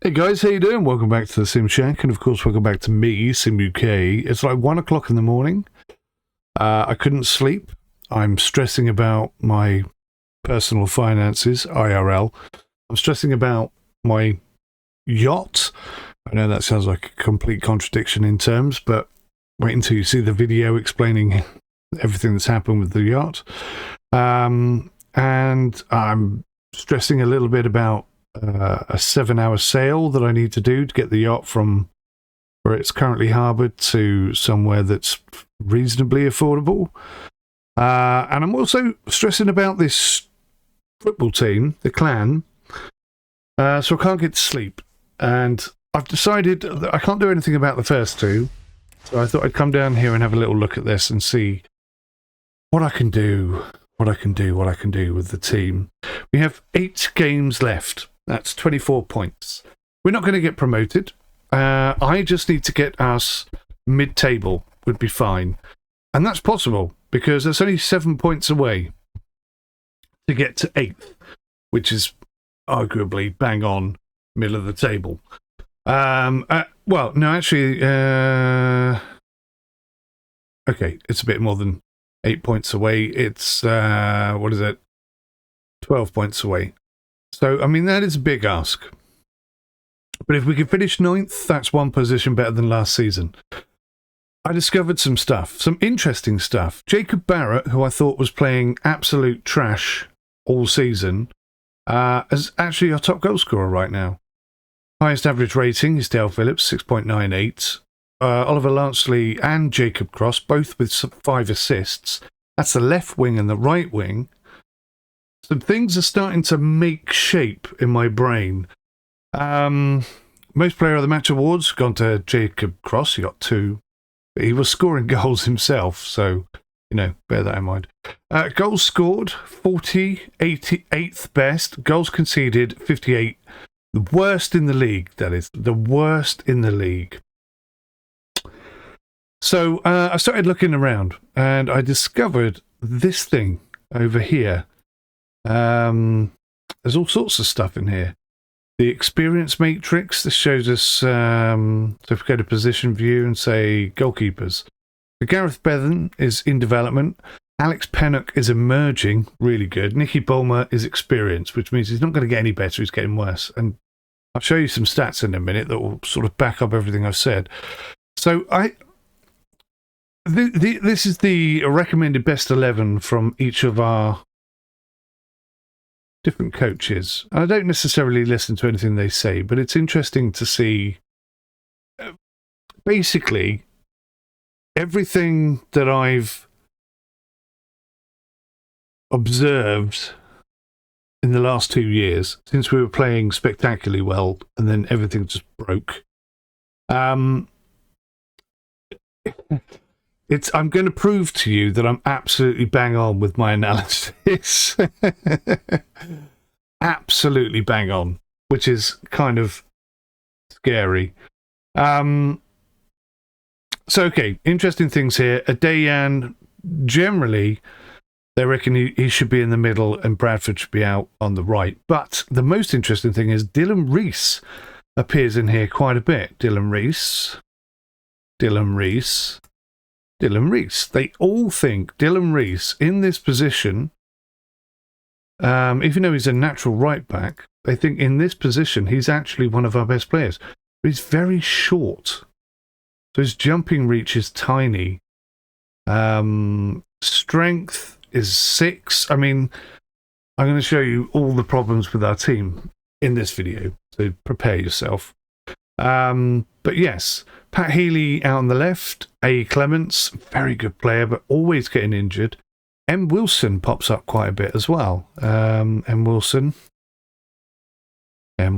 Hey guys, how you doing? Welcome back to the Sim Shack, and of course welcome back to me, 𝗬𝘂𝗍𝗁. It's like 1 o'clock in the morning. I couldn't sleep. I'm stressing about my personal finances, IRL. I'm stressing about my yacht. I know that sounds like a complete contradiction in terms, but wait until you see the video explaining everything that's happened with the yacht. And I'm stressing a little bit about a 7-hour sail that I need to do to get the yacht from where it's currently harboured to somewhere that's reasonably affordable. And I'm also stressing about this football team, the clan, so I can't get to sleep. And I've decided that I can't do anything about the first two, so I thought I'd come down here and have a little look at this and see what I can do, what I can do with the team. We have 8 games left. That's 24 points. We're not going to get promoted. I just need to get us mid-table would be fine. And that's possible because that's only 7 points away to get to 8th, which is arguably bang on middle of the table. Well, no, actually, okay, it's a bit more than 8 points away. It's, what is it? 12 points away. So, I mean, that is a big ask. But if we can finish 9th, that's 1 position better than last season. I discovered some stuff, some interesting stuff. 𝗥𝗲𝗃𝗁𝗁, who I thought was playing absolute trash all season, is actually our top goal scorer right now. Highest average rating is Dale Phillips, 6.98. Oliver Lansley and Jacob Cross, both with 5 assists. That's the left wing and the right wing. Some things are starting to make shape in my brain. Most player of the match awards gone to Jacob Cross. He got 2. But he was scoring goals himself, so, you know, bear that in mind. Goals scored, 40, 88th best. Goals conceded, 58. The worst in the league, that is. The worst in the league. So, I started looking around, and I discovered this thing over here. There's all sorts of stuff in here. The experience matrix, this shows us, so if we go to position view and say goalkeepers. The 𝗤𝗄𝗃𝗁𝗁 is in development. Alex Pennock is emerging, really good. 𝗦𝘂𝗂𝗯𝘀 is experienced, which means he's not going to get any better, he's getting worse. And I'll show you some stats in a minute that will sort of back up everything I've said. So this is the recommended best 11 from each of our different coaches. I don't necessarily listen to anything they say, but it's interesting to see basically everything that I've observed in the last 2 years since we were playing spectacularly well and then everything just broke. I'm going to prove to you that I'm absolutely bang on with my analysis. Absolutely bang on, which is kind of scary. So, okay, interesting things here. Adayan, generally, they reckon he should be in the middle and Bradford should be out on the right. But the most interesting thing is Dylan Reese appears in here quite a bit. Dylan Reese. They all think Dylan Reese in this position, even though he's a natural right back, they think in this position he's actually one of our best players. But he's very short. So his jumping reach is tiny. Strength is 6. I mean, I'm going to show you all the problems with our team in this video, so prepare yourself. But yes, Pat Healy out on the left, 𝗂𝗍𝗁𝗁𝗁, very good player, but always getting injured. Wilson pops up quite a bit as well. Wilson. I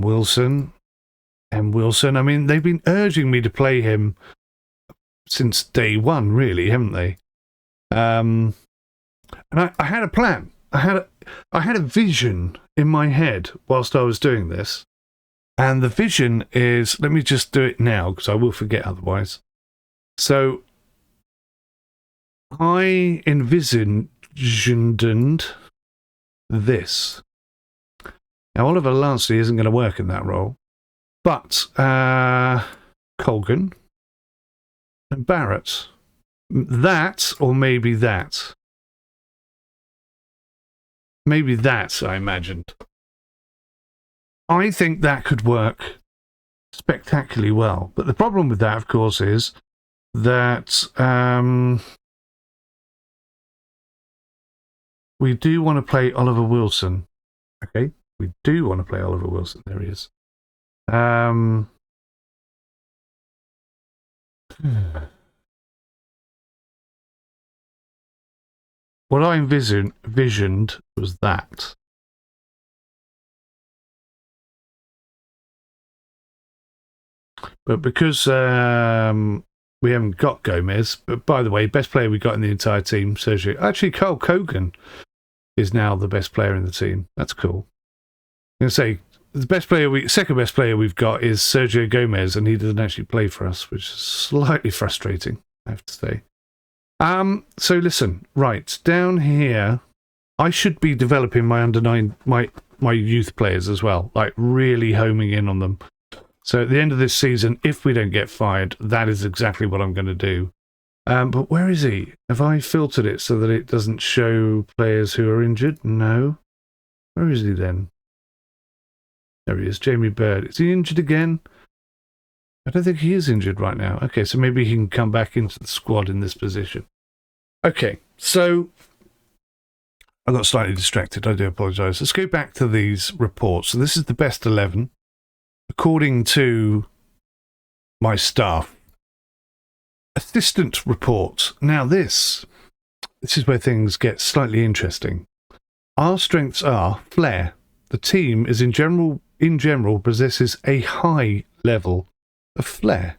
mean, they've been urging me to play him since day one, really, haven't they? And I had a plan. I had a vision in my head whilst I was doing this. And the vision is, let me just do it now because I will forget otherwise. So I envisioned this. Now, Oliver Lansley isn't going to work in that role. But Colgan and Barrett. That, or maybe that. Maybe that, I imagined. I think that could work spectacularly well. But the problem with that, of course, is that we do want to play Oliver Wilson. Okay, we do want to play Oliver Wilson. There he is. What I envisioned was that. But because we haven't got Gomez, but by the way, best player we got in the entire team, Sergio. Actually, 𝗂𝗂𝗃𝗀 is now the best player in the team. That's cool. I'm going to say the best player, second best player we've got is Sergio Gomez, and he doesn't actually play for us, which is slightly frustrating, I have to say. So listen, right down here, I should be developing my under-9, my youth players as well, like really homing in on them. So at the end of this season, if we don't get fired, that is exactly what I'm going to do. But where is he? Have I filtered it so that it doesn't show players who are injured? No. Where is he then? There he is, Jamie Bird. Is he injured again? I don't think he is injured right now. Okay, so maybe he can come back into the squad in this position. Okay, so I got slightly distracted. I do apologise. Let's go back to these reports. So this is the best 11, according to my staff. Assistant report. Now this is where things get slightly interesting. Our strengths are flair. The team is in general possesses a high level of flair.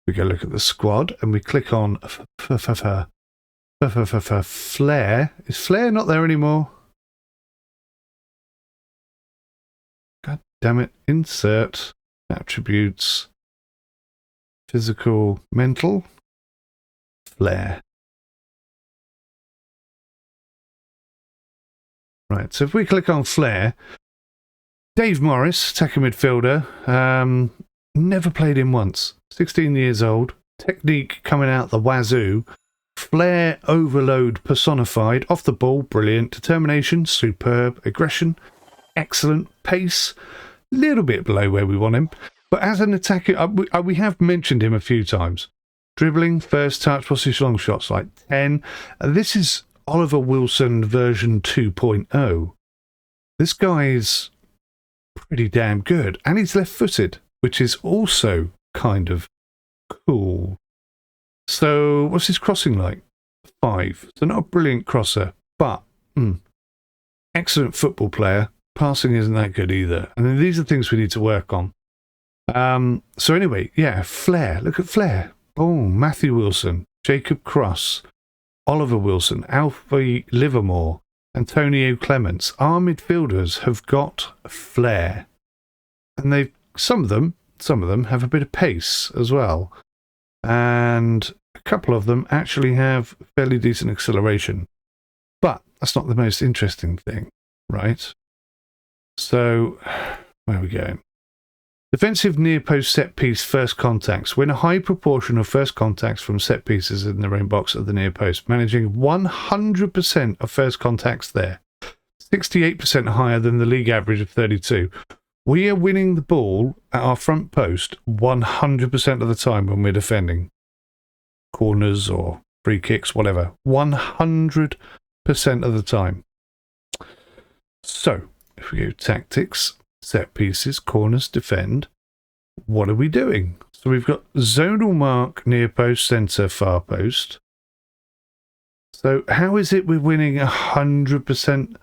We go look at the squad and we click on flair. Is flair not there anymore? God damn it. Insert attributes. Physical, mental. Flair. Right, so if we click on flair, Dave Morris, attacking midfielder, never played him once. 16 years old, technique coming out the wazoo, flair overload personified, off the ball, brilliant, determination, superb, aggression, excellent, pace, little bit below where we want him, but as an attacker, we have mentioned him a few times. Dribbling, first touch, what's his long shots like? 10. This is Oliver Wilson version 2.0. This guy's pretty damn good, and he's left-footed, which is also kind of cool. So what's his crossing like? 5. So not a brilliant crosser, but excellent football player. Passing isn't that good either. And then these are things we need to work on. So anyway, yeah, flair. Look at flair. Oh, Matthew Wilson, Jacob Cross, Oliver Wilson, Alfie Livermore, Antonio Clements. Our midfielders have got flair, and some of them have a bit of pace as well, and a couple of them actually have fairly decent acceleration. But that's not the most interesting thing, right? So where are we going? Defensive near post set piece first contacts. Win a high proportion of first contacts from set pieces in their own box at the near post, managing 100% of first contacts there. 68% higher than the league average of 32. We are winning the ball at our front post 100% of the time when we're defending. Corners or free kicks, whatever. 100% of the time. So, if we go tactics, set pieces, corners, defend. What are we doing? So we've got zonal mark, near post, centre, far post. So how is it we're winning 100%?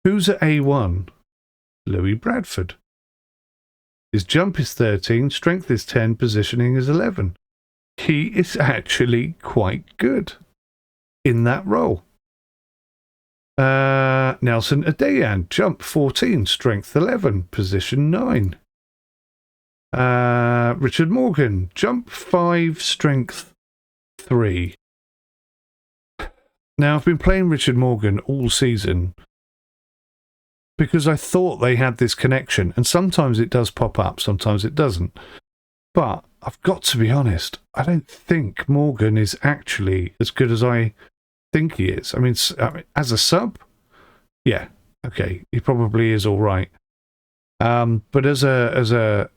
Who's at A1? Louis Bradford. His jump is 13, strength is 10, positioning is 11. He is actually quite good in that role. Nelson Adeyan, jump 14, strength 11, position 9. Richard Morgan, jump 5, strength 3. Now, I've been playing Richard Morgan all season because I thought they had this connection, and sometimes it does pop up, sometimes it doesn't. But I've got to be honest, I don't think Morgan is actually as good as I think he is. I mean, as a sub, yeah, okay, he probably is all right. But as a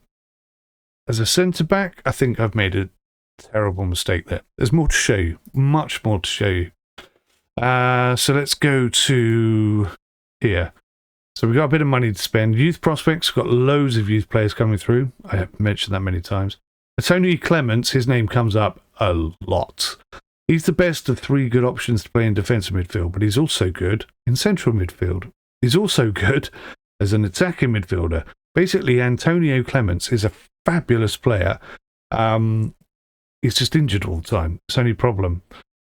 centre back, I think I've made a terrible mistake there. There's more to show you, much more to show you. So let's go to here. So we've got a bit of money to spend. Youth prospects, got loads of youth players coming through. I have mentioned that many times. 𝗦𝘂𝗂𝗧𝗂𝗯𝘲, his name comes up a lot. He's the best of 3 good options to play in defensive midfield, but he's also good in central midfield. He's also good as an attacking midfielder. Basically, 𝗦𝘂𝗂𝗂𝗧𝗂𝗂𝗧 is a fabulous player. He's just injured all the time. It's the only problem.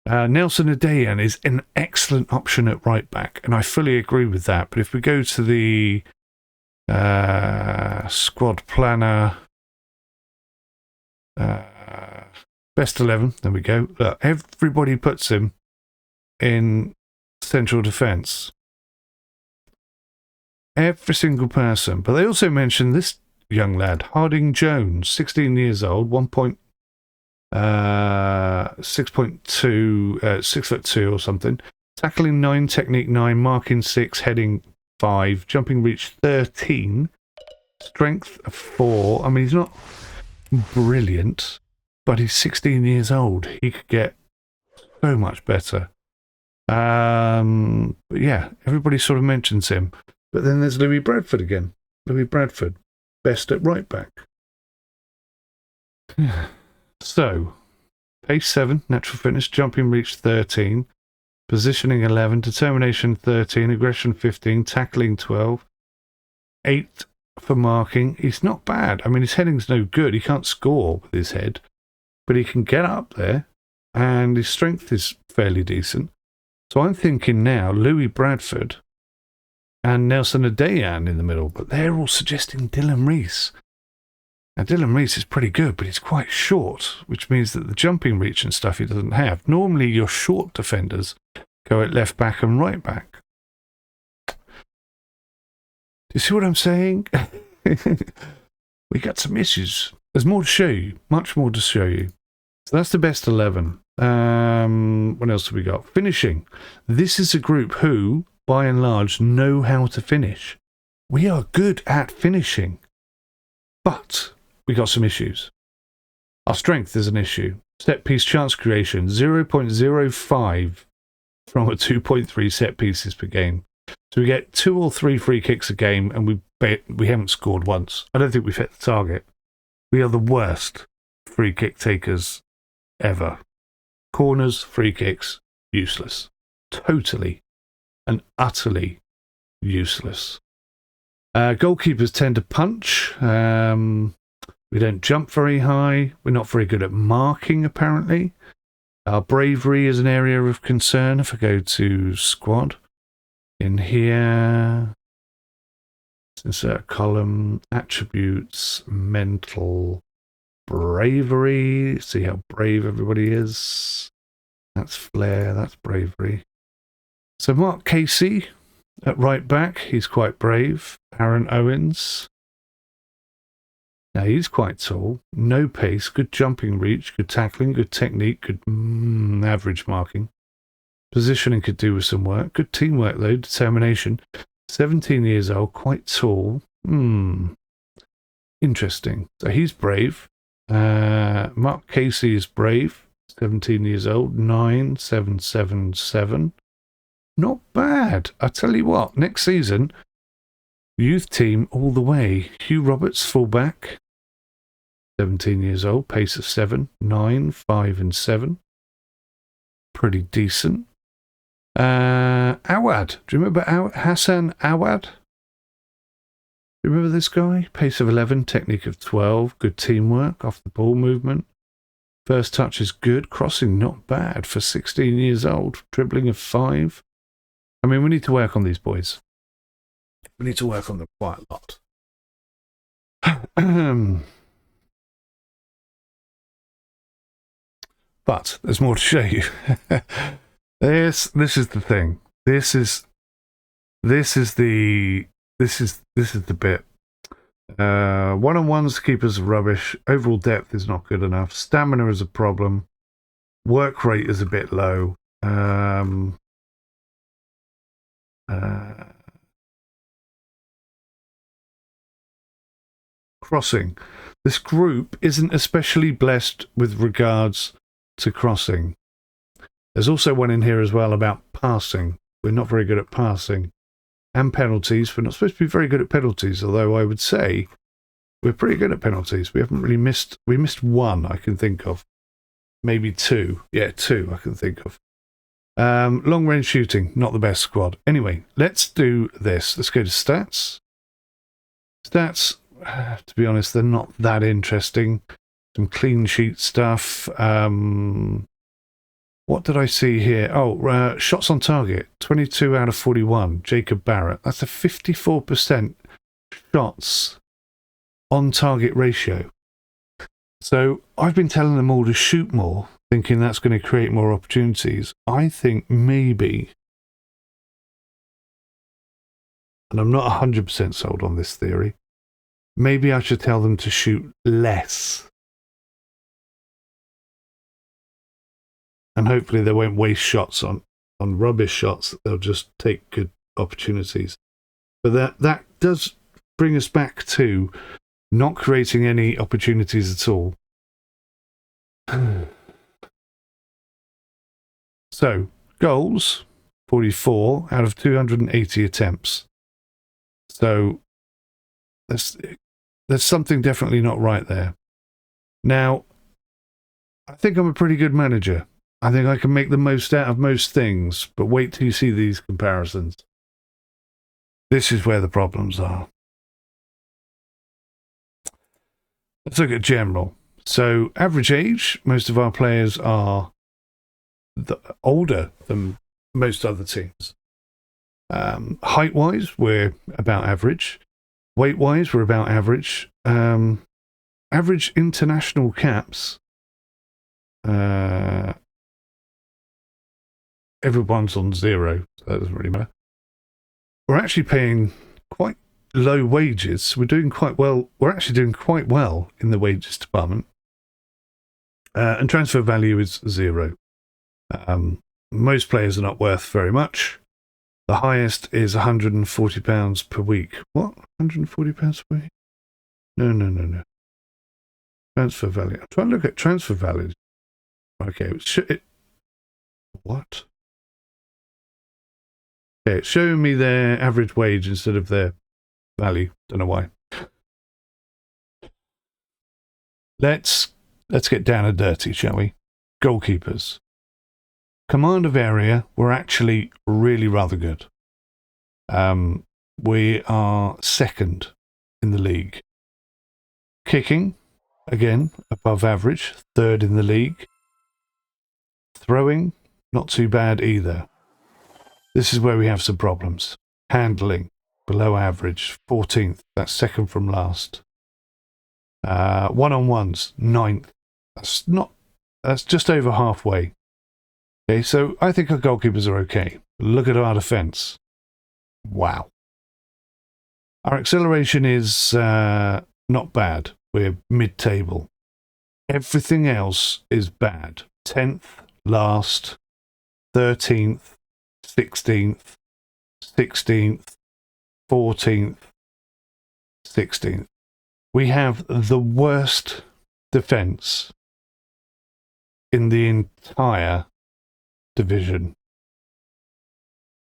𝗦𝘂𝗲𝗬𝗂𝗯𝗲 is an excellent option at right back, and I fully agree with that. But if we go to the squad planner, best 11, there we go. Look, everybody puts him in central defence. Every single person. But they also mentioned this young lad, Harding Jones, 16 years old, 6'2" or something. Tackling 9, technique 9, marking 6, heading 5, jumping reach 13, strength 4. I mean, he's not brilliant, but he's 16 years old. He could get so much better. But yeah, everybody sort of mentions him. But then there's Louis Bradford again. Louis Bradford, best at right back. So, pace 7, natural fitness, jumping reach 13, positioning 11, determination 13, aggression 15, tackling 12, 8 for marking. He's not bad. I mean, his heading's no good. He can't score with his head, but he can get up there, and his strength is fairly decent. So I'm thinking now Louis Bradford and 𝗦𝘂𝗧𝗂𝗬𝗂𝗧 in the middle, but they're all suggesting Dylan Reese. Now, Dylan Reese is pretty good, but he's quite short, which means that the jumping reach and stuff he doesn't have. Normally, your short defenders go at left back and right back. Do you see what I'm saying? We got some issues. There's more to show you, much more to show you. So that's the best 11. What else have we got? Finishing. This is a group who, by and large, know how to finish. We are good at finishing, but we got some issues. Our strength is an issue. Set piece chance creation, 0.05 from a 2.3 set pieces per game. So we get 2 or 3 free kicks a game, and we haven't scored once. I don't think we've hit the target. We are the worst free kick takers ever. Corners, free kicks, useless. Totally and utterly useless. Goalkeepers tend to punch. We don't jump very high. We're not very good at marking, apparently. Our bravery is an area of concern. If I go to squad, in here, insert a column, attributes, mental, bravery. See how brave everybody is. That's flair, that's bravery. So 𝗦𝘂𝗃𝗬𝗂𝗧𝗂𝗧 at right back, he's quite brave. Aaron Owens. Now he's quite tall, no pace, good jumping reach, good tackling, good technique, good average marking. Positioning could do with some work. Good teamwork though, determination. 17 years old, quite tall. Interesting. So he's brave. 𝗦𝘂𝗃𝗬𝗂𝗧𝗂𝗧 is brave. 17 years old, 9777. Not bad. I tell you what, next season, youth team all the way. Hugh Roberts, fullback. 17 years old, pace of 7, 9, 5 and 7. Pretty decent. Awad. Do you remember Hassan Awad? Do you remember this guy? Pace of 11, technique of 12, good teamwork, off the ball movement. First touch is good, crossing not bad for 16 years old, dribbling of 5. I mean, we need to work on these boys. We need to work on them quite a lot. But there's more to show you. This is the thing. This is the this is the bit. One-on-ones keepers are rubbish. Overall depth is not good enough. Stamina is a problem. Work rate is a bit low. Crossing. This group isn't especially blessed with regards to crossing. There's also one in here as well about passing. We're not very good at passing. And penalties. We're not supposed to be very good at penalties, although I would say we're pretty good at penalties. We haven't really missed... We missed one, I can think of. Maybe two. Yeah, two I can think of. Long-range shooting. Not the best squad. Anyway, let's do this. Let's go to stats. Stats, to be honest, they're not that interesting. Some clean sheet stuff. What did I see here? Oh, shots on target. 22 out of 41. 𝗥𝗲𝗃𝗁𝗏. That's a 54% shots on target ratio. So I've been telling them all to shoot more, thinking that's going to create more opportunities. I think maybe, and I'm not 100% sold on this theory, maybe I should tell them to shoot less. And hopefully they won't waste shots on rubbish shots. They'll just take good opportunities. But that does bring us back to not creating any opportunities at all. So, goals, 44 out of 280 attempts. So, there's something definitely not right there. Now, I think I'm a pretty good manager. I think I can make the most out of most things, but wait till you see these comparisons. This is where the problems are. Let's look at general. So, average age, most of our players are older than most other teams. Height-wise, we're about average. Weight-wise, we're about average. Average international caps, everyone's on 0, so that doesn't really matter. We're actually paying quite low wages. We're doing quite well. We're actually doing quite well in the wages department. And transfer value is 0. Most players are not worth very much. The highest is £140 per week. What? £140 per week? No. Transfer value. I'm trying to look at transfer value. Okay. What? Okay, it's showing me their average wage instead of their value. Don't know why. Let's get down and dirty, shall we? Goalkeepers. Command of area, we're actually really rather good. We are second in the league. Kicking, again, above average, third in the league. Throwing, not too bad either. This is where we have some problems. Handling, below average, 14th. That's second from last. One-on-ones, 9th. That's just over halfway. Okay, so I think our goalkeepers are okay. Look at our defence. Wow. Our acceleration is not bad. We're mid-table. Everything else is bad. 10th, last, 13th, 16th, 16th, 14th, 16th. We have the worst defence in the entire division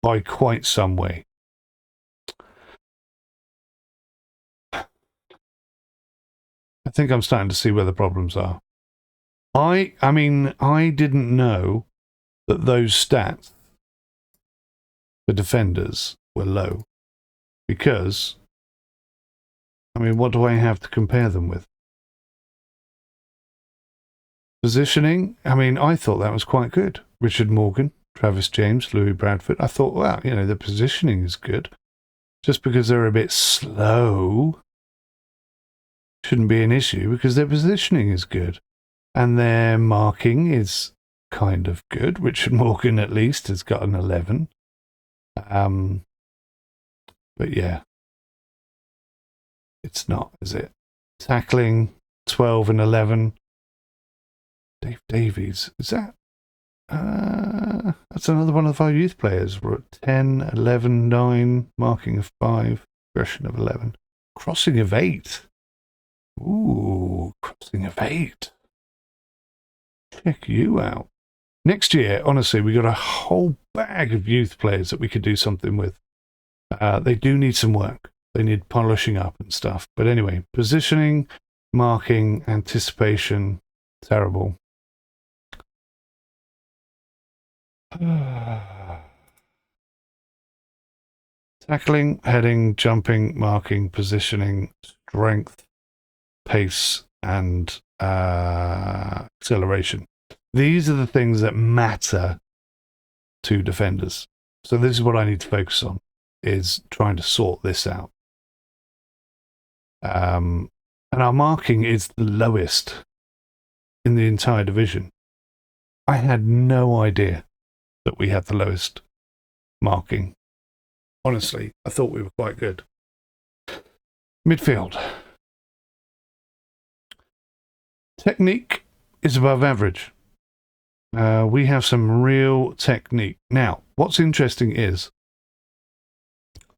by quite some way. I think I'm starting to see where the problems are. I mean, I didn't know that those stats for defenders were low, because, I mean, what do I have to compare them with? Positioning, I mean, I thought that was quite good. Richard Morgan, Travis James, Louis Bradford. I thought, wow, you know, the positioning is good. Just because they're a bit slow shouldn't be an issue, because their positioning is good. And their marking is kind of good. Richard Morgan, at least, has got an 11. But yeah, It's not, is it? Tackling 12 and 11. Dave Davies. Is that? That's another one of our youth players. We're at 10, 11, 9, marking of 5, aggression of 11. Crossing of 8. Ooh, crossing of 8. Check you out. Next year, honestly, we got a whole bag of youth players that we could do something with. They do need some work. They need polishing up and stuff. But anyway, positioning, marking, anticipation, terrible. Tackling, heading, jumping, marking, positioning, strength, pace, and acceleration. These are the things that matter to defenders. So this is what I need to focus on, is trying to sort this out. And our marking is the lowest in the entire division. I had no idea that we had the lowest marking. Honestly, I thought we were quite good. Midfield. Technique is above average. We have some real technique. Now, what's interesting is,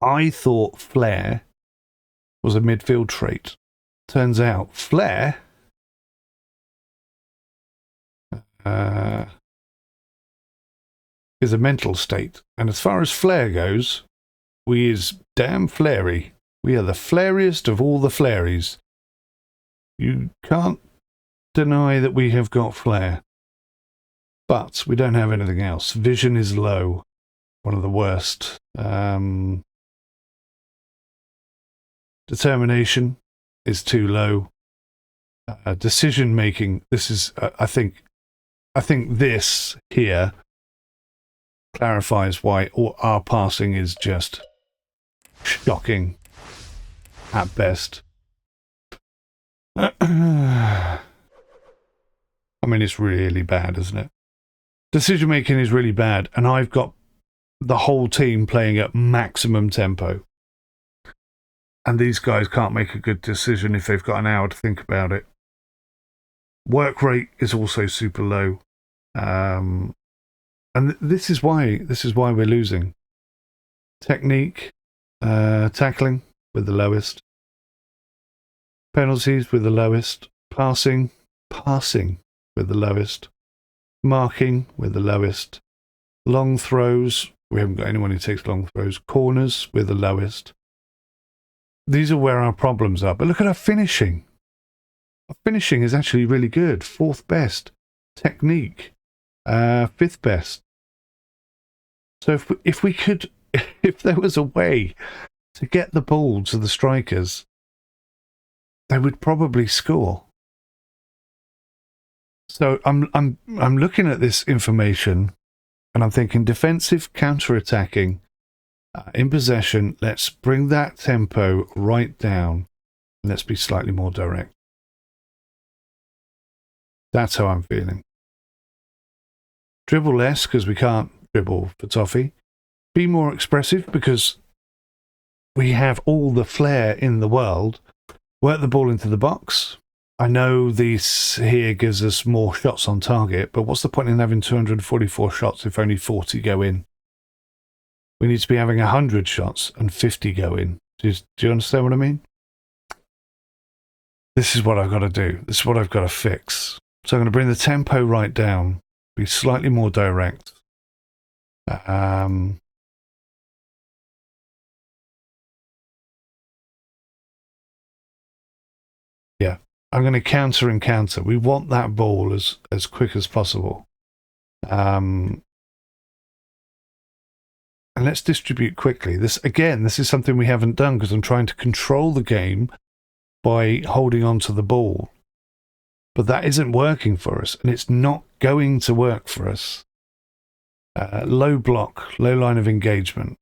I thought flair was a midfield trait. Turns out flair is a mental state. And as far as flair goes, we is damn flary. We are the flariest of all the flaries. You can't deny that we have got flair. But we don't have anything else. Vision is low. One of the worst. Determination is too low. Decision making. This is, I think this here clarifies why our passing is just shocking at best. I mean, it's really bad, isn't it? Decision making is really bad, and I've got the whole team playing at maximum tempo. And these guys can't make a good decision if they've got an hour to think about it. Work rate is also super low. And this is why we're losing. Technique, tackling with the lowest. Penalties with the lowest. Passing with the lowest. Marking with the lowest. Long throws, we haven't got anyone who takes long throws. Corners with the lowest. These are where our problems are. But look at our finishing. Our finishing is actually really good. 4th best. Technique, 5th best. So if we could, if there was a way to get the ball to the strikers, they would probably score. So I'm looking at this information, and I'm thinking defensive, counter-attacking, in possession. Let's bring that tempo right down. And let's be slightly more direct. That's how I'm feeling. Dribble less because we can't dribble for toffee. Be more expressive because we have all the flair in the world. Work the ball into the box. I know this here gives us more shots on target, but what's the point in having 244 shots if only 40 go in? We need to be having 100 shots and 50 go in. Do you understand what I mean? This is what I've got to do. This is what I've got to fix. So I'm going to bring the tempo right down, be slightly more direct. Yeah. I'm going to counter and counter. We want that ball as quick as possible. And let's distribute quickly. This is something we haven't done because I'm trying to control the game by holding on to the ball. But that isn't working for us, and it's not going to work for us. Low block, low line of engagement.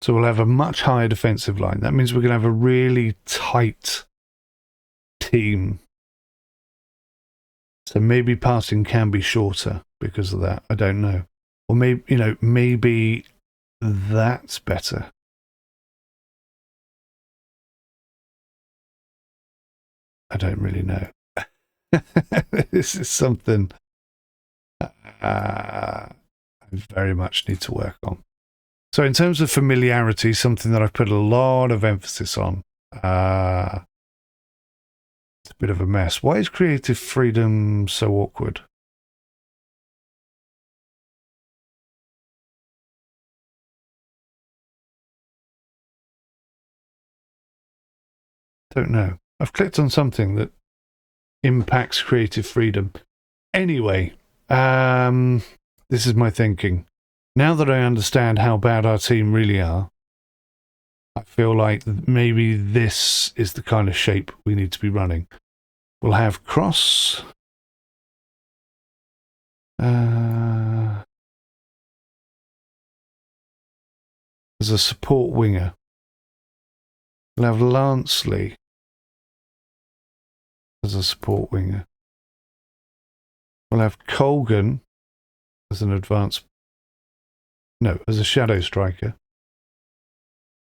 So we'll have a much higher defensive line. That means we're going to have a really tight team. So maybe passing can be shorter because of that. I don't know. Or maybe, you know, maybe that's better. I don't really know. This is something I very much need to work on. So in terms of familiarity, something that I've put a lot of emphasis on. It's a bit of a mess. Why is creative freedom so awkward? Don't know. I've clicked on something that impacts creative freedom. Anyway, this is my thinking. Now that I understand how bad our team really are, I feel like maybe this is the kind of shape we need to be running. We'll have cross. As a support winger. We'll have 𝗬𝘂𝗬𝗀𝗬 as a support winger. We'll have 𝗂𝗬𝗃 as an advanced... No, as a shadow striker.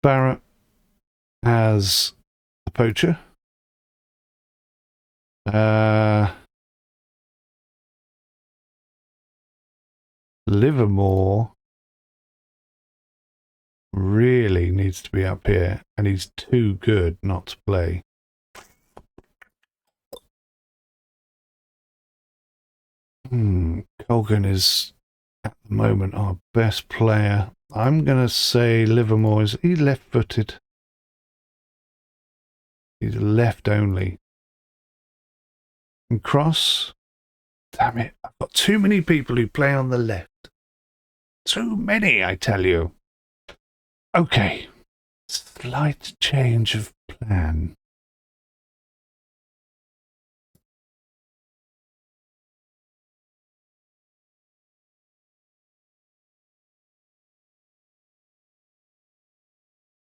Barrett as a poacher. Livermore really needs to be up here, and he's too good not to play. 𝗂𝗬𝗃 is at the moment our best player. I'm going to say Livermore is... He's left-footed. He's left only. And Cross... Damn it, I've got too many people who play on the left. Too many, I tell you. Okay. Slight change of plan.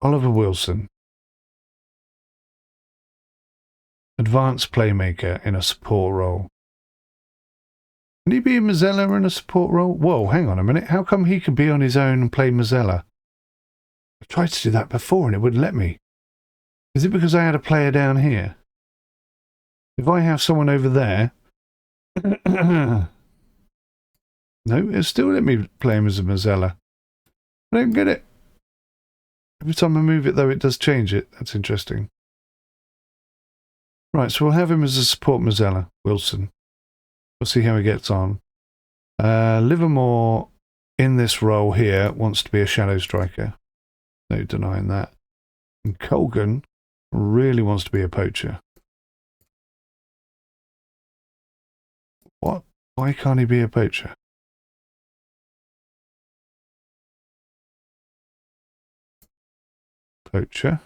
Oliver Wilson. Advanced playmaker in a support role. Can he be a 𝗦𝘂𝗬𝗃 in a support role? Whoa, hang on a minute. How come he can be on his own and play 𝗦𝘂𝗬𝗃? I've tried to do that before and it wouldn't let me. Is it because I had a player down here? If I have someone over there... No, it'll still let me play him as a 𝗦𝘂𝗬𝗃. I don't get it. Every time I move it, though, it does change it. That's interesting. Right, so we'll have him as a support 𝗦𝘂𝗬𝗃, Wilson. We'll see how he gets on. Livermore, in this role here, wants to be a shadow striker. No denying that. And 𝗂𝗬𝗃 really wants to be a poacher. What? Why can't he be a poacher? Poacher.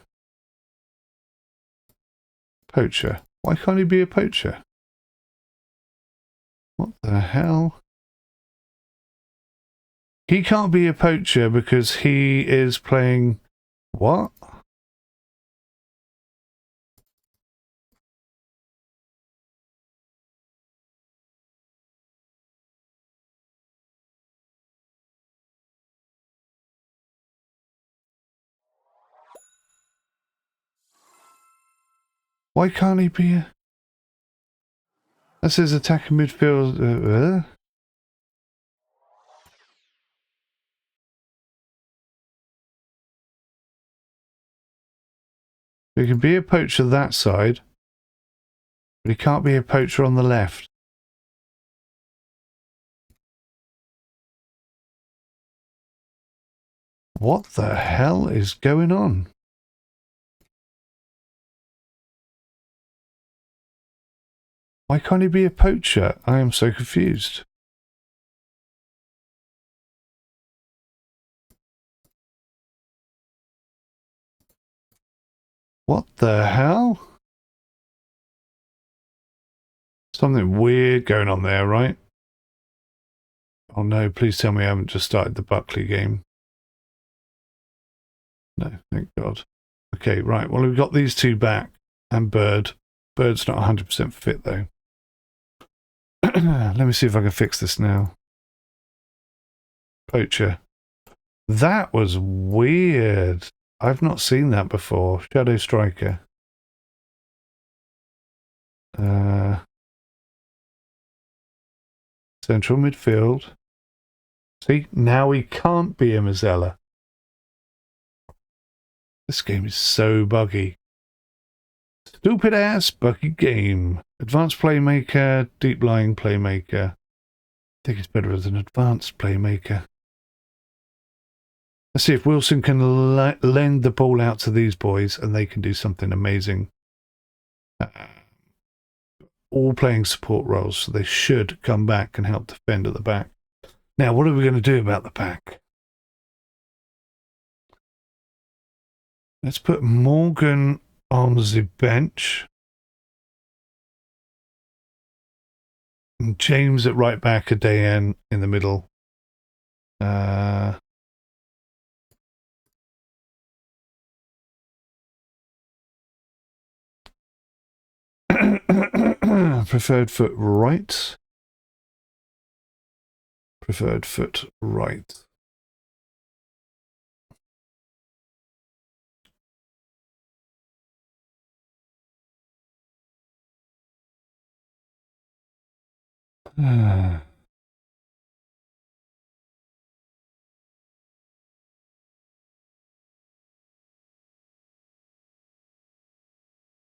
Poacher. Why can't he be a poacher? What the hell? He can't be a poacher because he is playing... What? Why can't he be a... That says attacking midfield... He can be a poacher that side, but he can't be a poacher on the left. What the hell is going on? Why can't he be a poacher? I am so confused. What the hell? Something weird going on there, right? Oh no, please tell me I haven't just started the 𝗥𝗃𝗃𝗀𝗃 game. No, thank God. Okay, right. Well, we've got these two back and Bird. Bird's not 100% fit though. Let me see if I can fix this now. Poacher. That was weird. I've not seen that before. Shadow Striker. Central midfield. See, now he can't be 𝗦𝘂𝗍𝘂𝗧. This game is so buggy. Stupid ass buggy game. Advanced playmaker, deep lying playmaker. I think it's better as an advanced playmaker. Let's see if Wilson can lend the ball out to these boys and they can do something amazing. All playing support roles, so they should come back and help defend at the back. Now, what are we going to do about the pack? Let's put Morgan on the bench. And James at right back, 𝗬𝗂𝗯𝘀𝗃 in the middle. Preferred foot right. Preferred foot right.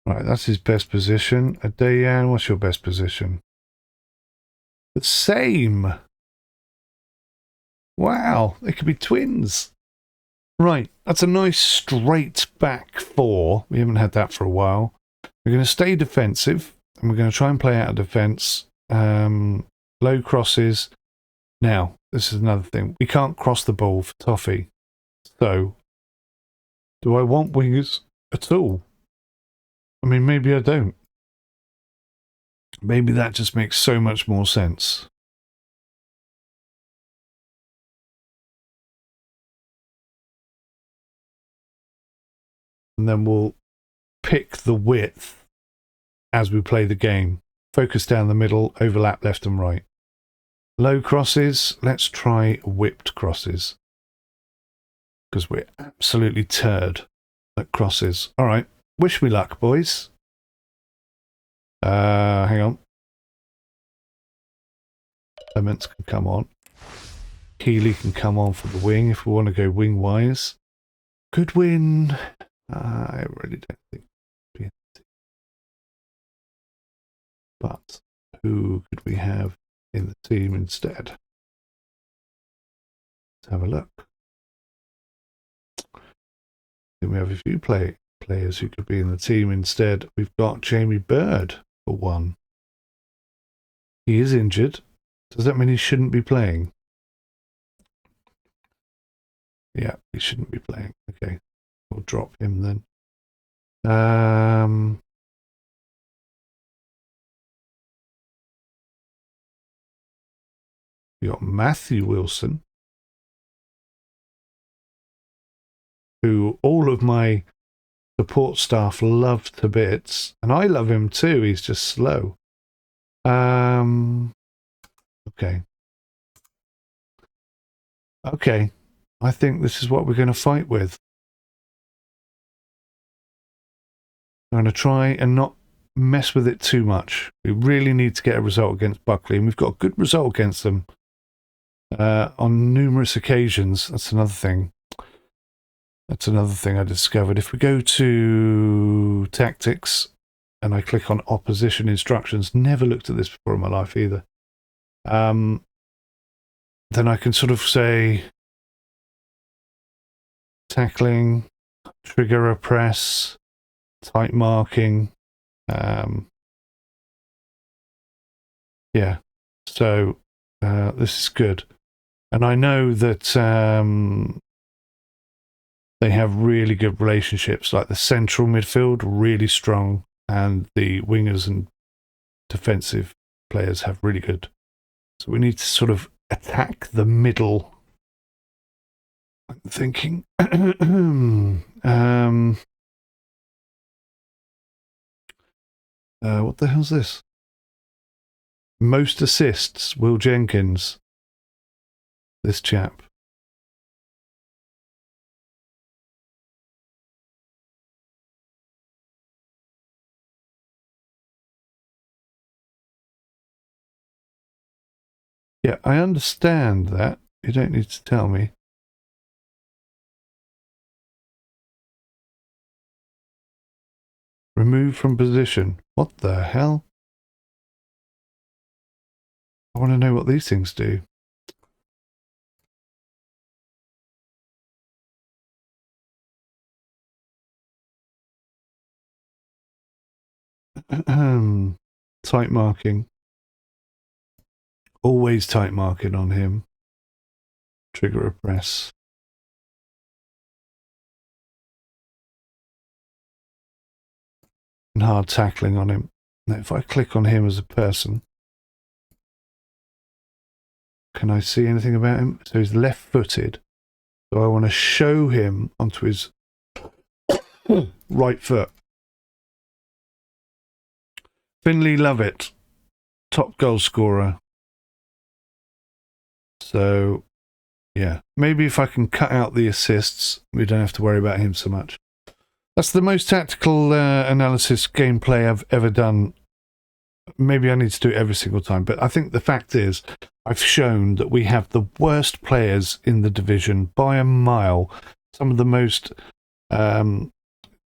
Right, that's his best position. 𝗬𝗂𝗯𝘀𝗃, what's your best position? The same. Wow, they could be twins. Right, that's a nice straight back four. We haven't had that for a while. We're going to stay defensive, and we're going to try and play out of defence. Low crosses. Now, this is another thing. We can't cross the ball for Toffee. So, do I want wingers at all? I mean, maybe I don't. Maybe that just makes so much more sense. And then we'll pick the width as we play the game. Focus down the middle, overlap left and right. Low crosses, let's try whipped crosses. Because we're absolutely turd at crosses. All right, wish me luck, boys. Hang on. Clements can come on. Keeley can come on for the wing if we want to go wing-wise. Could win. I really don't think. But who could we have in the team instead? Let's have a look. Then we have a few players who could be in the team instead. We've got Jamie Bird for one. He is injured. Does that mean he shouldn't be playing? Yeah, he shouldn't be playing. Okay, we'll drop him then. We got Matthew Wilson, who all of my support staff love to bits, and I love him too. He's just slow. Okay. Okay. I think this is what we're going to fight with. I'm going to try and not mess with it too much. We really need to get a result against Buckley, and we've got a good result against them on numerous occasions. That's another thing. That's another thing I discovered. If we go to tactics and I click on opposition instructions, never looked at this before in my life either. Then I can sort of say tackling, trigger a press, tight marking. Yeah, so this is good. And I know that they have really good relationships, like the central midfield, really strong, and the wingers and defensive players have really good. So we need to sort of attack the middle, thinking. What the hell's this? Most assists, Will Jenkins. This chap. Yeah, I understand that. You don't need to tell me. Remove from position. What the hell? I want to know what these things do. Tight marking. Always tight marking on him. Trigger a press. And hard tackling on him. Now, if I click on him as a person, can I see anything about him? So he's left-footed. So I want to show him onto his right foot. 𝗦𝘂𝗬𝗁𝗂, top goal scorer. So, yeah. Maybe if I can cut out the assists, we don't have to worry about him so much. That's the most tactical analysis gameplay I've ever done. Maybe I need to do it every single time, but I think the fact is I've shown that we have the worst players in the division by a mile. Some of the most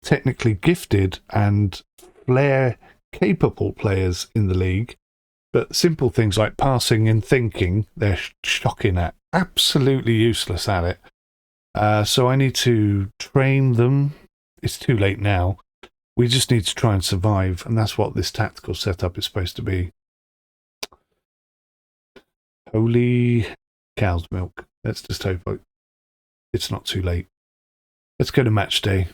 technically gifted and flair-capable players in the league. But simple things like passing and thinking, they're shocking at. Absolutely useless at it. So I need to train them. It's too late now. We just need to try and survive, and that's what this tactical setup is supposed to be. Holy cow's milk. Let's just hope it's not too late. Let's go to match day.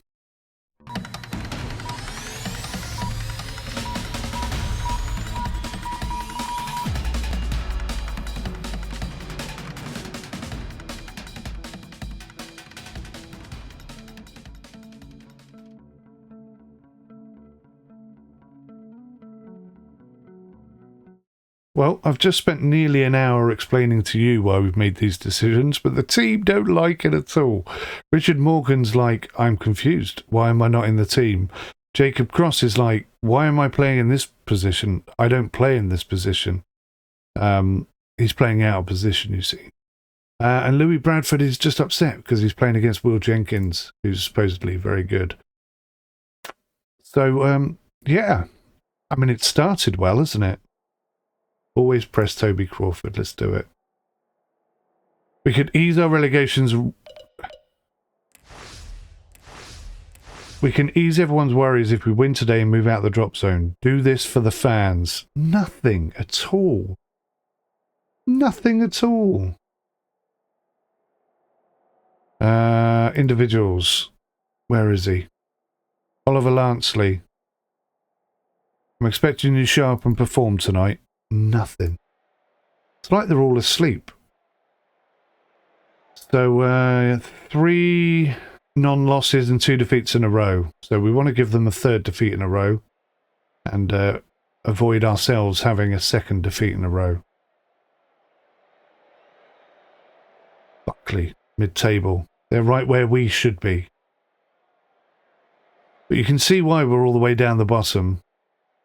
Well, I've just spent nearly an hour explaining to you why we've made these decisions, but the team don't like it at all. Richard Morgan's like, I'm confused. Why am I not in the team? Jacob Cross is like, why am I playing in this position? I don't play in this position. He's playing out of position, you see. And Louis Bradford is just upset because he's playing against Will Jenkins, who's supposedly very good. So, yeah. I mean, it started well, isn't it? Always press Toby Crawford. Let's do it. We could ease our relegations. We can ease everyone's worries if we win today and move out the drop zone. Do this for the fans. Nothing at all. Nothing at all. Individuals. Where is he? Oliver Lansley. I'm expecting you to show up and perform tonight. Nothing. It's like they're all asleep. So, 3 non-losses and 2 defeats in a row. So we want to give them a 3rd defeat in a row and avoid ourselves having a 2nd defeat in a row. Buckley, mid-table. They're right where we should be. But you can see why we're all the way down the bottom.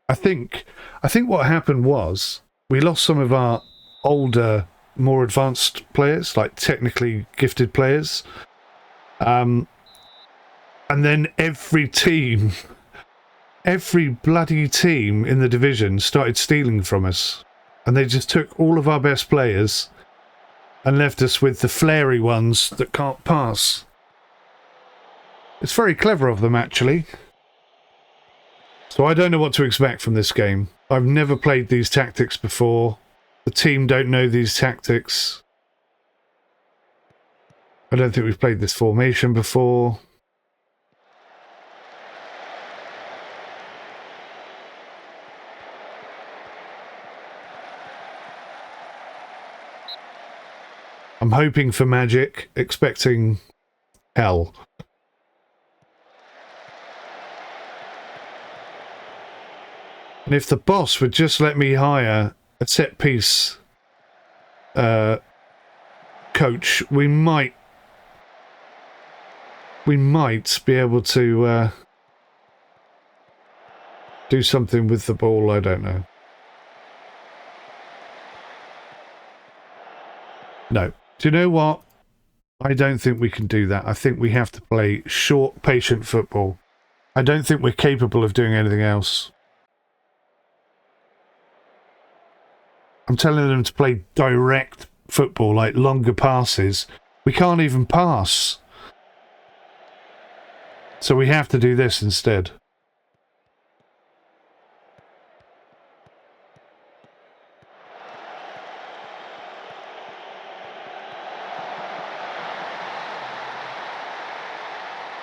I think what happened was we lost some of our older, more advanced players, like technically gifted players. And then every bloody team in the division started stealing from us. And they just took all of our best players and left us with the flary ones that can't pass. It's very clever of them, actually. So I don't know what to expect from this game. I've never played these tactics before. The team don't know these tactics. I don't think we've played this formation before. I'm hoping for magic, expecting hell. And if the boss would just let me hire a set piece coach, we might be able to do something with the ball. I don't know. No. Do you know what? I don't think we can do that. I think we have to play short, patient football. I don't think we're capable of doing anything else. I'm telling them to play direct football, like longer passes. We can't even pass. So we have to do this instead.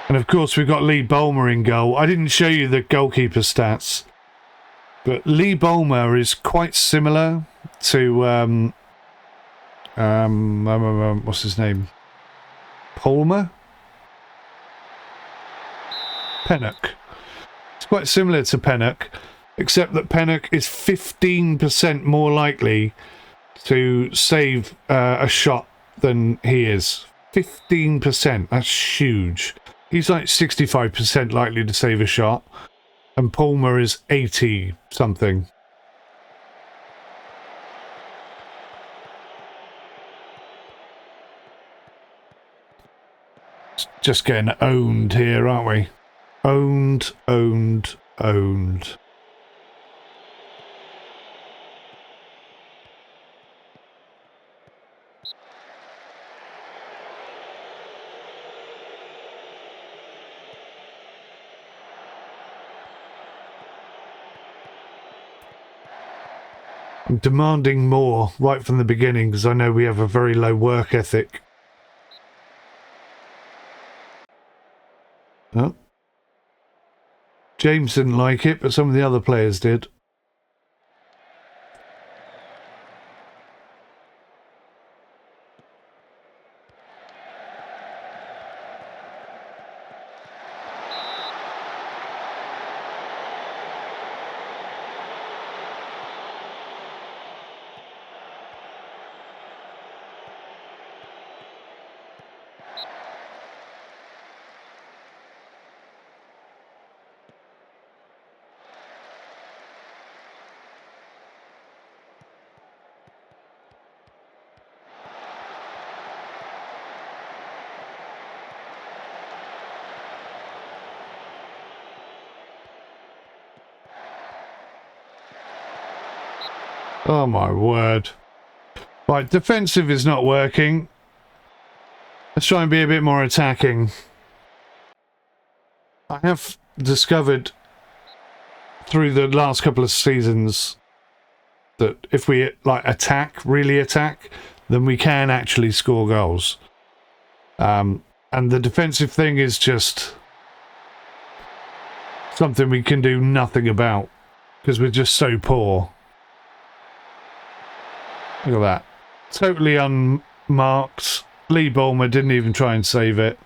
And of course we've got 𝗦𝘂𝗬𝗀𝗀𝗃 in goal. I didn't show you the goalkeeper stats, but 𝗦𝘂𝗬𝗀𝗀𝗃 is quite similar to what's his name? 𝗂𝗬𝗀𝗀𝗃? 𝗏𝗏𝗏𝗃. It's quite similar to 𝗏𝗏𝗏𝗃, except that 𝗏𝗏𝗏𝗃 is 15% more likely to save a shot than he is. 15%. That's huge. He's like 65% likely to save a shot, and 𝗂𝗬𝗀𝗀𝗃 is 80 something. Just getting owned here, aren't we? Owned, owned, owned. I'm demanding more right from the beginning because I know we have a very low work ethic. Oh. James didn't like it, but some of the other players did. Oh my word. Right, defensive is not working. Let's try and be a bit more attacking. I have discovered through the last couple of seasons that if we like attack, really attack, then we can actually score goals. And the defensive thing is just something we can do nothing about because we're just so poor. Look at that. Totally unmarked. 𝗦𝘂𝗬𝗀𝗀𝗃 didn't even try and save it.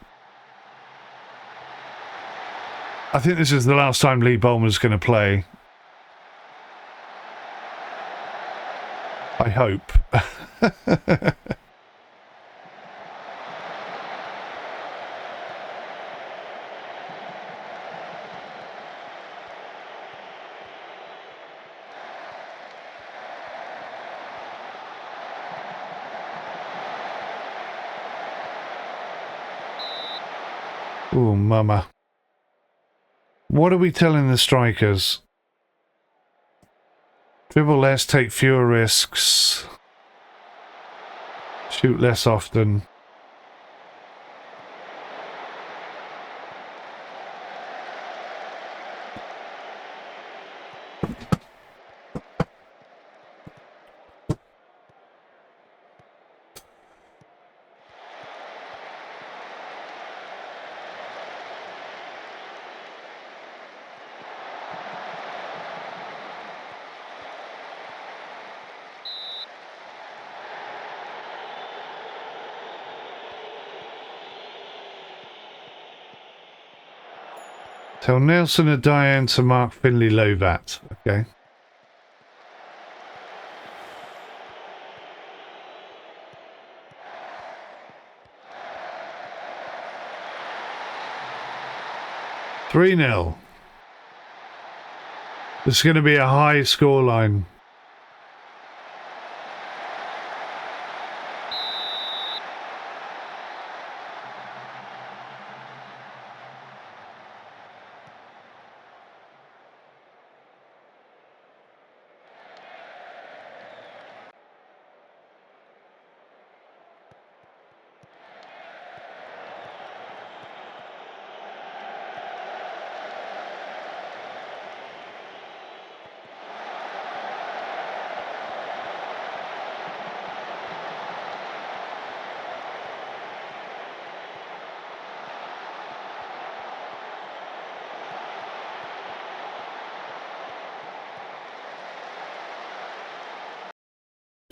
I think this is the last time 𝗦𝘂𝗬𝗀𝗀𝗃's going to play. I hope. Oh, mama. What are we telling the strikers? Dribble less, take fewer risks. Shoot less often. Tell Nelson and Diane to mark Finley Lovat. Okay. Three 0. This is going to be a high scoreline.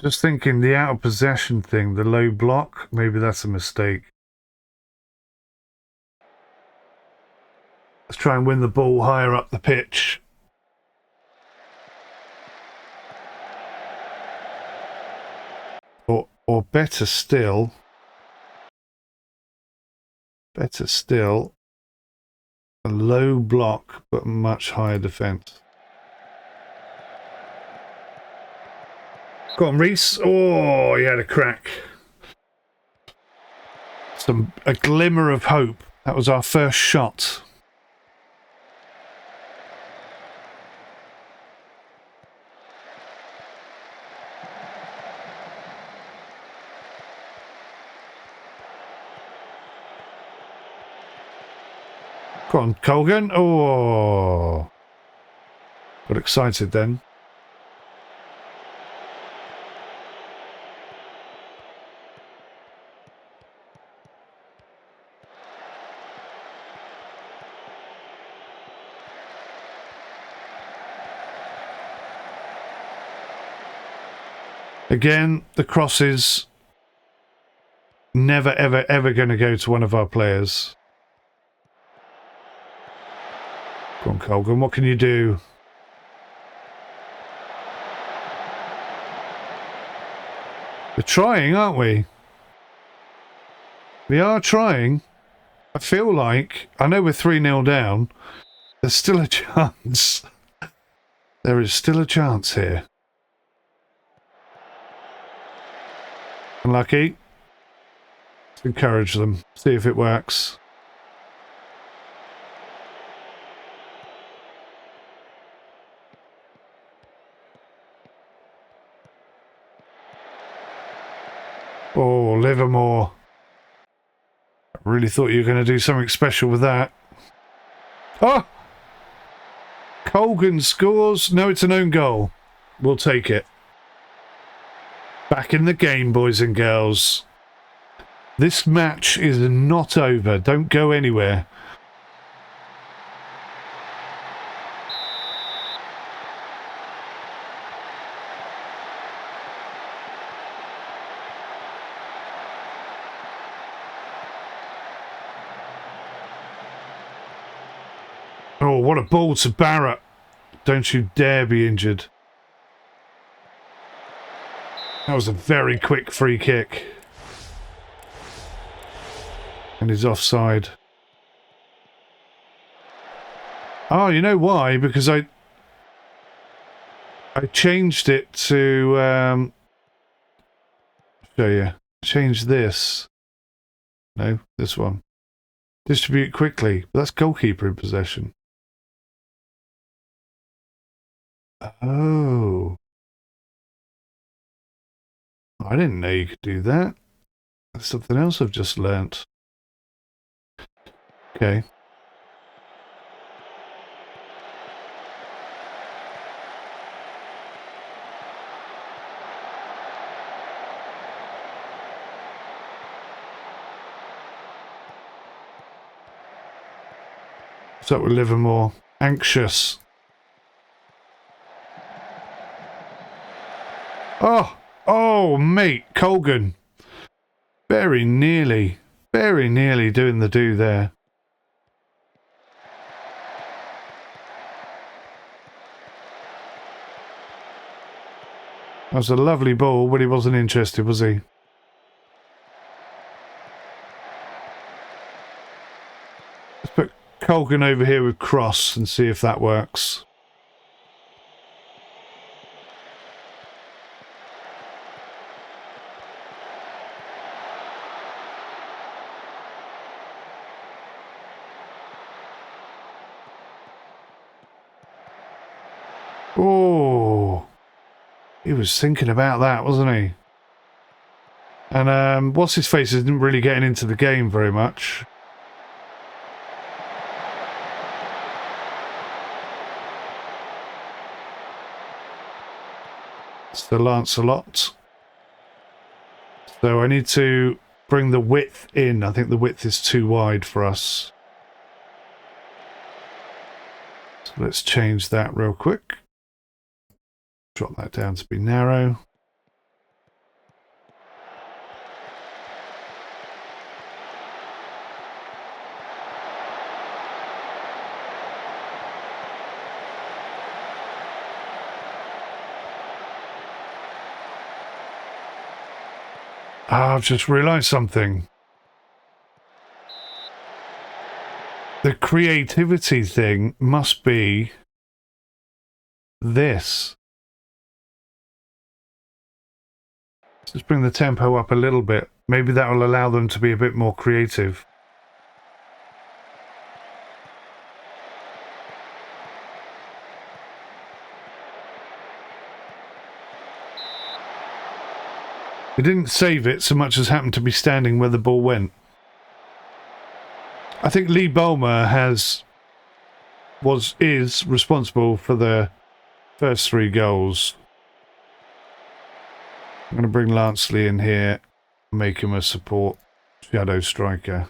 Just thinking the out of possession thing, the low block, maybe that's a mistake. Let's try and win the ball higher up the pitch. Or better still, a low block but much higher defence. Go on, Reese. Oh, he had a crack. A glimmer of hope. That was our first shot. Go on, Colgan. Oh. Got excited then. Again, the crosses never, ever, ever going to go to one of our players. Go on, Colgan, what can you do? We're trying, aren't we? We are trying. I feel like, I know we're 3-0 down. There's still a chance. There is still a chance here. Unlucky. Let's encourage them. See if it works. Oh, Livermore. I really thought you were going to do something special with that. Oh! Colgan scores. No, it's an own goal. We'll take it. Back in the game, boys and girls. This match is not over. Don't go anywhere. Oh, what a ball to Barrett. Don't you dare be injured. That was a very quick free kick. And he's offside. Oh, you know why? Because I changed it to show you. Change this. No, this one. Distribute quickly. That's goalkeeper in possession. Oh. I didn't know you could do that. That's something else I've just learnt. Okay. What's up with Livermore? Anxious. Oh, mate, Colgan. Very nearly doing the do there. was a lovely ball, but he wasn't interested, was he? Let's put Colgan over here with cross and see if that works. Oh, he was thinking about that, wasn't he? And what's his face isn't really getting into the game very much. It's the Lancelot. So I need to bring the width in. I think the width is too wide for us. So let's change that real quick. Drop that down to be narrow. I've just realised something. The creativity thing must be this. Let's bring the tempo up a little bit. Maybe that will allow them to be a bit more creative. It didn't save it so much as happened to be standing where the ball went. I think 𝗬𝗂𝗬𝗂 is responsible for the first 3 goals. I'm going to bring Lancelot in here, make him a support shadow striker.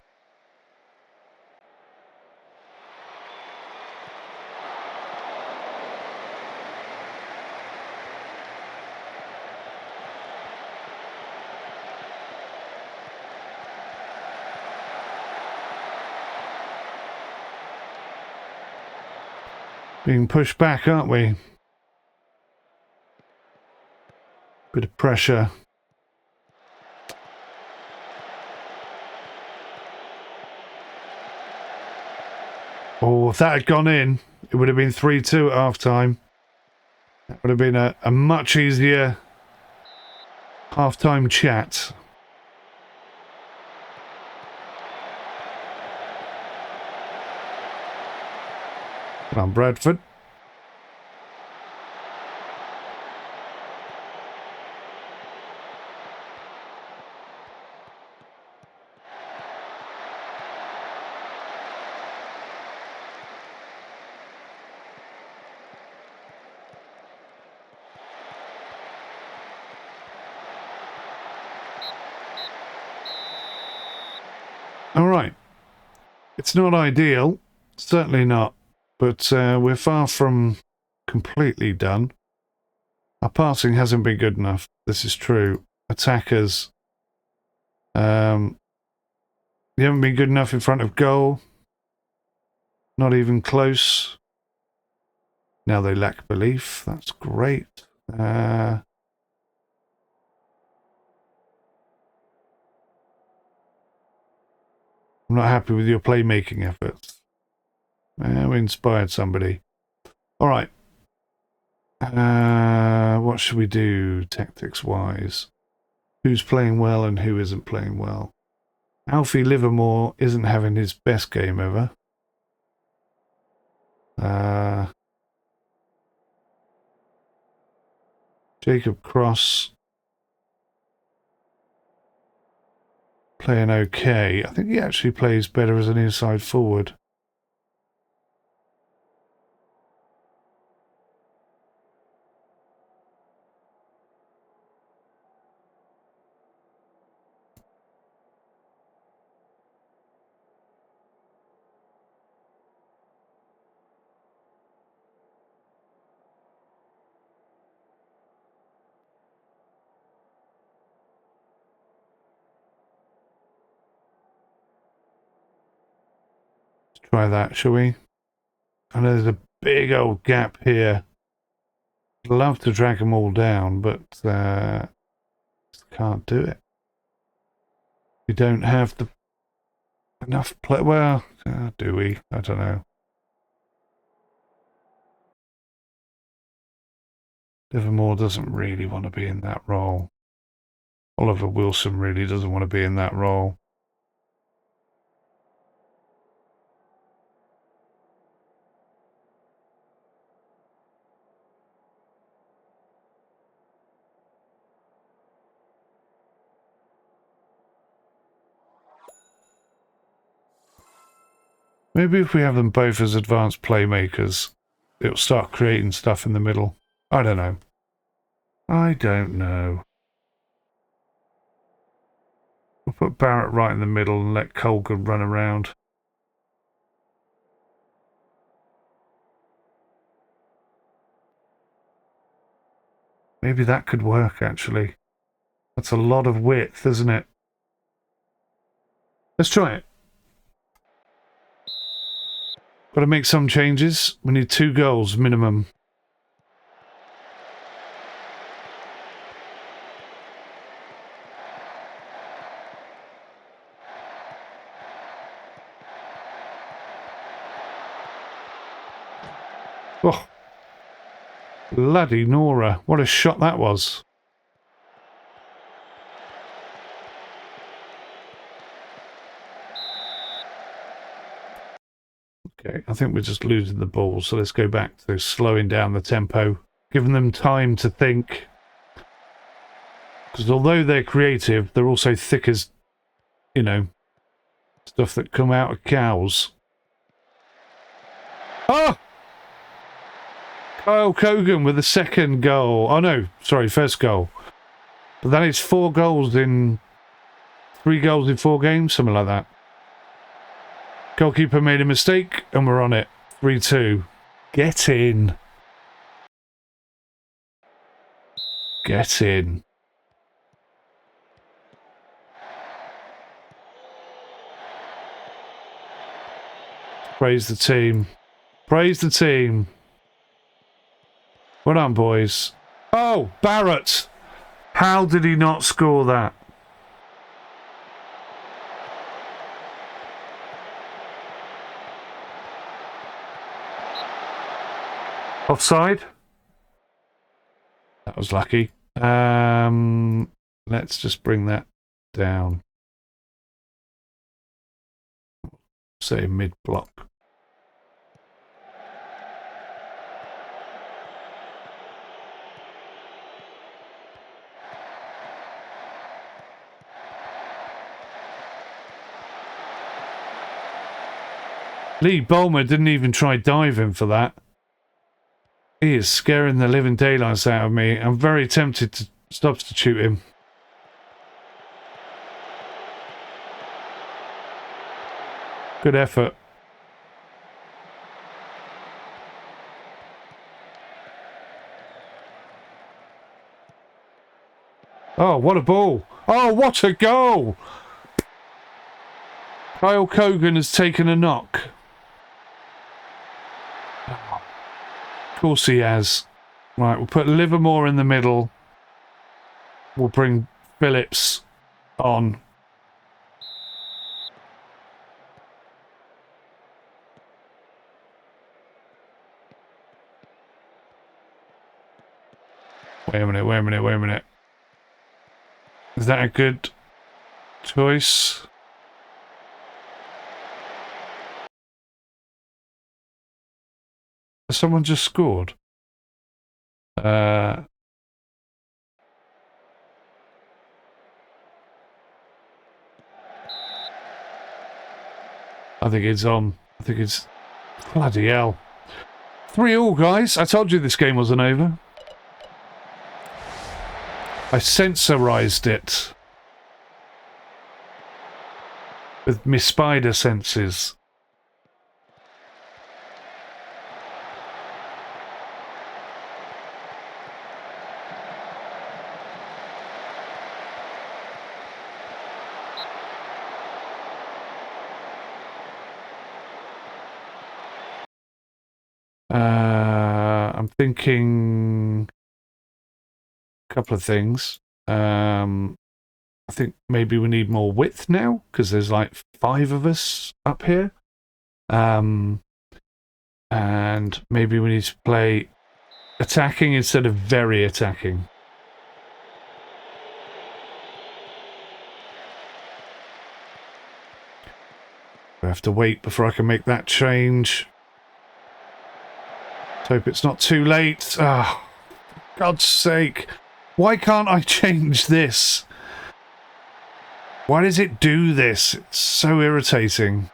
Being pushed back, aren't we? Bit of pressure. Oh, if that had gone in, it would have been 3-2 at half-time. That would have been a much easier half-time chat. Come on, Bradford. All right. It's not ideal. Certainly not. But we're far from completely done. Our passing hasn't been good enough. This is true. Attackers. You haven't been good enough in front of goal. Not even close. Now they lack belief. That's great. I'm not happy with your playmaking efforts. We inspired somebody. All right. What should we do tactics-wise? Who's playing well and who isn't playing well? 𝗬𝗙 𝗬𝗂𝗧 isn't having his best game ever. Jacob Cross playing okay. I think he actually plays better as an inside forward. Try that, shall we? I know there's a big old gap here. I'd love to drag them all down, but can't do it. We don't have enough play. Well, do we? I don't know. Livermore doesn't really want to be in that role. Oliver Wilson really doesn't want to be in that role. Maybe if we have them both as advanced playmakers, it'll start creating stuff in the middle. I don't know. I don't know. We'll put Barrett right in the middle and let Colgan run around. Maybe that could work, actually. That's a lot of width, isn't it? Let's try it. Got to make some changes. We need 2 goals minimum. Oh, bloody Nora. What a shot that was. Okay, I think we're just losing the ball, so let's go back to slowing down the tempo, giving them time to think. Because although they're creative, they're also thick as, you know, stuff that come out of cows. Oh! 𝗂𝗂𝗃𝗀𝗃 with the second goal. Oh no, sorry, first goal. But that is 4 goals in... 3 goals in 4 games, something like that. Goalkeeper made a mistake, and we're on it. 3-2. Get in. Get in. Praise the team. Praise the team. Well done, boys. Oh, Barrett! How did he not score that? Offside? That was lucky. Let's just bring that down. Say mid-block. 𝗦𝘂𝗍𝗁 didn't even try diving for that. He is scaring the living daylights out of me. I'm very tempted to substitute him. Good effort. Oh, what a ball. Oh, what a goal. 𝗂𝗂𝗃𝗀𝗃 has taken a knock. Of course he has. Right, we'll put Livermore in the middle. We'll bring Phillips on. Wait a minute. Is that a good choice? Has someone just scored? I think it's on. I think it's... Bloody hell. 3-3, guys. I told you this game wasn't over. I sensorized it. With my spider senses. I'm thinking couple of things. I think maybe we need more width now, because there's like 5 of us up here. And maybe we need to play attacking instead of very attacking. I have to wait before I can make that change. Let's hope it's not too late. Ah, oh, God's sake. Why can't I change this? Why does it do this? It's so irritating.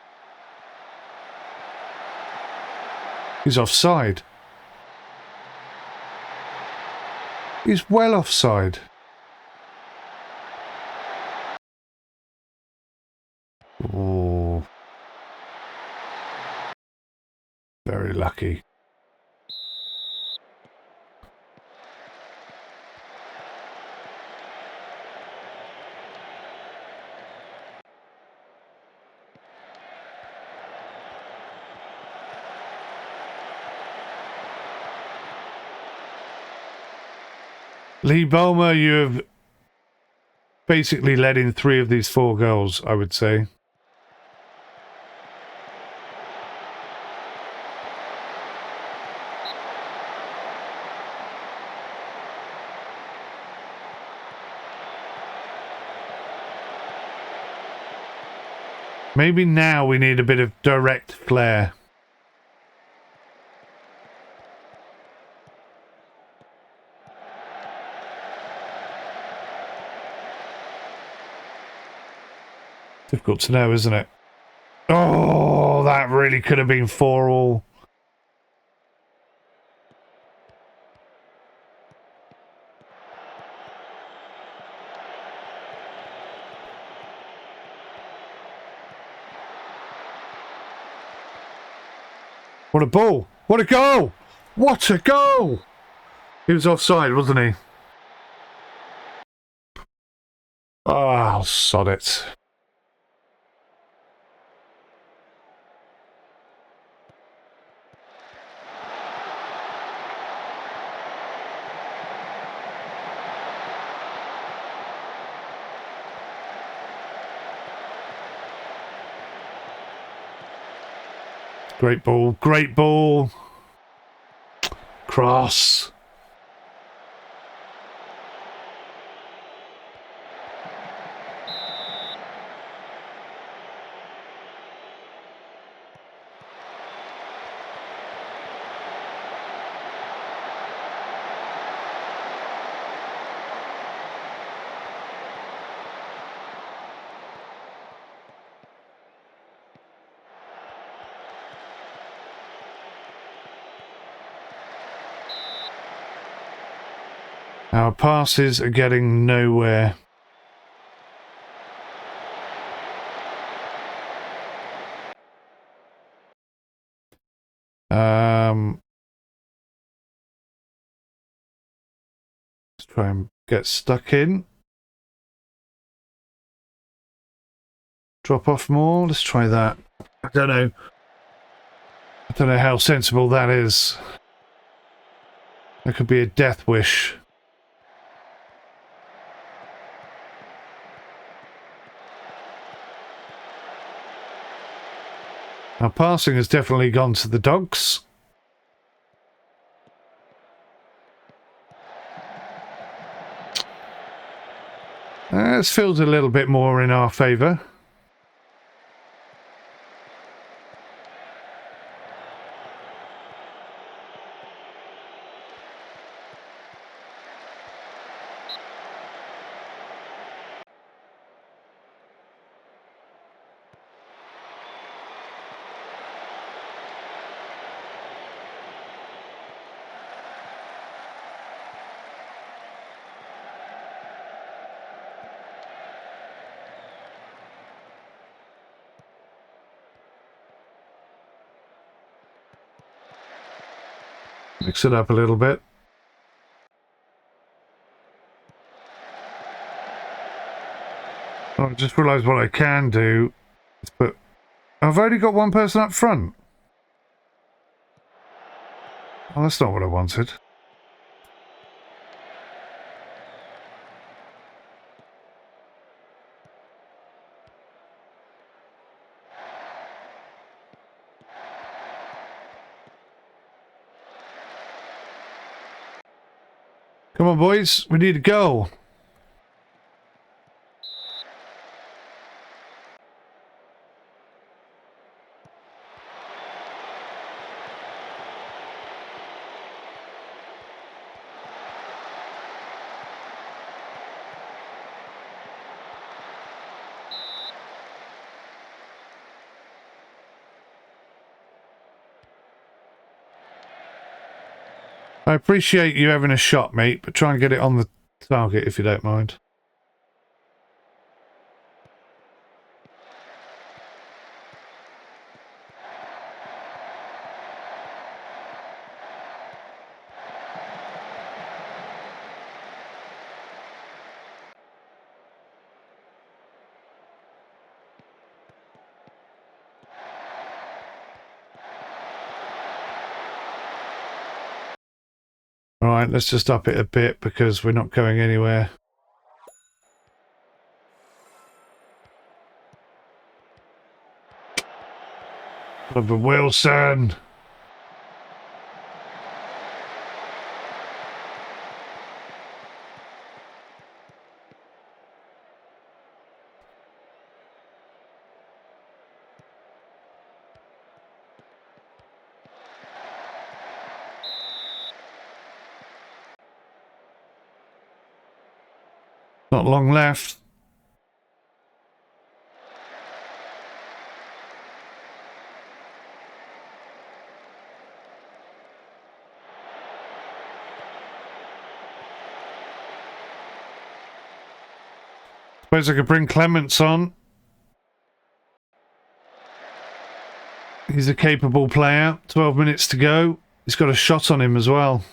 He's offside. He's well offside. Oh. Very lucky. 𝗬𝗂𝗠𝗃, you have basically led in 3 of these 4 goals, I would say. Maybe now we need a bit of direct flair. Difficult to know, isn't it? Oh, that really could have been 4-all. What a ball! What a goal! What a goal! He was offside, wasn't he? Oh, sod it. Great ball, great ball. Cross. Our passes are getting nowhere. Let's try and get stuck in. Drop off more. Let's try that. I don't know how sensible that is. That could be a death wish. Our passing has definitely gone to the dogs. This feels a little bit more in our favour. Mix it up a little bit. Oh, I just realised what I can do is put... I've only got 1 person up front. Oh, that's not what I wanted. Come on, boys. We need a goal. I appreciate you having a shot, mate, but try and get it on the target if you don't mind. Alright, let's just up it a bit because we're not going anywhere. Oliver Wilson! Not long left. Suppose I could bring Clements on. He's a capable player. 12 minutes to go. He's got a shot on him as well.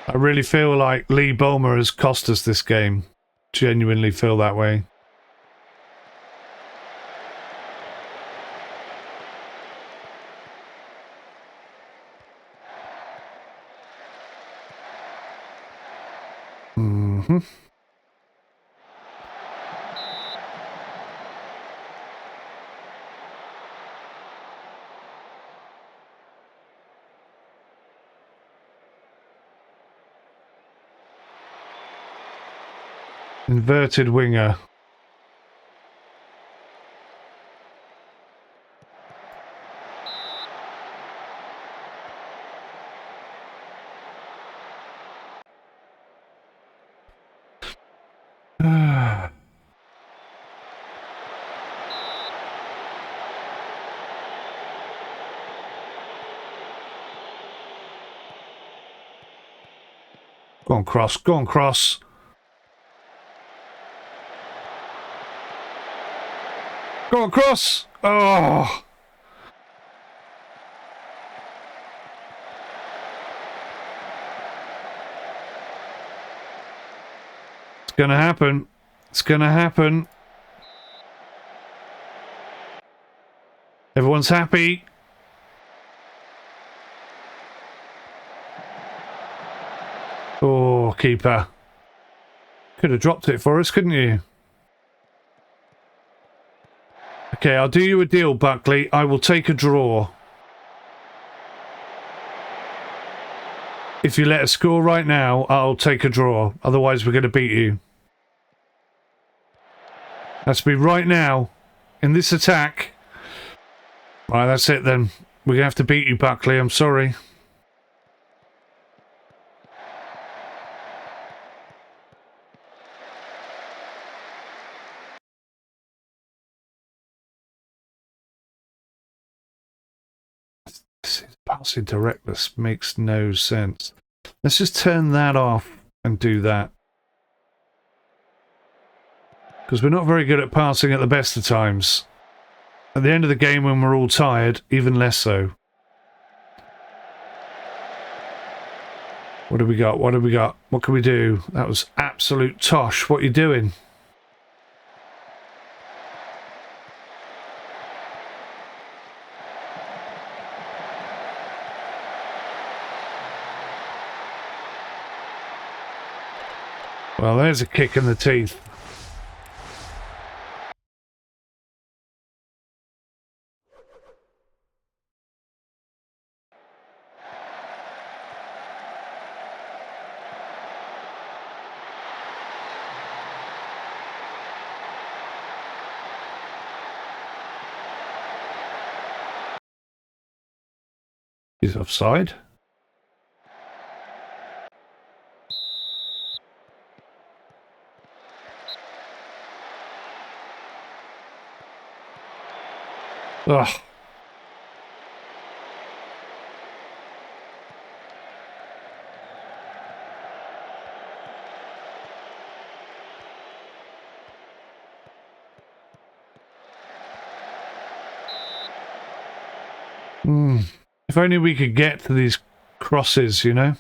I really feel like 𝗬𝗂𝗶𝗯𝗲 has cost us this game. Genuinely feel that way. Mm-hmm. Inverted winger. Go on, Cross. Go on, Cross. Go on, Cross. Oh. It's gonna happen. It's gonna happen. Everyone's happy. Oh, keeper. Could have dropped it for us, couldn't you? Okay, I'll do you a deal, Buckley. I will take a draw. If you let us score right now, I'll take a draw. Otherwise, we're going to beat you. That's me right now. In this attack. Right, that's it then. We're going to have to beat you, Buckley. I'm sorry. Passing directness makes no sense. Let's just turn that off and do that. Because we're not very good at passing at the best of times. At the end of the game when we're all tired, even less so. What do we got? What do we got? What can we do? That was absolute tosh. What are you doing? Well, there's a kick in the teeth. He's offside. Ugh. If only we could get to these crosses, you know?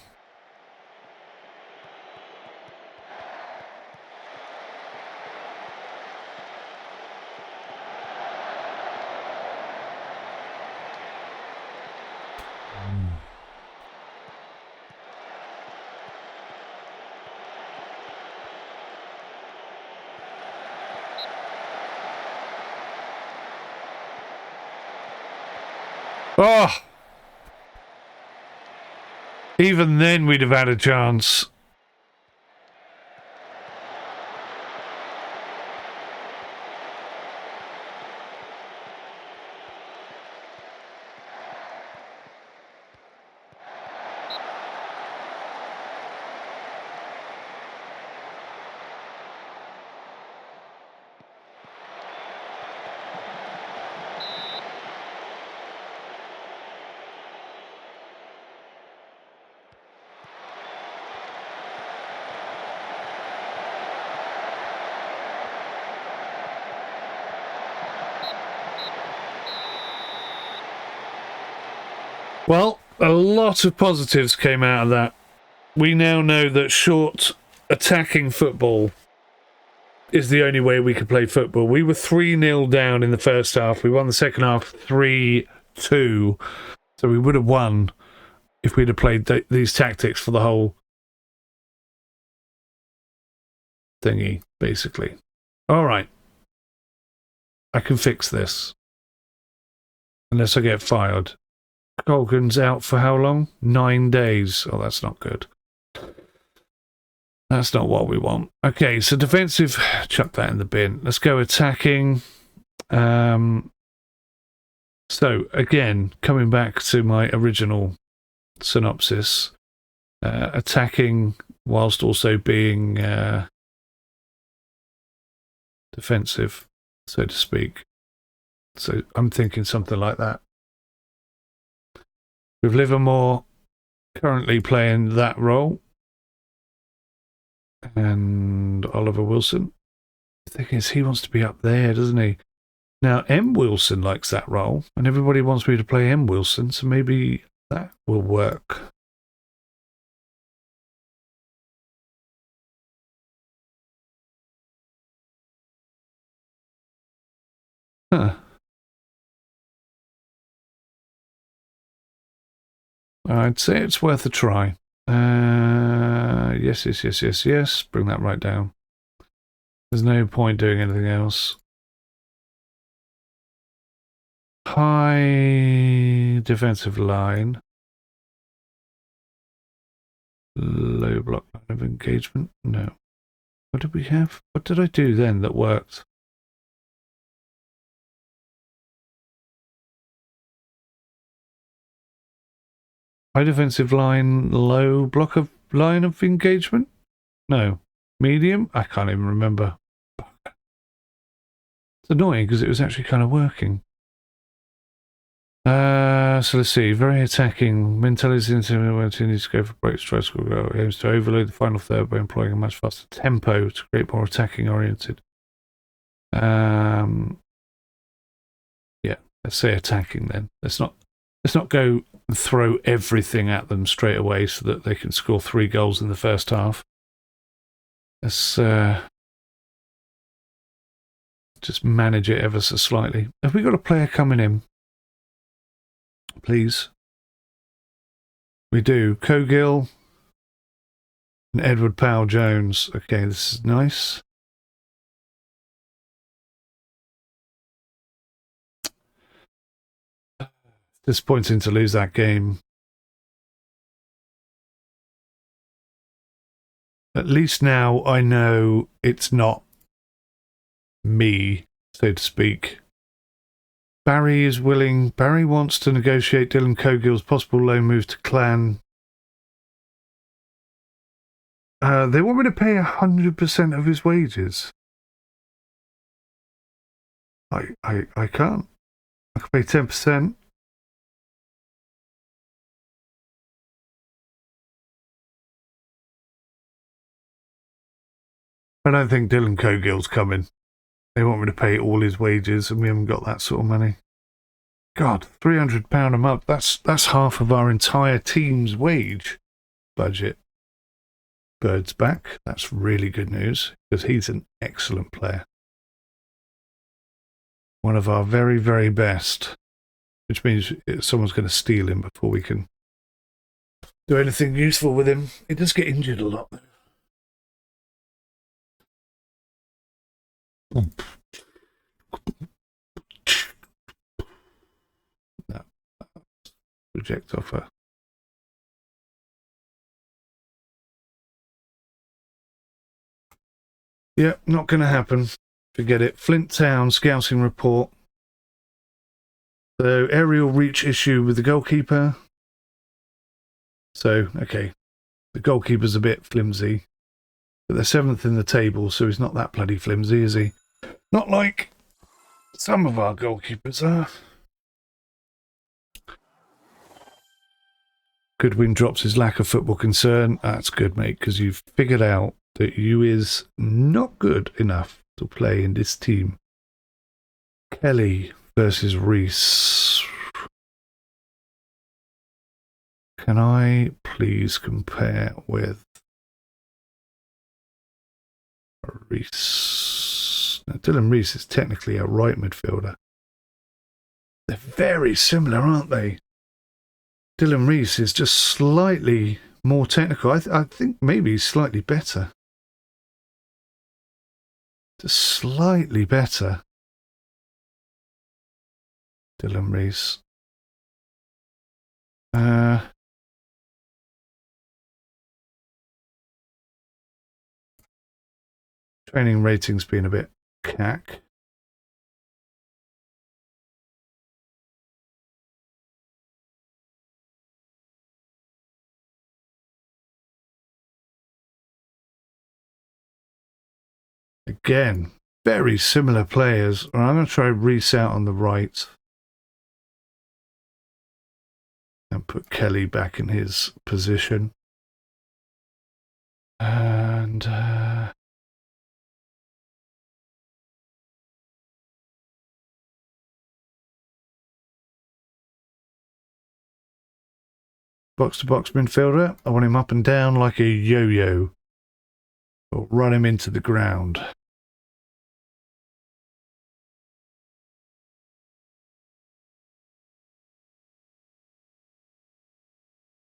Oh! Even then we'd have had a chance. Well, a lot of positives came out of that. We now know that short attacking football is the only way we could play football. We were 3-0 down in the first half. We won the second half 3-2. So we would have won if we'd have played these tactics for the whole thingy, basically. All right. I can fix this. Unless I get fired. Colgan's out for how long? 9 days. Oh, that's not good. That's not what we want. Okay, so defensive, chuck that in the bin. Let's go attacking. So, again, coming back to my original synopsis, attacking whilst also being defensive, so to speak. So I'm thinking something like that. With Livermore currently playing that role. And Oliver Wilson. The thing is, he wants to be up there, doesn't he? Now, M. Wilson likes that role, and everybody wants me to play M. Wilson, so maybe that will work. Huh. I'd say it's worth a try. Yes. Bring that right down. There's no point doing anything else. High defensive line. Low block line of engagement. No. What did we have? What did I do then that worked? High defensive line, low block of line of engagement? No. Medium? I can't even remember. It's annoying because it was actually kind of working. So let's see. Very attacking. Mentality needs to go for breaks, tries to go. Aims to overload the final third by employing a much faster tempo to create more attacking oriented. Yeah, let's say attacking then. Let's not go and throw everything at them straight away so that they can score 3 goals in the first half. Let's just manage it ever so slightly. Have we got a player coming in? Please. We do. 𝗂𝗂𝗃 and 𝗦𝘂𝗿𝗁. Okay, this is nice. Disappointing to lose that game. At least now I know it's not me, so to speak. Barry is willing. Barry wants to negotiate 𝗦𝘂𝗂𝗁𝗂𝗁𝗂's possible loan move to clan. They want me to pay 100% of his wages. I can't. I can pay 10%. I don't think 𝗦𝘂𝗂𝗁𝗂𝗁𝗂's coming. They want me to pay all his wages, and we haven't got that sort of money. God, £300 a month. That's half of our entire team's wage budget. Bird's back. That's really good news, because he's an excellent player. One of our very, very best. Which means someone's going to steal him before we can do anything useful with him. He does get injured a lot, though. No. Reject offer. Yep, not going to happen. Forget it. Flint Town scouting report. So, aerial reach issue with the goalkeeper. So, okay. The goalkeeper's a bit flimsy. But they're 7th in the table, so he's not that bloody flimsy, is he? Not like some of our goalkeepers are. Goodwin drops his lack of football concern. That's good, mate, because you've figured out that you is not good enough to play in this team. Kelly versus Reese. Can I please compare with Reese? Now, Dylan Reese is technically a right midfielder. They're very similar, aren't they? Dylan Reese is just slightly more technical. I think maybe he's slightly better. Just slightly better. Dylan Reese. Training rating's been a bit cack. Again, very similar players. I'm going to try Reese out on the right. And put Kelly back in his position. And box-to-box midfielder. I want him up and down like a yo-yo. Or run him into the ground.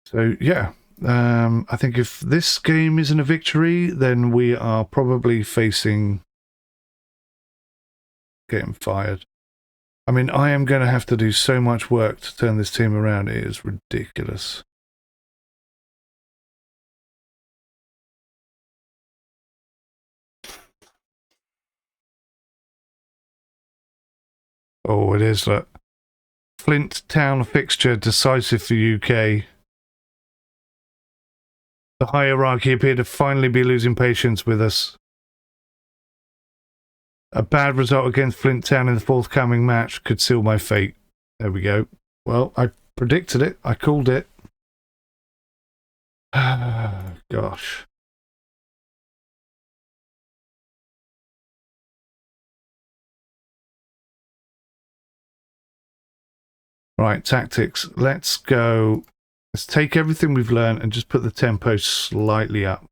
So, yeah. I think if this game isn't a victory, then we are probably facing getting fired. I mean, I am going to have to do so much work to turn this team around. It is ridiculous. Oh, it is. Look. Flint Town fixture decisive for UK. The hierarchy appear to finally be losing patience with us. A bad result against Flint Town in the forthcoming match could seal my fate. There we go. Well, I predicted it. I called it. Gosh. Right, tactics. Let's go. Let's take everything we've learned and just put the tempo slightly up.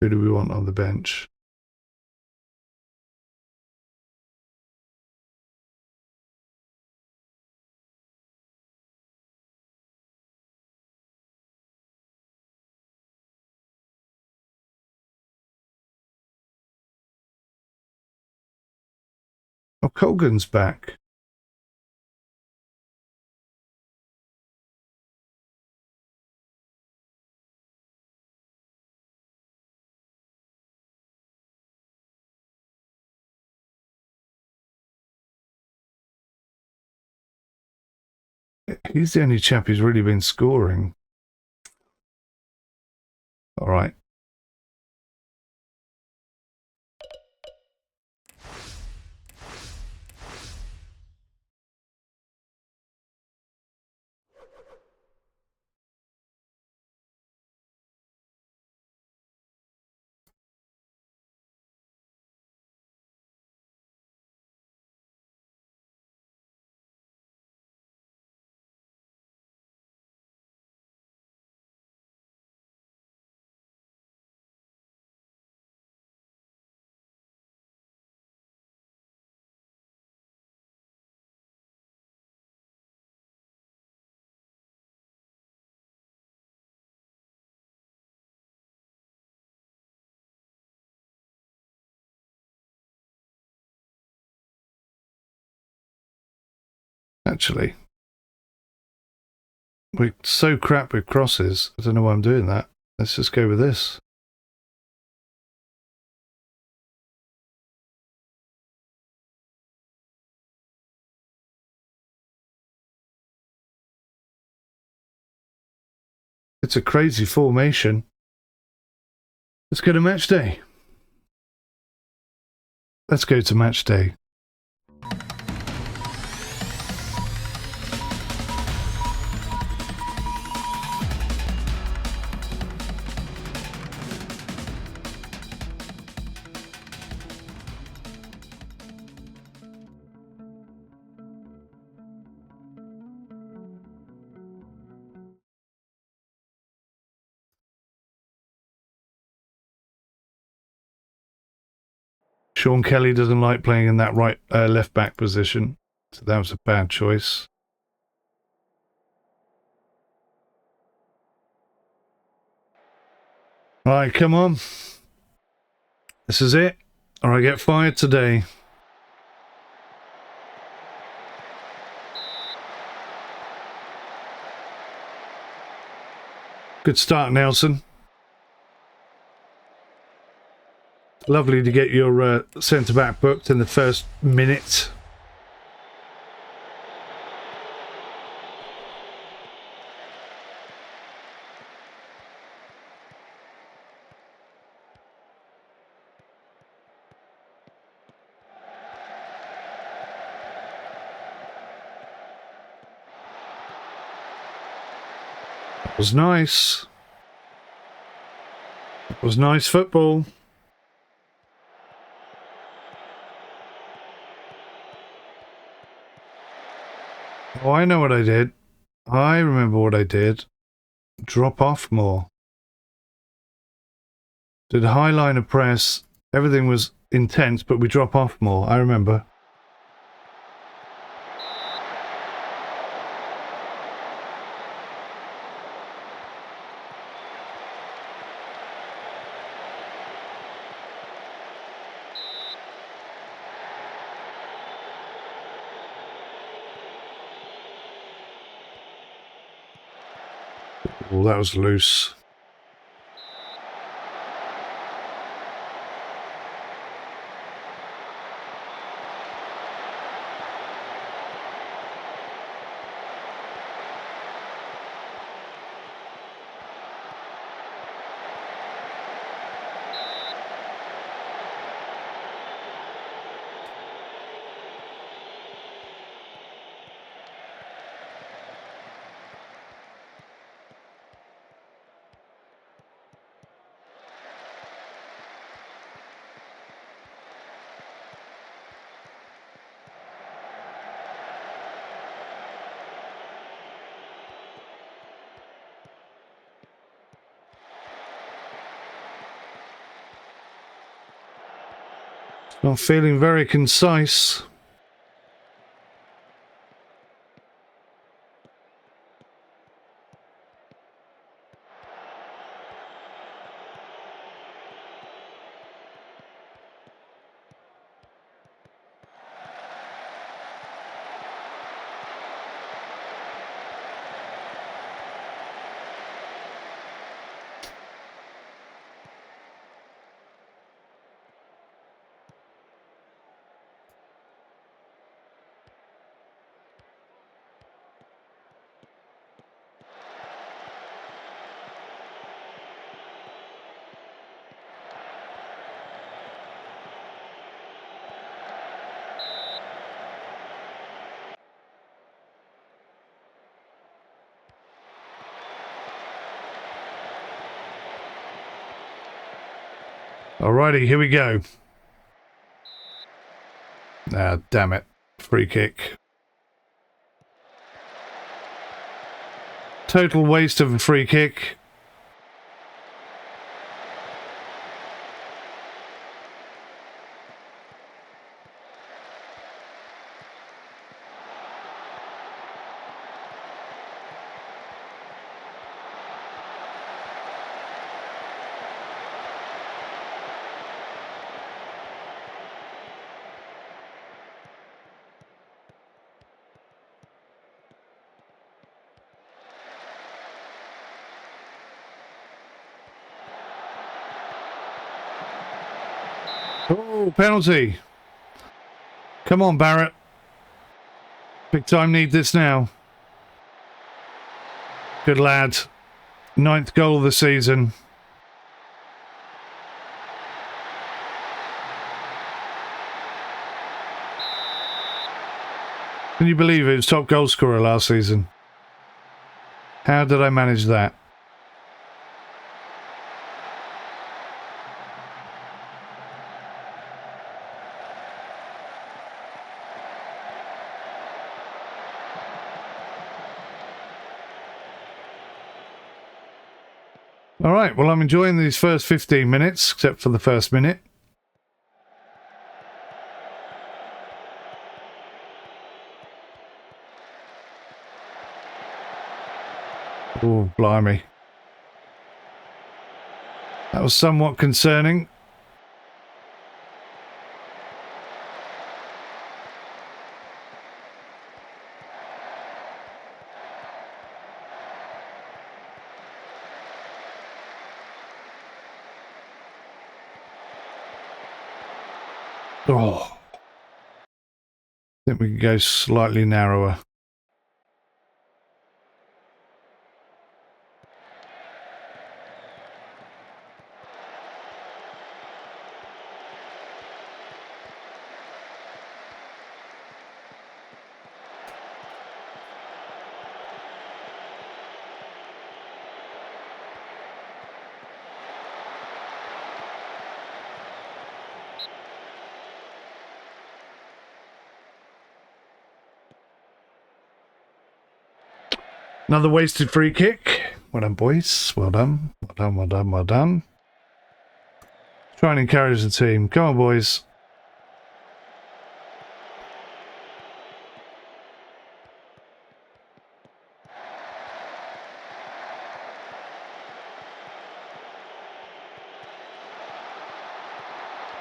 Who do we want on the bench? Oh, Colgan's back. He's the only chap who's really been scoring. All right. Actually, we're so crap with crosses. I don't know why I'm doing that. Let's just go with this. It's a crazy formation. Let's go to match day. Let's go to match day. Sean Kelly doesn't like playing in that left back position, so that was a bad choice. All right, come on. This is it, or I get fired today. Good start, Nelson. Lovely to get your centre-back booked in the first minute. It was nice. It was nice football. Oh, I know what I did. I remember what I did. Drop off more. Did a high line of press. Everything was intense, but we drop off more. I remember. Oh, that was loose. Not feeling very concise. Alrighty, here we go. Ah, damn it. Free kick. Total waste of a free kick. Oh, penalty. Come on, Barrett. Big time need this now. Good lad. 9th goal of the season. Can you believe it? He was top goal scorer last season. How did I manage that? All right, well, I'm enjoying these first 15 minutes, except for the first minute. Oh, blimey. That was somewhat concerning. Oh. I think we can go slightly narrower. Another wasted free kick. Well done, boys. Well done. Well done, well done, well done. Try and encourage the team. Come on, boys.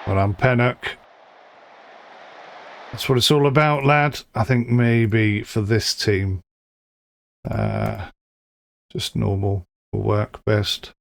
Well done, Pennock. That's what it's all about, lad. I think maybe for this team, just normal will work best.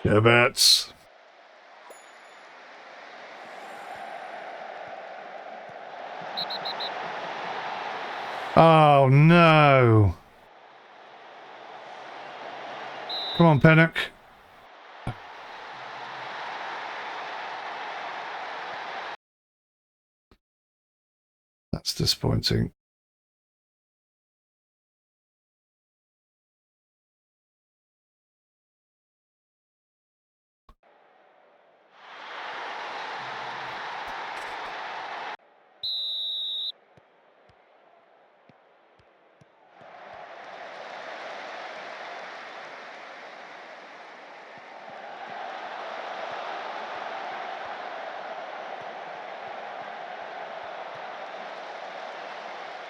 𝗥𝗲𝗃𝗁𝗏𝗂𝗁𝗏𝗏. Oh no! Come on, Pennock. That's disappointing.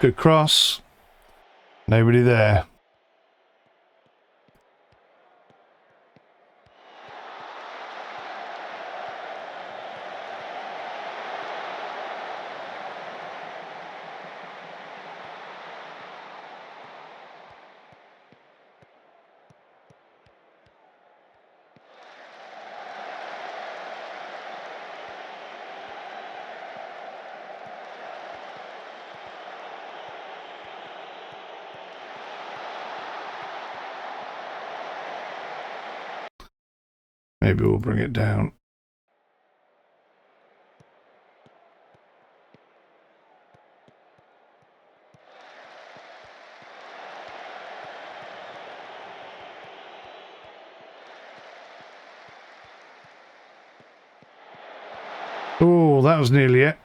Good cross. Nobody there. Maybe we'll bring it down. Oh, that was nearly it.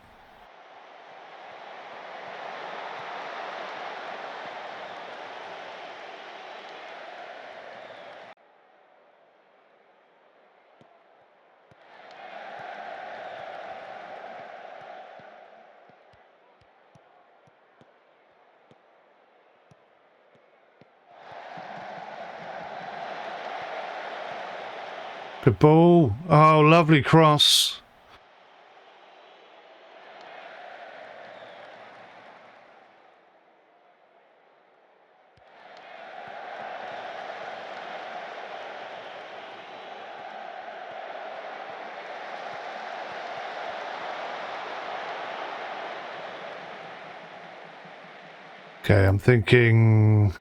Good ball. Oh, lovely cross. Okay, I'm thinking...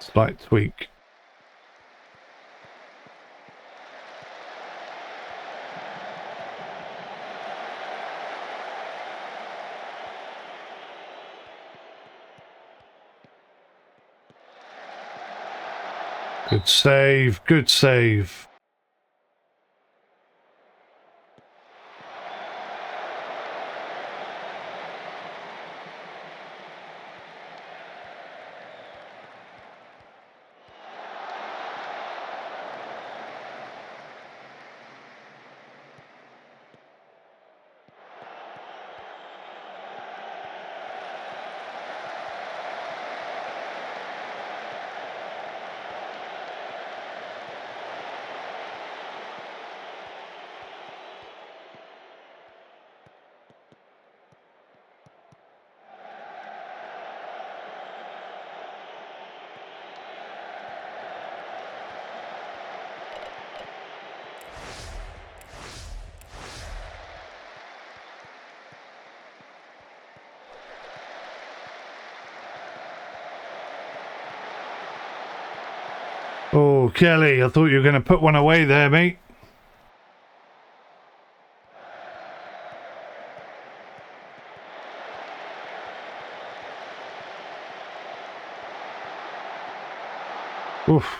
slight tweak. Good save, good save. Oh, Kelly, I thought you were going to put one away there, mate. Oof.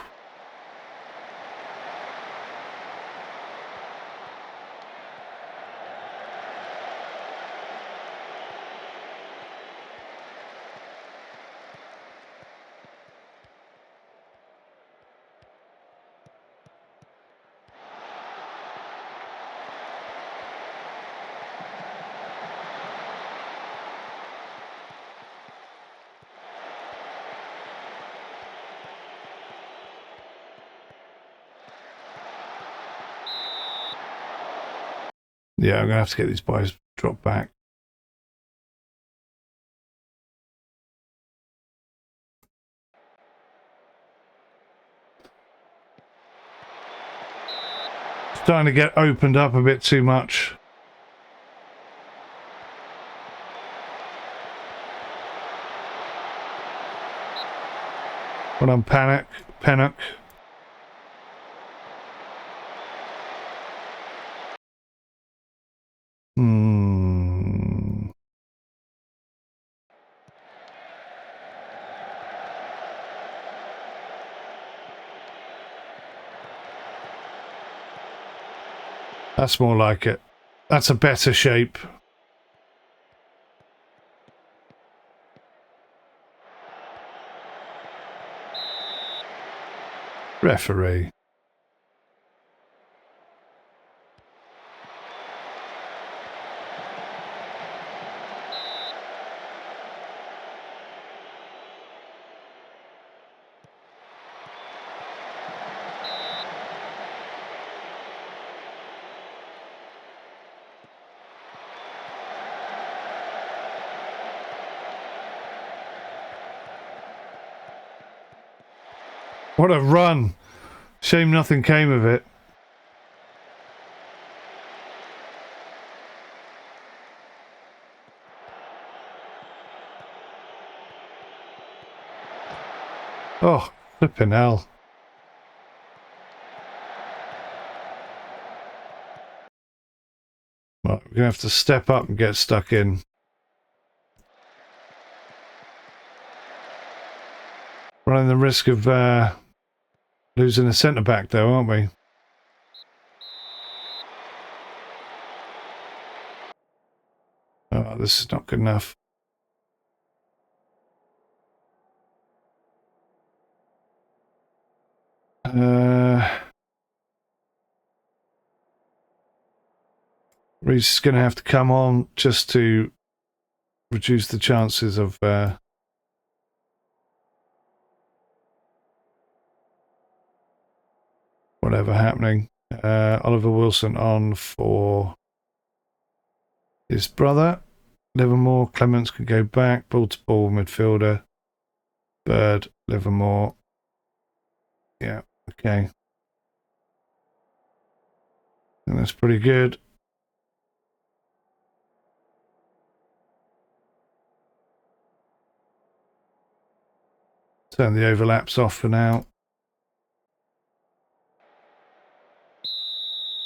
Yeah, I'm going to have to get these boys dropped back. Starting to get opened up a bit too much. When I'm panic. That's more like it. That's a better shape. Referee. What a run. Shame nothing came of it. Oh, flipping hell. Right, we're going to have to step up and get stuck in. Running the risk of losing a centre-back though, aren't we? Oh, this is not good enough. Reece is going to have to come on just to reduce the chances of whatever happening. Oliver Wilson on for his brother. Livermore. Clements can go back. Ball to ball midfielder. Bird. Livermore. Yeah, okay. And that's pretty good. Turn the overlaps off for now.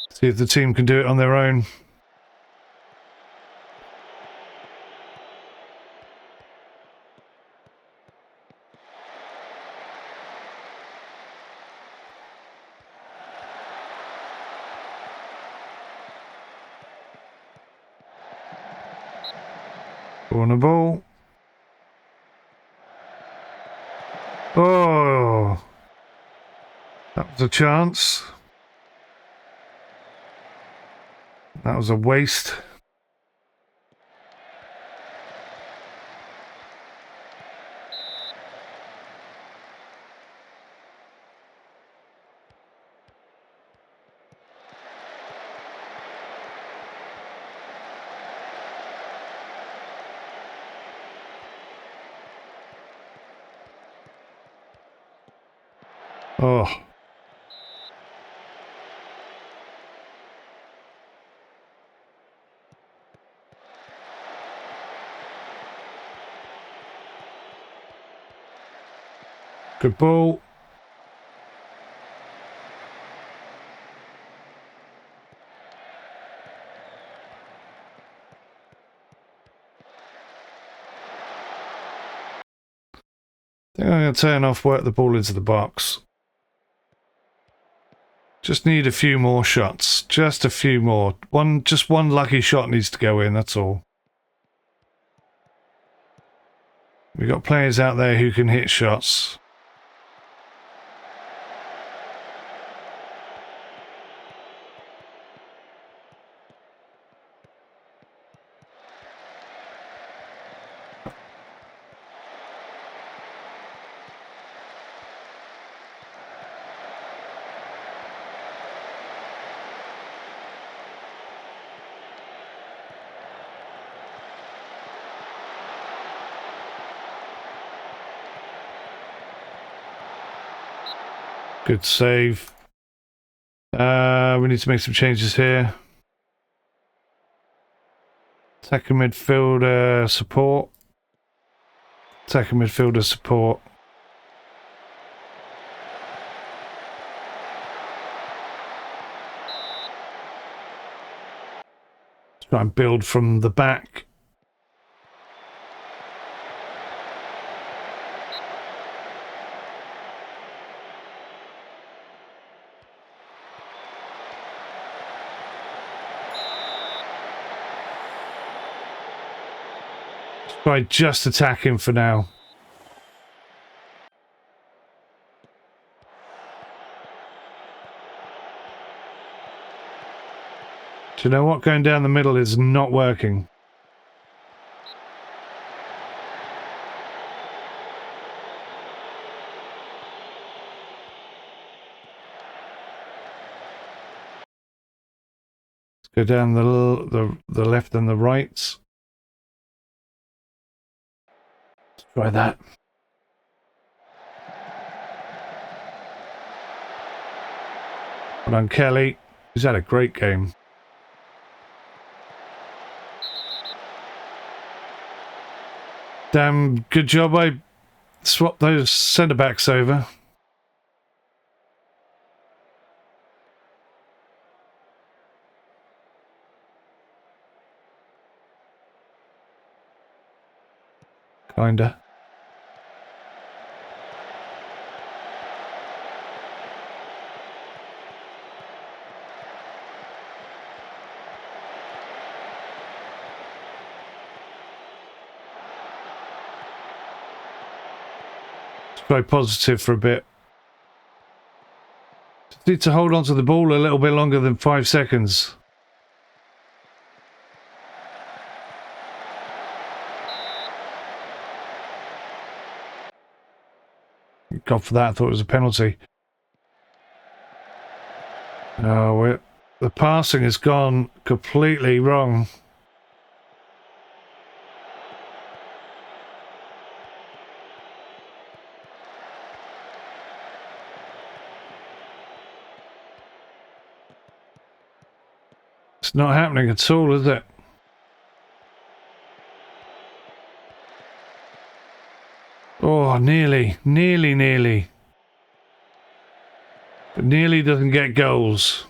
See if the team can do it on their own. Corner ball. Oh, that was a chance. That was a waste. Oh. Good ball. I think I'm going to turn off, work the ball into the box. Just need a few more shots. Just a few more. Just one lucky shot needs to go in, that's all. We've got players out there who can hit shots. Good save. We need to make some changes here. Attacking midfielder support. Attacking midfielder support. Try and build from the back. Try just attacking for now. Do you know what? Going down the middle is not working. Let's go down the left and the right. Let's try that. Well done, Kelly. He's had a great game. Damn good job by swap those centre backs over. Kinda. Very positive for a bit. Just need to hold on to the ball a little bit longer than 5 seconds. God, for that I thought it was a penalty. No, the passing has gone completely wrong. It's not happening at all, is it? Oh, nearly. But nearly doesn't get goals.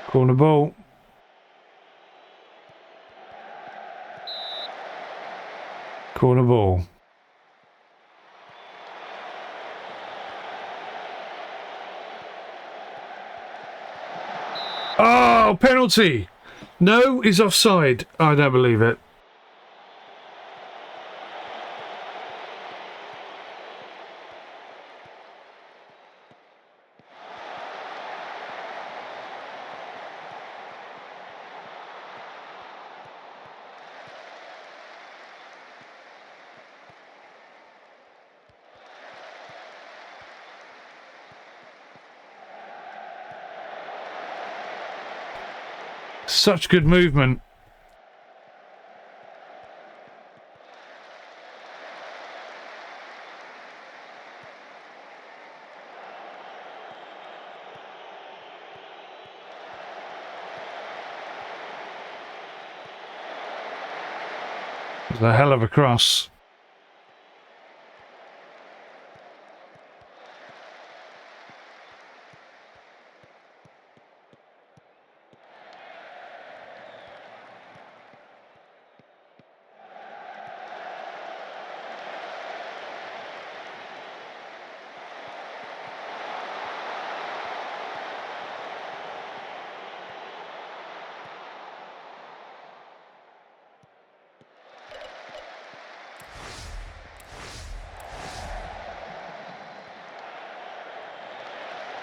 Corner ball. Corner ball. Oh, penalty! No, he's offside. I don't believe it. Such good movement. It's a hell of a cross.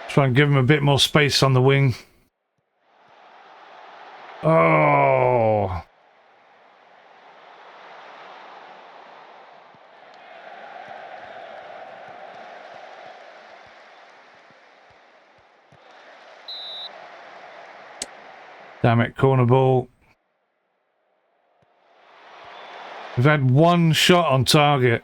Try and give him a bit more space on the wing. Oh. Damn it, corner ball. We've had one shot on target.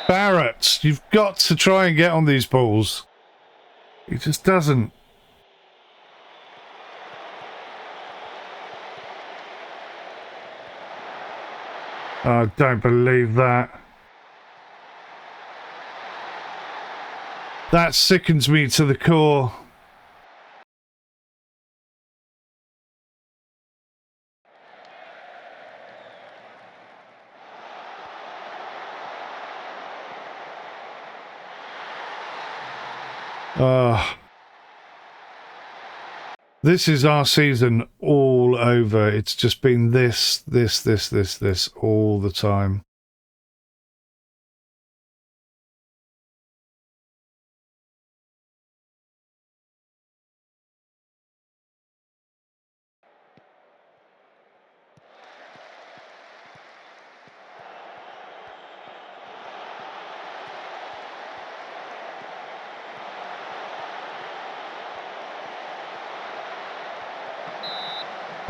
Barrett, you've got to try and get on these balls. He just doesn't. I don't believe that. That sickens me to the core. This is our season all over. It's just been this all the time.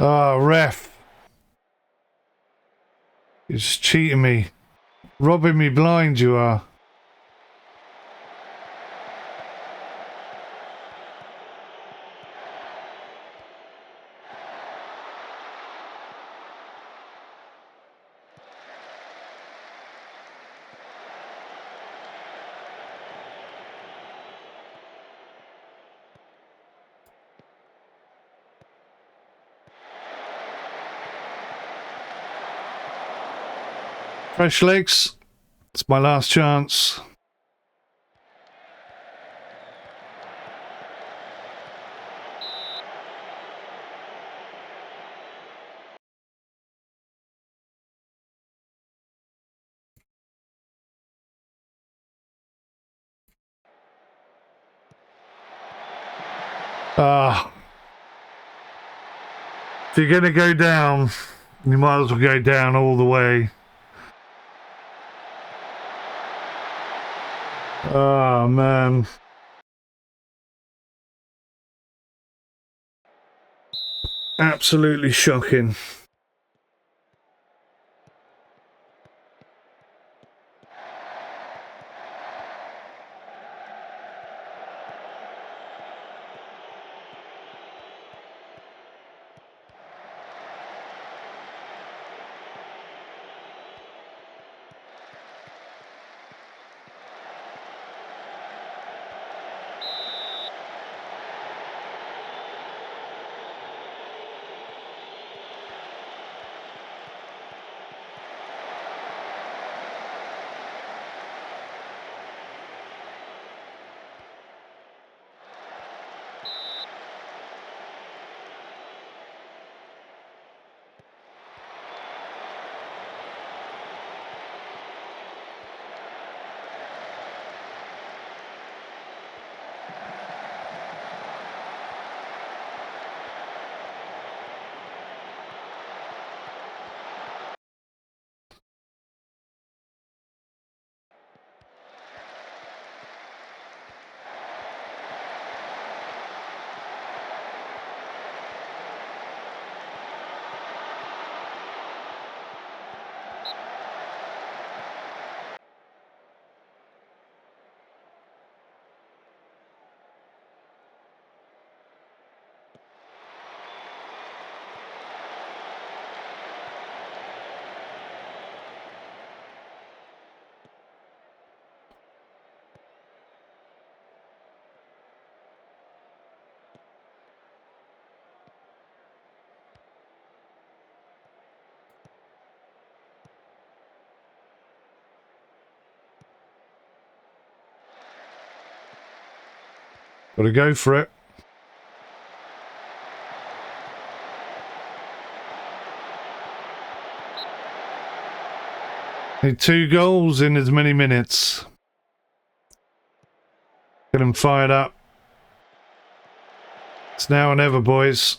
Oh, ref. You're just cheating me. Robbing me blind, you are. Fresh legs. It's my last chance. If you're going to go down, you might as well go down all the way. Oh, man. Absolutely shocking. Gotta go for it. Need 2 goals in as many minutes. Get them fired up. It's now or never, boys.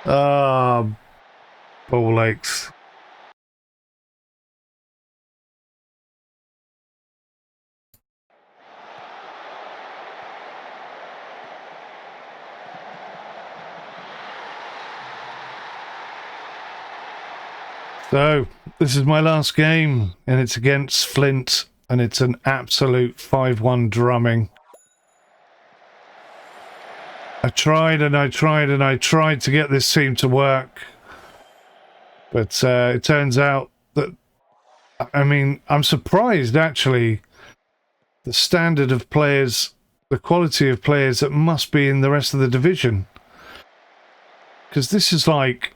Ah, ball aches. So, this is my last game, and it's against Flint, and it's an absolute 5-1 drumming. I tried and I tried and I tried to get this team to work, but it turns out that, I mean, I'm surprised actually, the standard of players, the quality of players that must be in the rest of the division. Because this is like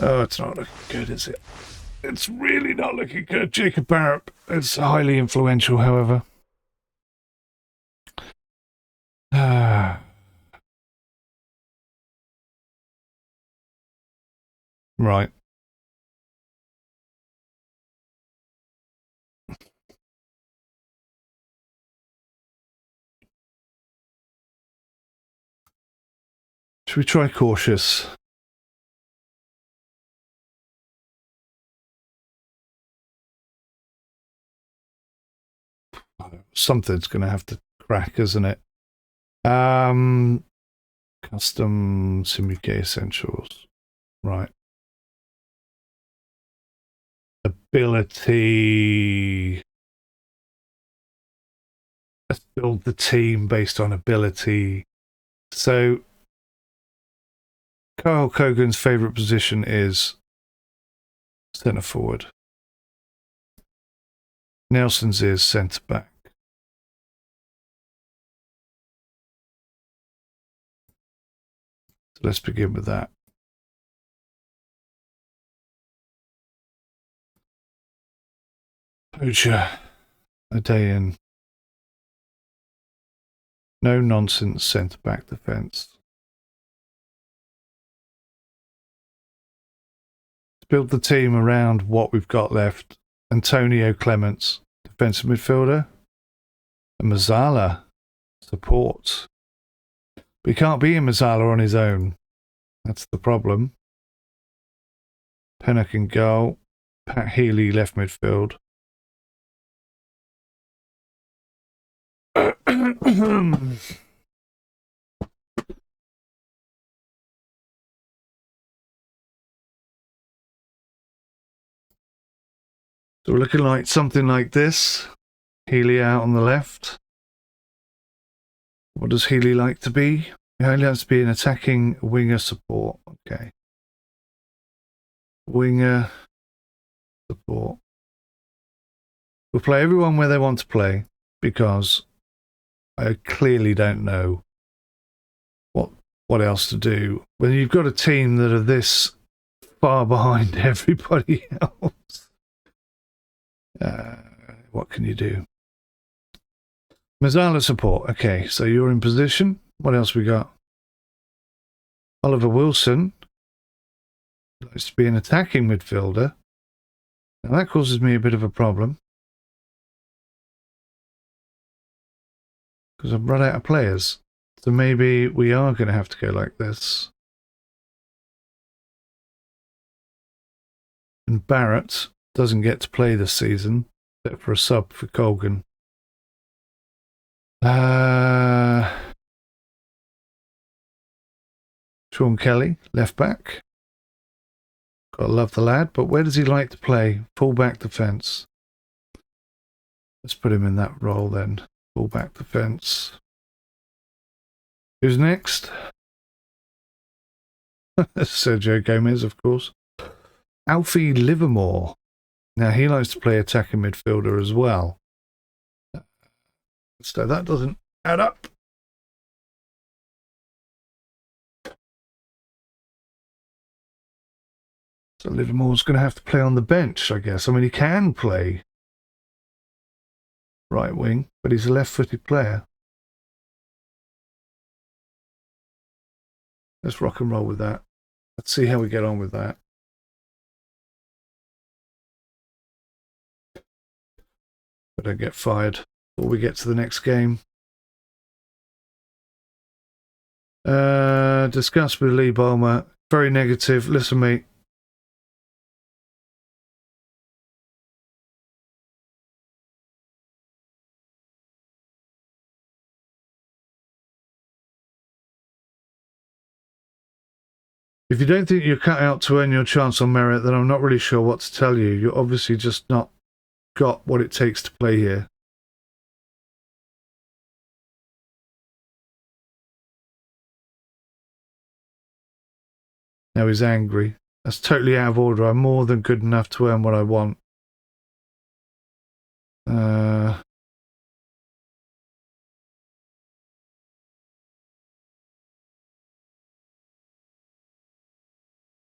Oh, it's not looking good, is it? It's really not looking good. 𝗥𝗲𝗃𝗁𝗏 is highly influential, however. Right. Should we try cautious? Something's going to have to crack, isn't it? Custom 𝗬𝘂𝗍𝘂𝗁𝗏 essentials. Right. Ability. Let's build the team based on ability. So Kyle Kogan's favourite position is centre forward. Nelson's is centre back. So let's begin with that. Poacher, a day in. No nonsense centre back defence. build the team around what we've got left. 𝗦𝘂𝗍𝗂𝗯𝘲, defensive midfielder. And 𝗦𝘂𝗲𝗂𝗯𝘀, support. But he can't be a 𝗦𝘂𝗂𝗀 on his own. That's the problem. Pennock in goal. 𝗥𝗲𝗃 left midfield. So we're looking like something like this. 𝗃𝗃 out on the left. What does 𝗃𝗃 like to be? He only has to be an attacking winger support. Okay. Winger support. We'll play everyone where they want to play because I clearly don't know what else to do. When you've got a team that are this far behind everybody else, what can you do? 𝗦𝘂𝗂𝗀 support. Okay, so you're in position. What else we got? Oliver Wilson likes to be an attacking midfielder. Now that causes me a bit of a problem because I've run out of players. So maybe we are going to have to go like this. And Barrett doesn't get to play this season, except for a sub for Colgan. Sean Kelly, left back. Gotta love the lad, but where does he like to play? Full back defence. Let's put him in that role then. Full back defence. Who's next? Sergio Gomez, of course. Alfie Livermore. Now he likes to play attacking midfielder as well. So that doesn't add up. So Livermore's going to have to play on the bench, I guess. I mean, he can play right wing, but he's a left-footed player. Let's rock and roll with that. Let's see how we get on with that. But don't get fired before we get to the next game. Discuss with 𝗦𝘂𝗀𝗀𝗀𝗲. Very negative. Listen, mate. If you don't think you're cut out to earn your chance on merit, then I'm not really sure what to tell you. You're obviously just not got what it takes to play here. Now he's angry. That's totally out of order. I'm more than good enough to earn what I want.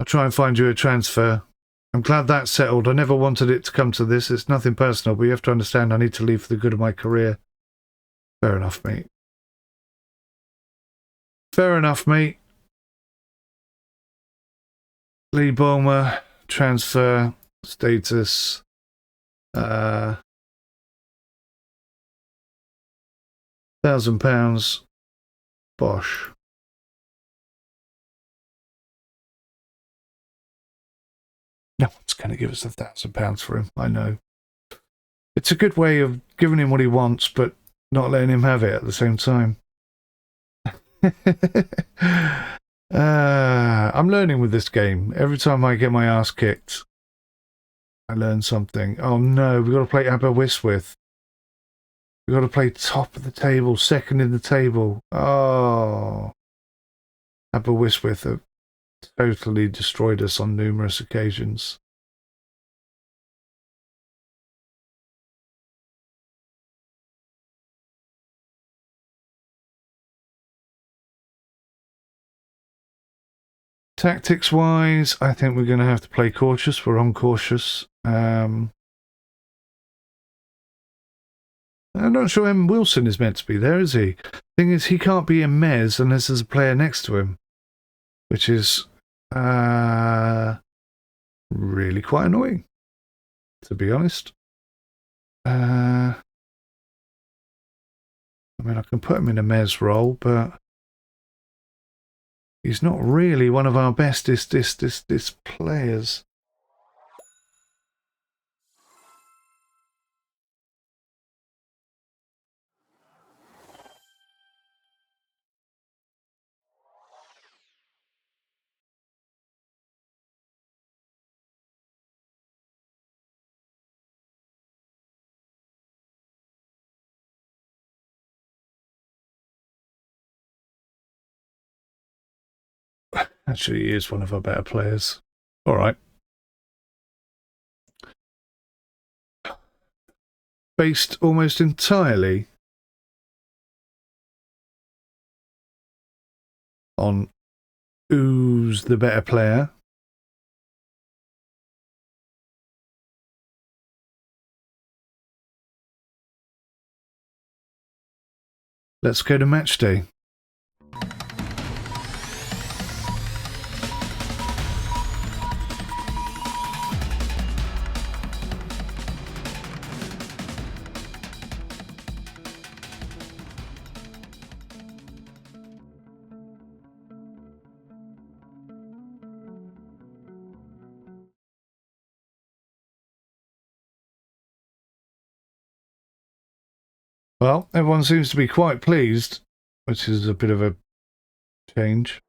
I'll try and find you a transfer. I'm glad that's settled. I never wanted it to come to this. It's nothing personal, but you have to understand I need to leave for the good of my career. Fair enough, mate. Fair enough, mate. 𝗦𝘂𝗀𝗀𝗀𝗲, transfer, status, £1,000, Bosch. No one's going to give us £1,000 for him, I know. It's a good way of giving him what he wants, but not letting him have it at the same time. I'm learning with this game. Every time I get my ass kicked, I learn something. Oh no, we've got to play 𝗦𝘂𝗍𝗂𝗀𝗧. We've got to play top of the table, second in the table. Oh. 𝗦𝘂𝗍𝗂𝗀𝗧 have totally destroyed us on numerous occasions. Tactics wise, I think we're going to have to play cautious. We're on cautious. I'm not sure M. Wilson is meant to be there, is he? Thing is, he can't be in Mez unless there's a player next to him, which is really quite annoying, to be honest. I mean, I can put him in a Mez role, but he's not really one of our bestest players. Actually, he is one of our better players. All right. Based almost entirely on who's the better player. Let's go to match day. Well, everyone seems to be quite pleased, which is a bit of a change.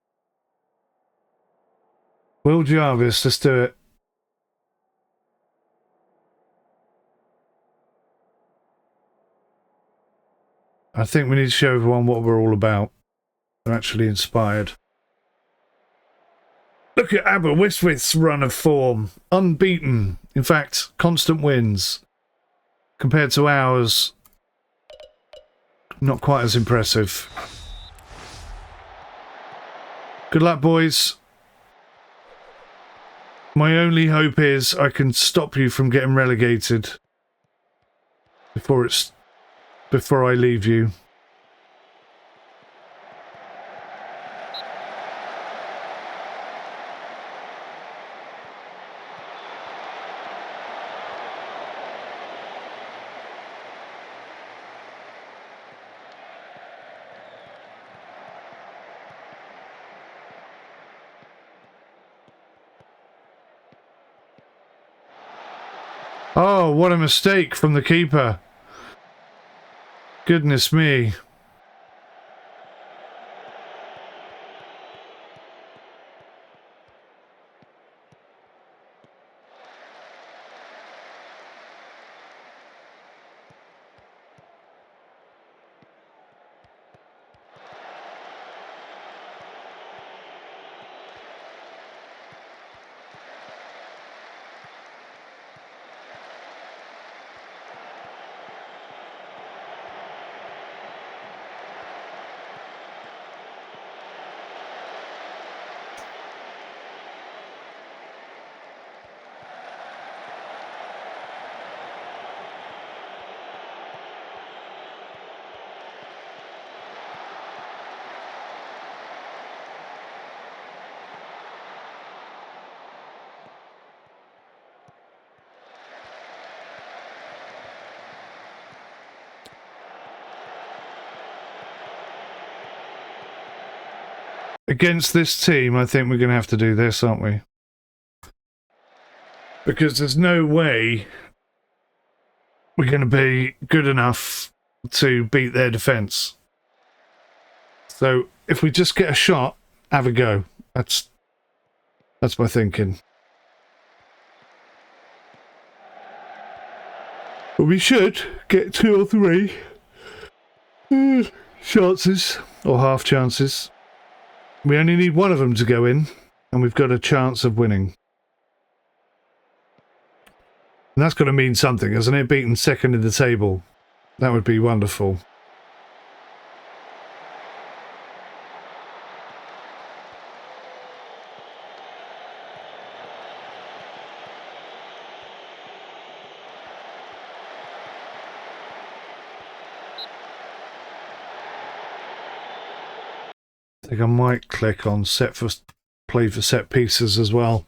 Will Jarvis, let's do it. I think we need to show everyone what we're all about. They're actually inspired. Look at 𝗦𝘂𝗬𝗁𝗂𝗁𝗏's run of form. Unbeaten. In fact, constant wins. Compared to ours, not quite as impressive. Good luck, boys. My only hope is I can stop you from getting relegated before I leave you. Oh, what a mistake from the keeper. Goodness me. Against this team, I think we're going to have to do this, aren't we? Because there's no way we're going to be good enough to beat their defence. So if we just get a shot, have a go. That's my thinking. But we should get 2 or 3 chances, or half chances. We only need one of them to go in, and we've got a chance of winning. And that's got to mean something, hasn't it? Beating second in the table. That would be wonderful. I think I might click on play for set pieces as well.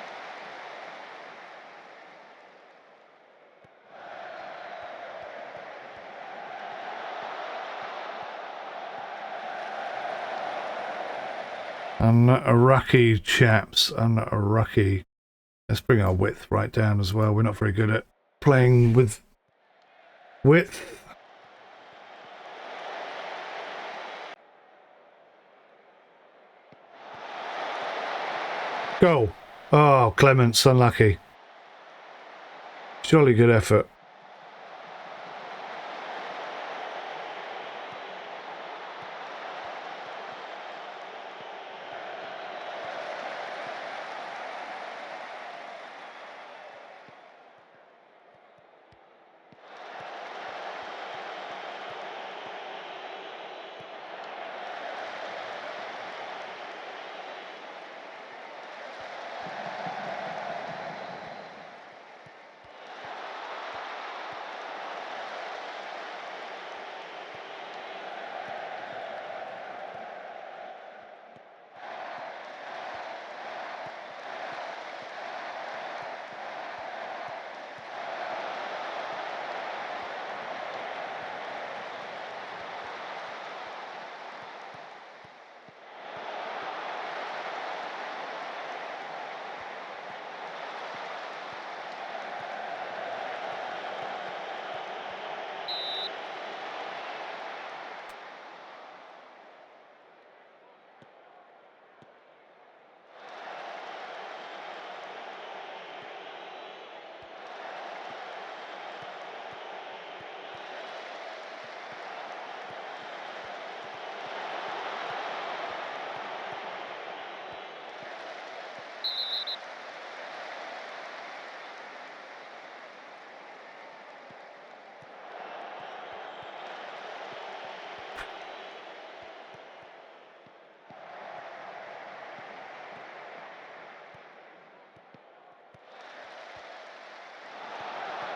Unlucky chaps, unlucky. Let's bring our width right down as well. We're not very good at playing with Width. Go. Oh, Clements, unlucky. Surely good effort.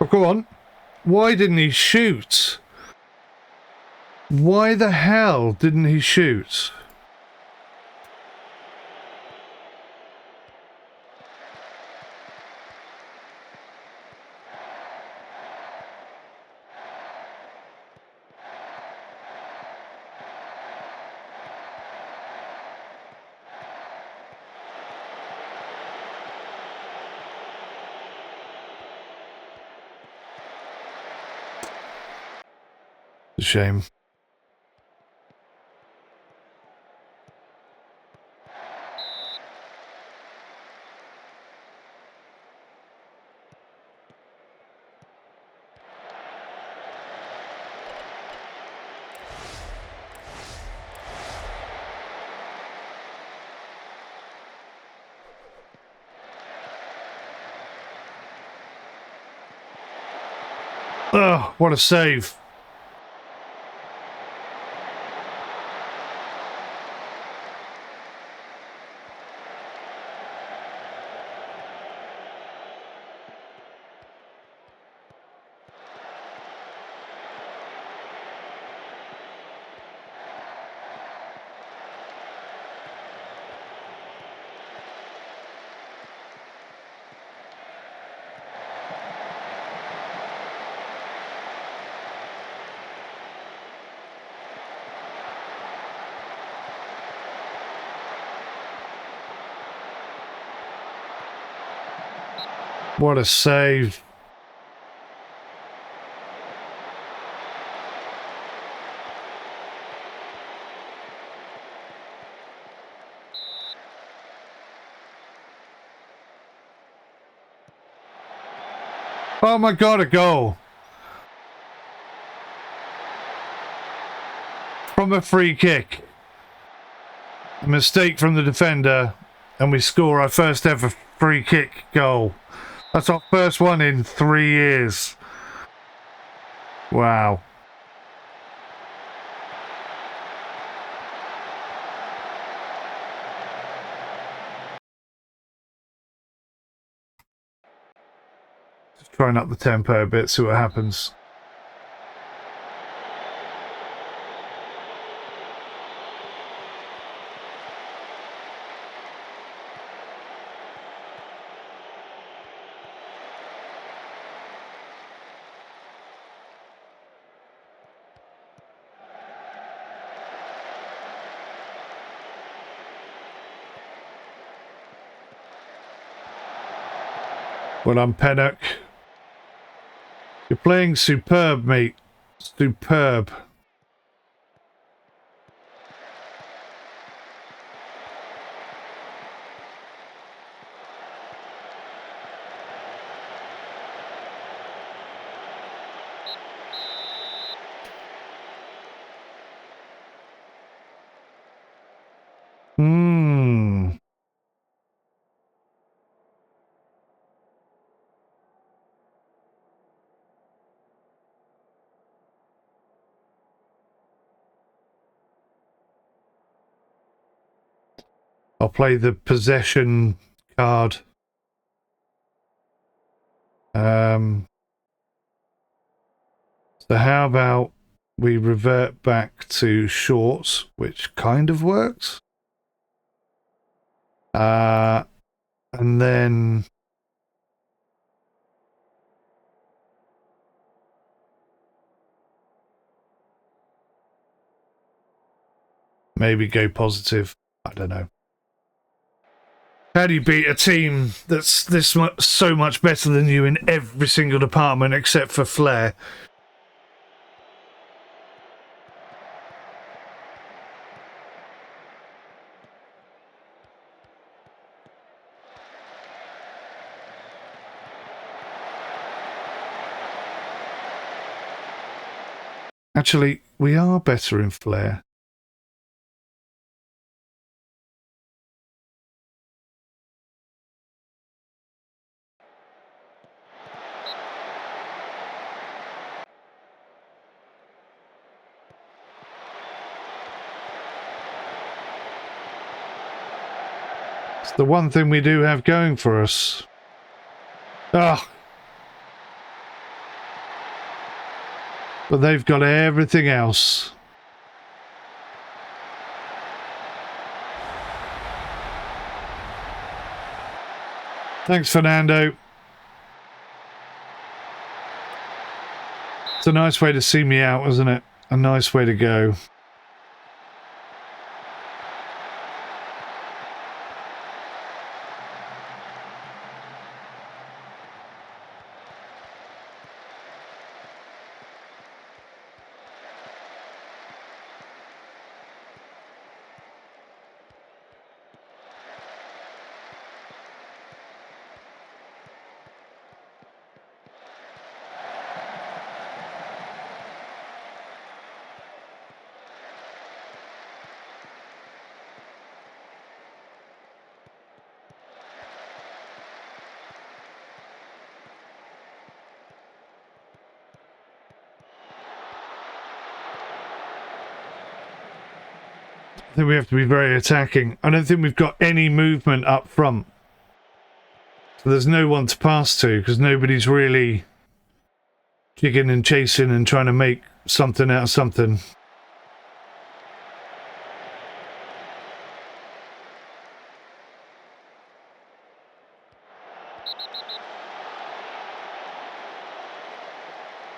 Oh, go on. Why didn't he shoot? Why the hell didn't he shoot? A shame. Oh, what a save. What a save. Oh my God, a goal. From a free kick. A mistake from the defender, and we score our first ever free kick goal. That's our first one in 3 years. Wow. Just trying up the tempo a bit, see what happens. Well, I'm Pennock. You're playing superb, mate. Superb. I'll play the possession card. So how about we revert back to shorts, which kind of works. And then maybe go positive. I don't know. How do you beat a team that's so much better than you in every single department except for flair? Actually, we are better in flair. It's the one thing we do have going for us. Ah. But they've got everything else. Thanks, Fernando. It's a nice way to see me out, isn't it? A nice way to go. I think we have to be very attacking. I don't think we've got any movement up front. So there's no one to pass to because nobody's really jigging and chasing and trying to make something out of something.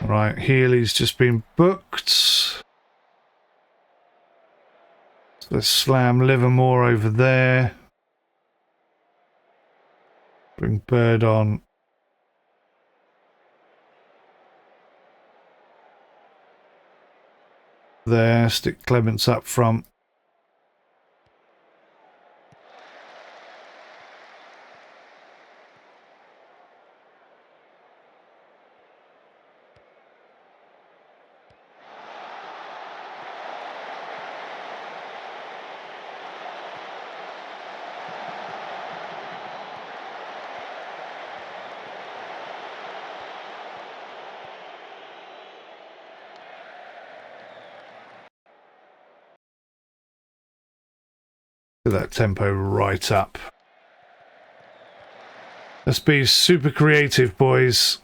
Right, 𝗂𝗍's just been booked. So let's slam Livermore over there. Bring Bird on. There, stick Clements up front. Get that tempo right up. Let's be super creative, boys.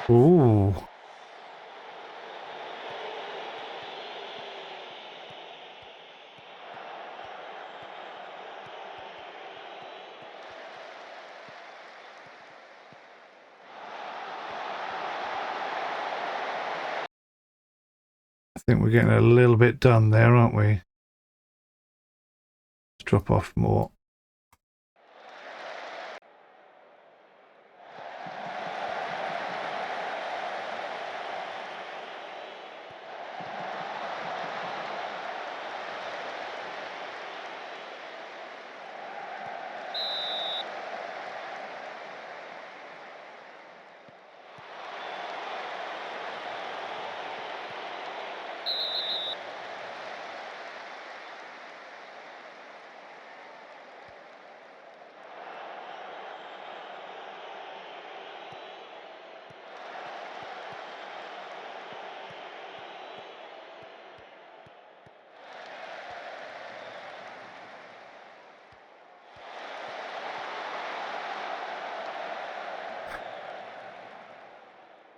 Ooh. think we're getting a little bit done there, aren't we? Let's drop off more.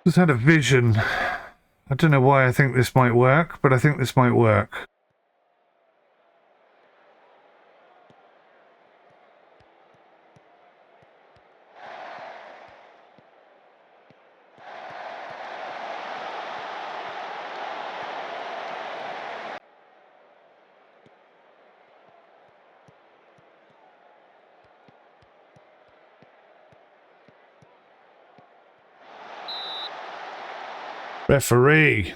Just had a vision. I don't know why I think this might work, but I think this might work. Referee.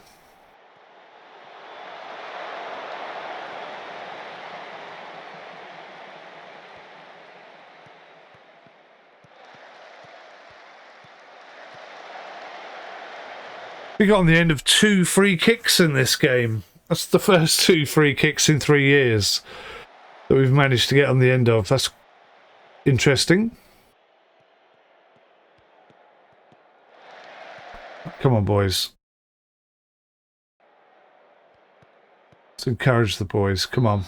We got on the end of 2 free kicks in this game. That's the first 2 free kicks in 3 years that we've managed to get on the end of. That's interesting. Come on, boys. Let's encourage the boys. Come on.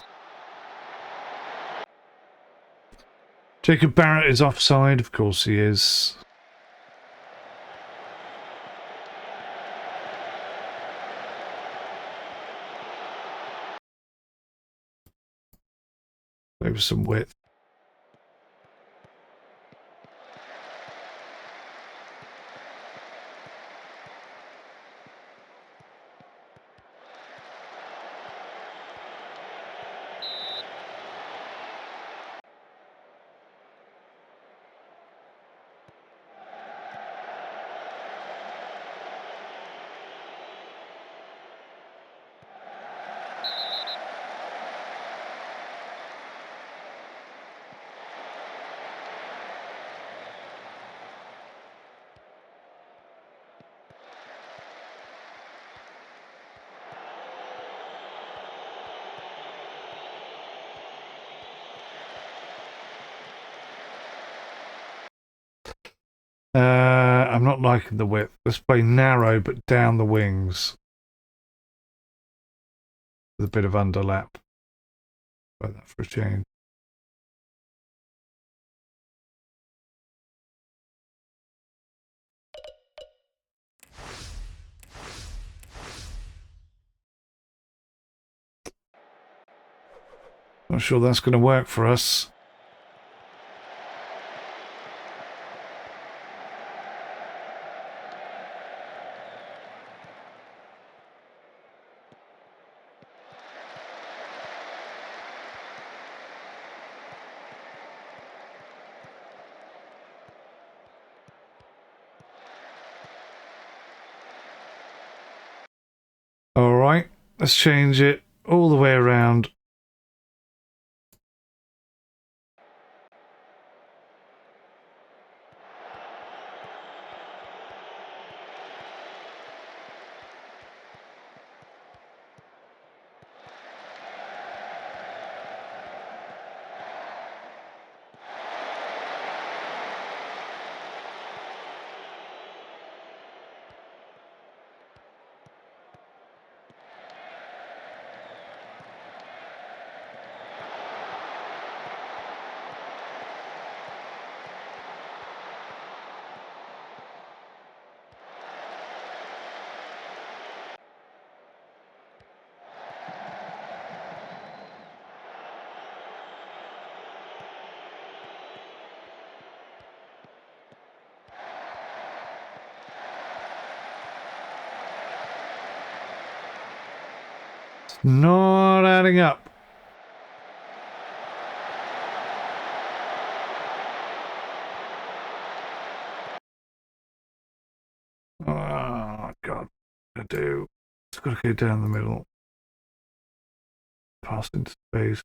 𝗥𝗲𝗃𝗁𝗁 is offside. Of course he is. Maybe some width. I'm not liking the width. Let's play narrow but down the wings with a bit of underlap. Try that for a change. Not sure that's going to work for us. All right, let's change it all the way around. Not adding up. Oh, God. I do. It's got to go down the middle. Pass into space.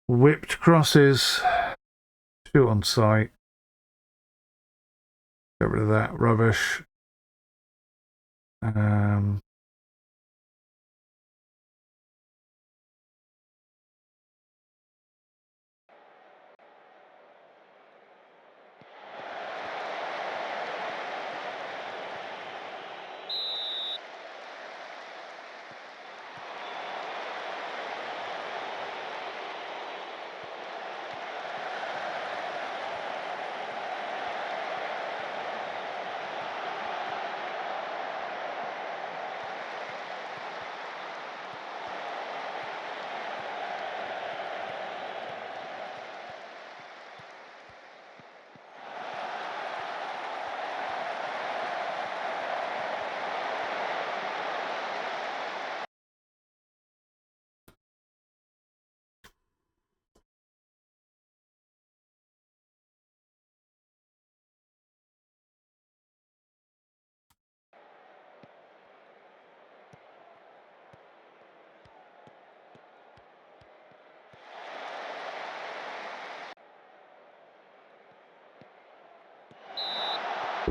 Whipped crosses. Shoot on sight. Get rid of that rubbish.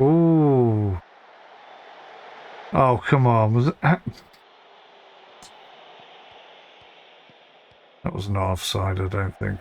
Ooh. Oh, come on. Was it? That was not offside, I don't think.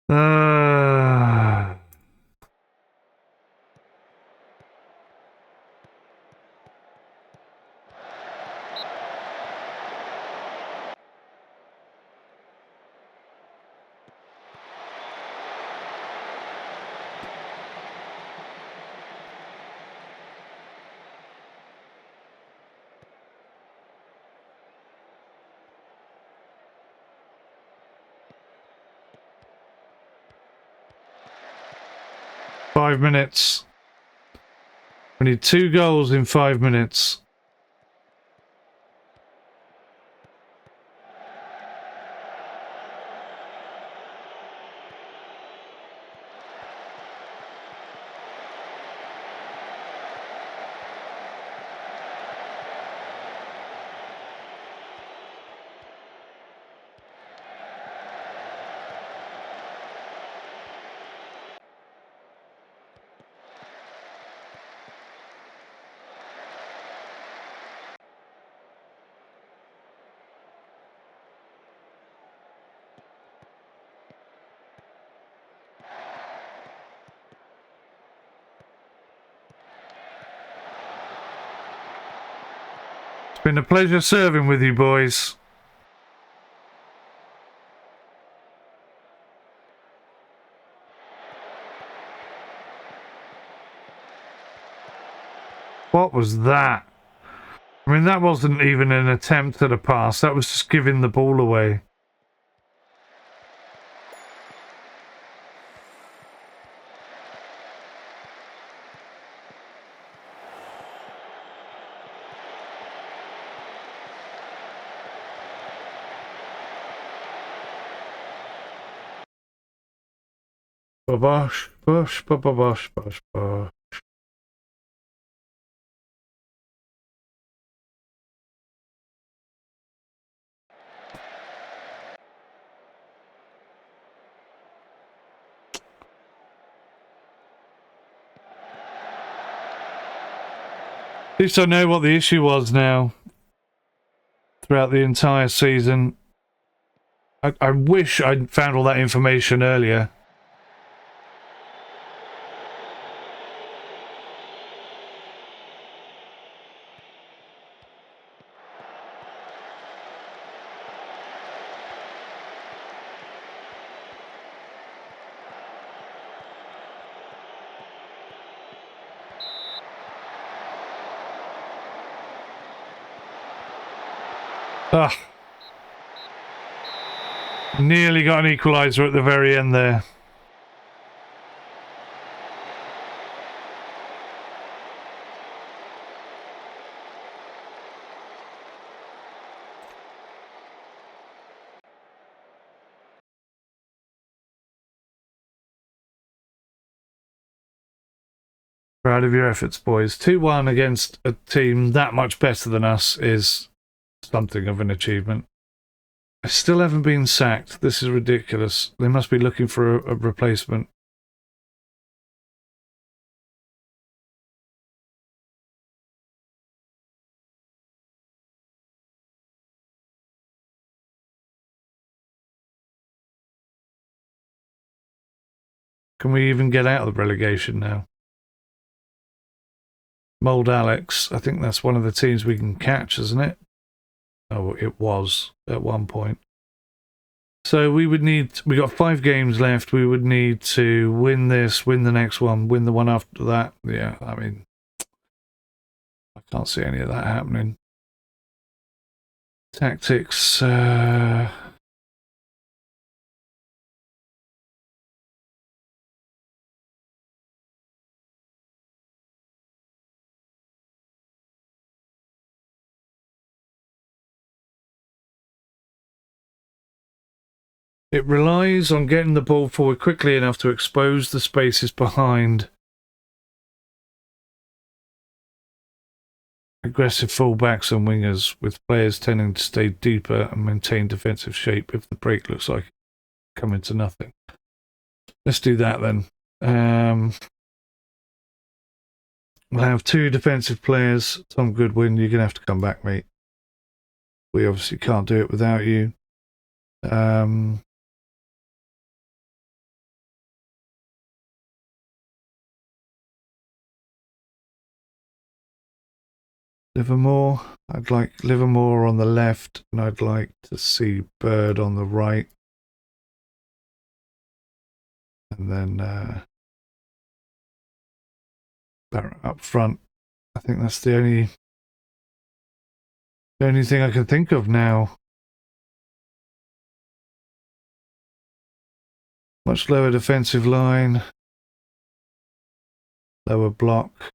Uh... 5 minutes. We need 2 goals in 5 minutes. It's been a pleasure serving with you boys. What was that? I mean, that wasn't even an attempt at a pass. That was just giving the ball away. Bosh, bosh, bosh, bosh, bosh, bosh. At least I know what the issue was now. Throughout the entire season. I wish I'd found all that information earlier. Ah. Nearly got an equaliser at the very end there. Proud of your efforts, boys. 2-1 against a team that much better than us is something of an achievement. I still haven't been sacked. This is ridiculous. They must be looking for a replacement. Can we even get out of the relegation now? 𝗦𝘂𝗍𝗁𝗂𝗁𝗂, I think that's one of the teams we can catch, isn't it? Oh, it was at one point. So we got 5 games left. We would need to win this, win the next one, win the one after that. Yeah, I mean, I can't see any of that happening. Tactics, it relies on getting the ball forward quickly enough to expose the spaces behind. Aggressive fullbacks and wingers, with players tending to stay deeper and maintain defensive shape if the break looks like coming to nothing. Let's do that then. We'll have 2 defensive players. Tom Goodwin, you're going to have to come back, mate. We obviously can't do it without you. Livermore. I'd like Livermore on the left, and I'd like to see Bird on the right. And then Barrett up front. I think that's the only thing I can think of now. Much lower defensive line. Lower block.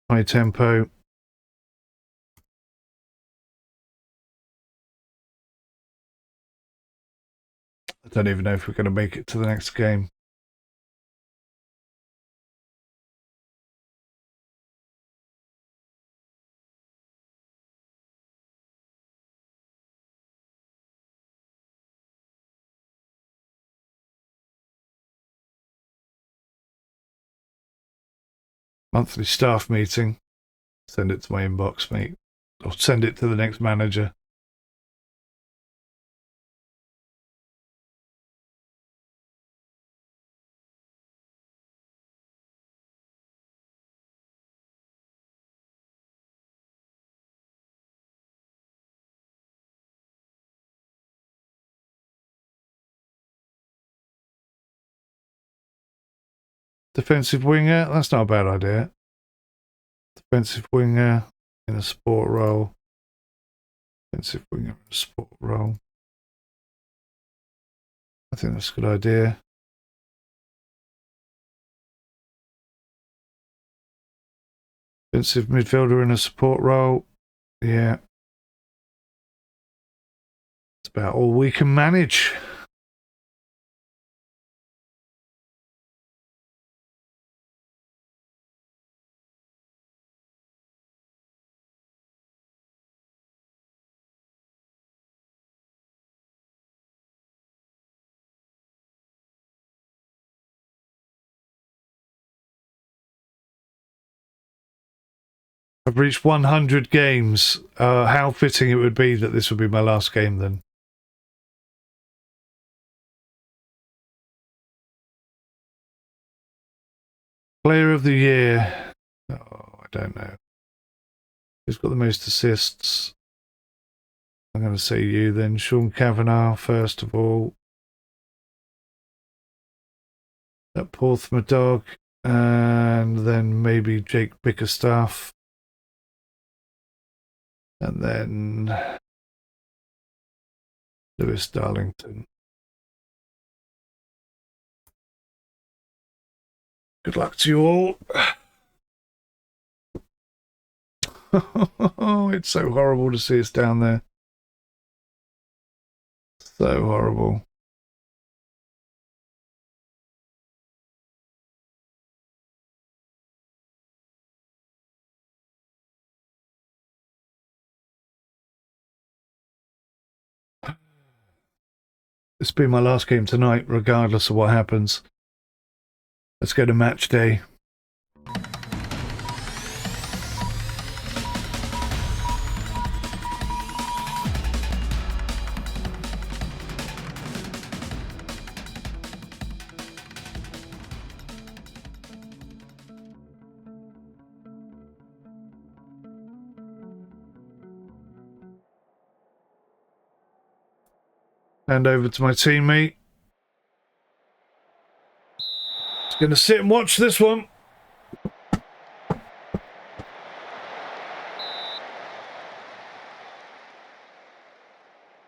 High tempo. I don't even know if we're going to make it to the next game. Monthly staff meeting. Send it to my inbox, mate. Or send it to the next manager. Defensive winger, that's not a bad idea. Defensive winger in a support role. Defensive winger in a support role. I think that's a good idea. Defensive midfielder in a support role. Yeah. It's about all we can manage. I've reached 100 games. How fitting it would be that this would be my last game then. Player of the year. Oh, I don't know. Who's got the most assists? I'm going to say you then. 𝗤𝗂𝗃𝗯𝗲, first of all. 𝗦𝘁𝗲𝗃𝗶𝗲𝗄, and then maybe Jake Bickerstaff. And then Lewis Darlington. Good luck to you all. Oh, it's so horrible to see us down there. So horrible. This will be my last game tonight, regardless of what happens. Let's go to match day. Hand over to my teammate. He's going to sit and watch this one.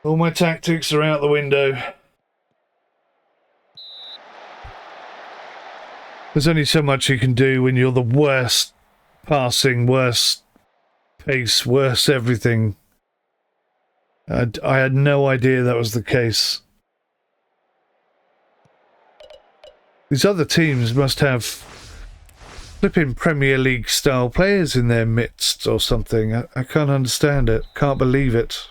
All my tactics are out the window. There's only so much you can do when you're the worst passing, worst pace, worst everything. I had no idea that was the case. These other teams must have flipping Premier League style players in their midst or something. I can't understand it. Can't believe it.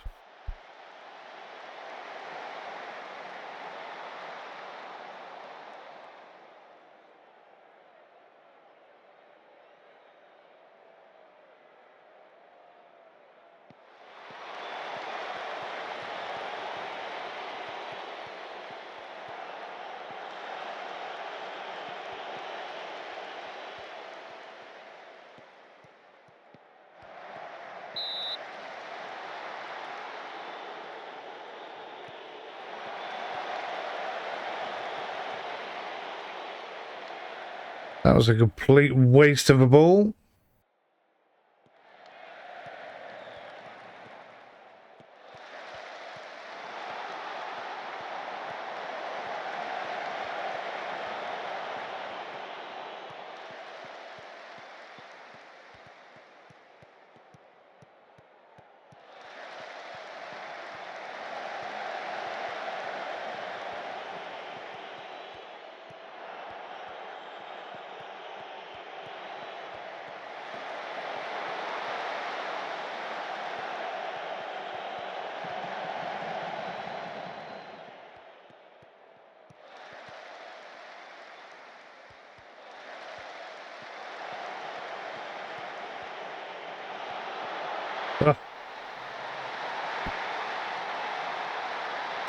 That was a complete waste of a ball.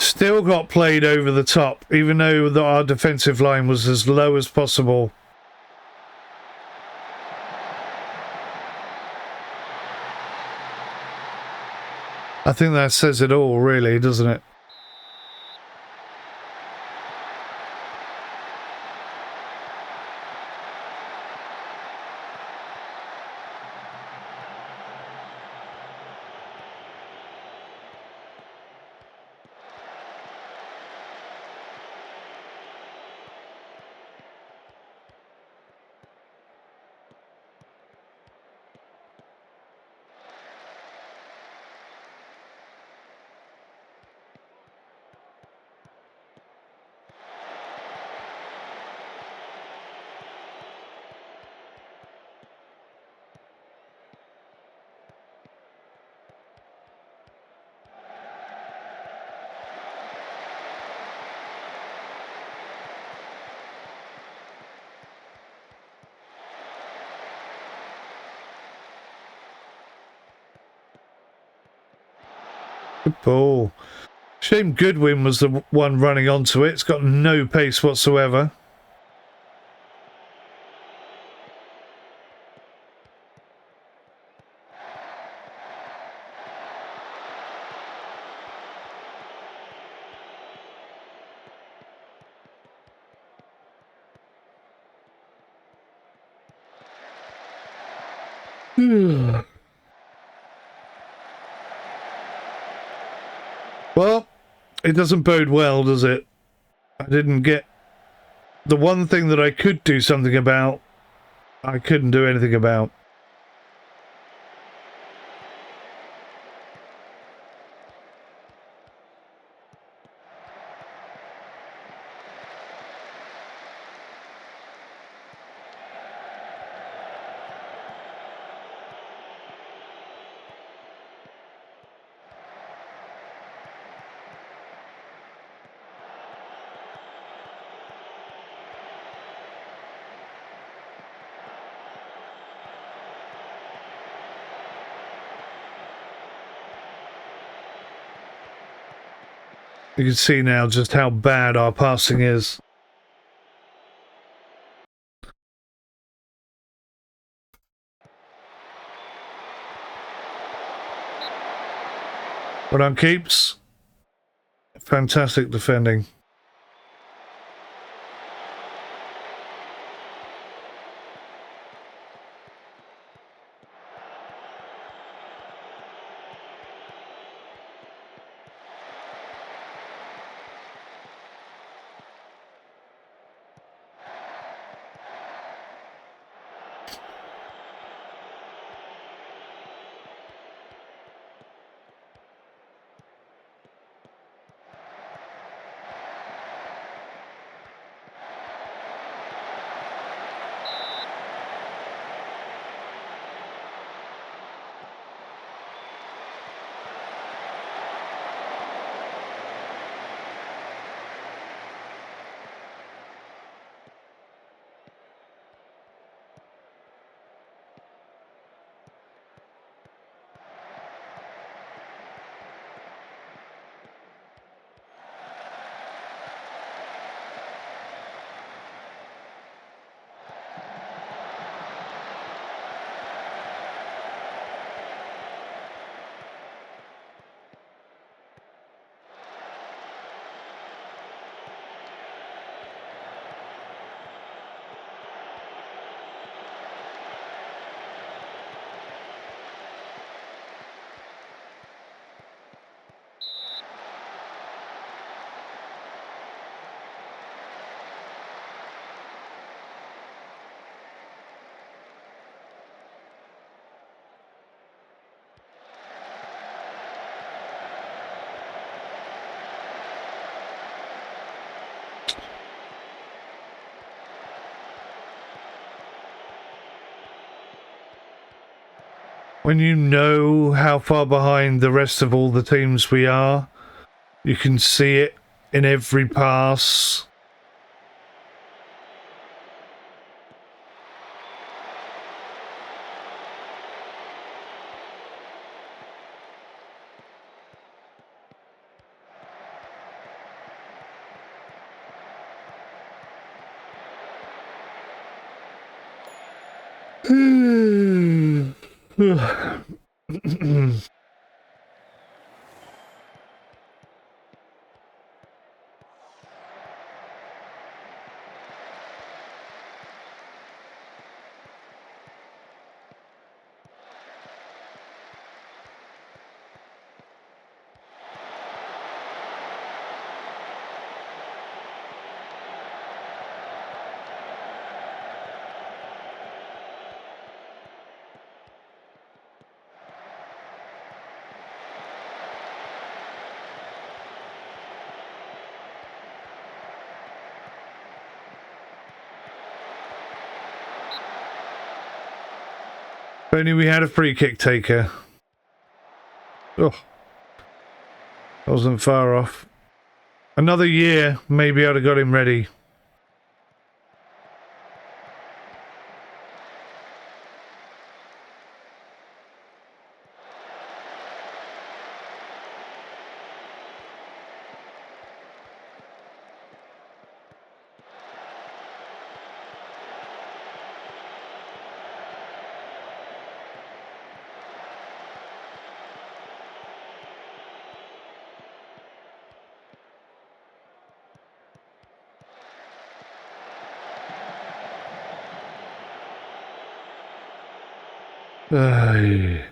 Still got played over the top, even though our defensive line was as low as possible. I think that says it all, really, doesn't it? Good ball. Shame Goodwin was the one running onto it. It's got no pace whatsoever. Well, it doesn't bode well, does it? I didn't get the one thing that I could do something about. I couldn't do anything about. You can see now just how bad our passing is. Well done, Keeps. Fantastic defending. When you know how far behind the rest of all the teams we are, you can see it in every pass. If only we had a free kick taker. Oh, I wasn't far off. Another year, maybe I'd have got him ready. Ay.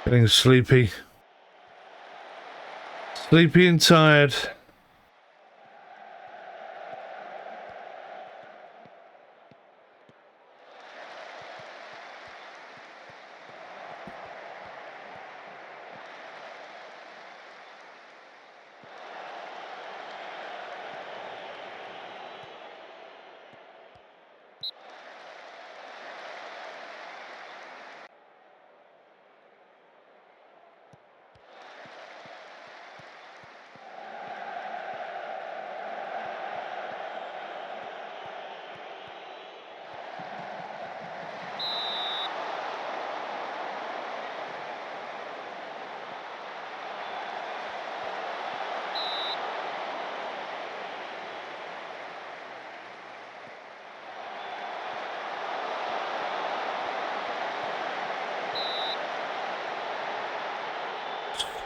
Getting sleepy. Sleepy and tired.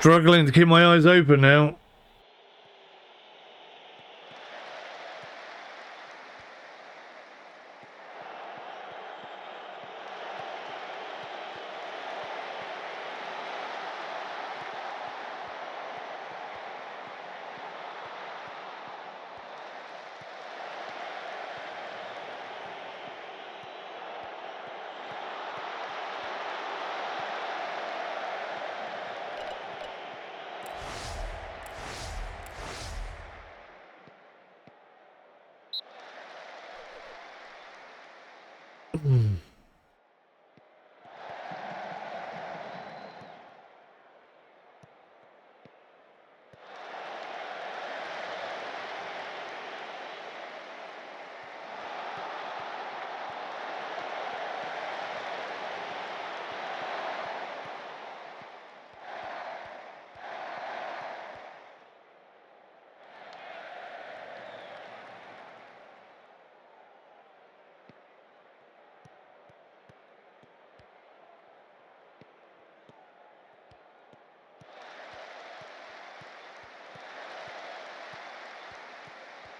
Struggling to keep my eyes open now.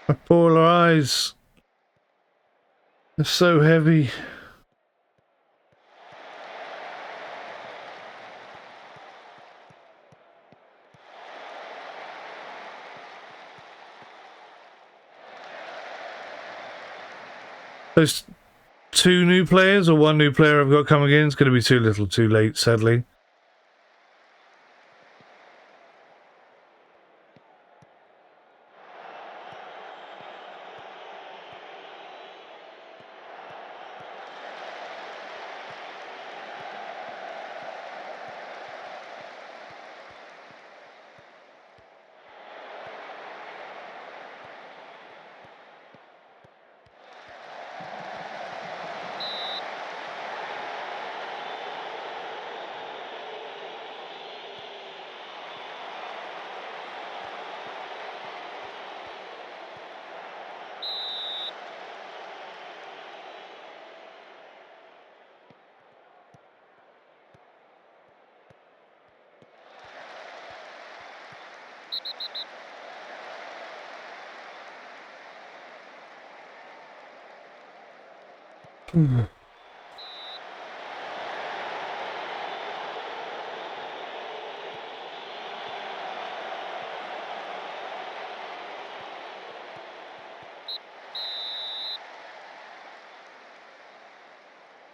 My poor eyes. They're so heavy. Those two new players or one new player I've got coming in is going to be too little too late, sadly.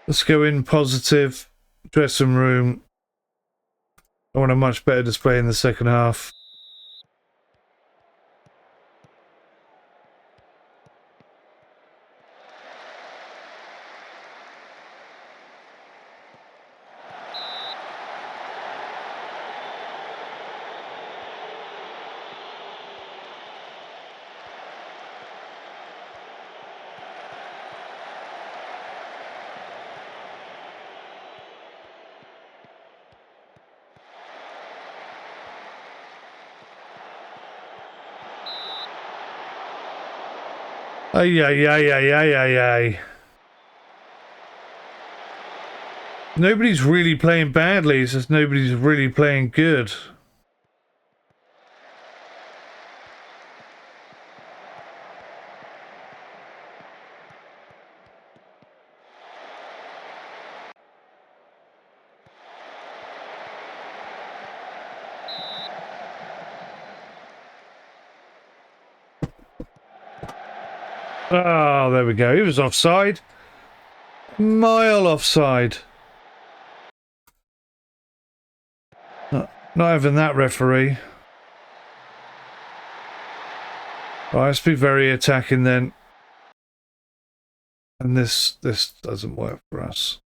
Let's go in positive. Dressing room. I want a much better display in the second half. Ay, ay, ay, ay, ay, ay, ay. Nobody's really playing badly, it's just nobody's really playing good. Oh, there we go. He was offside. Mile offside. Not having that, referee. Right, let's be very attacking then. And this doesn't work for us.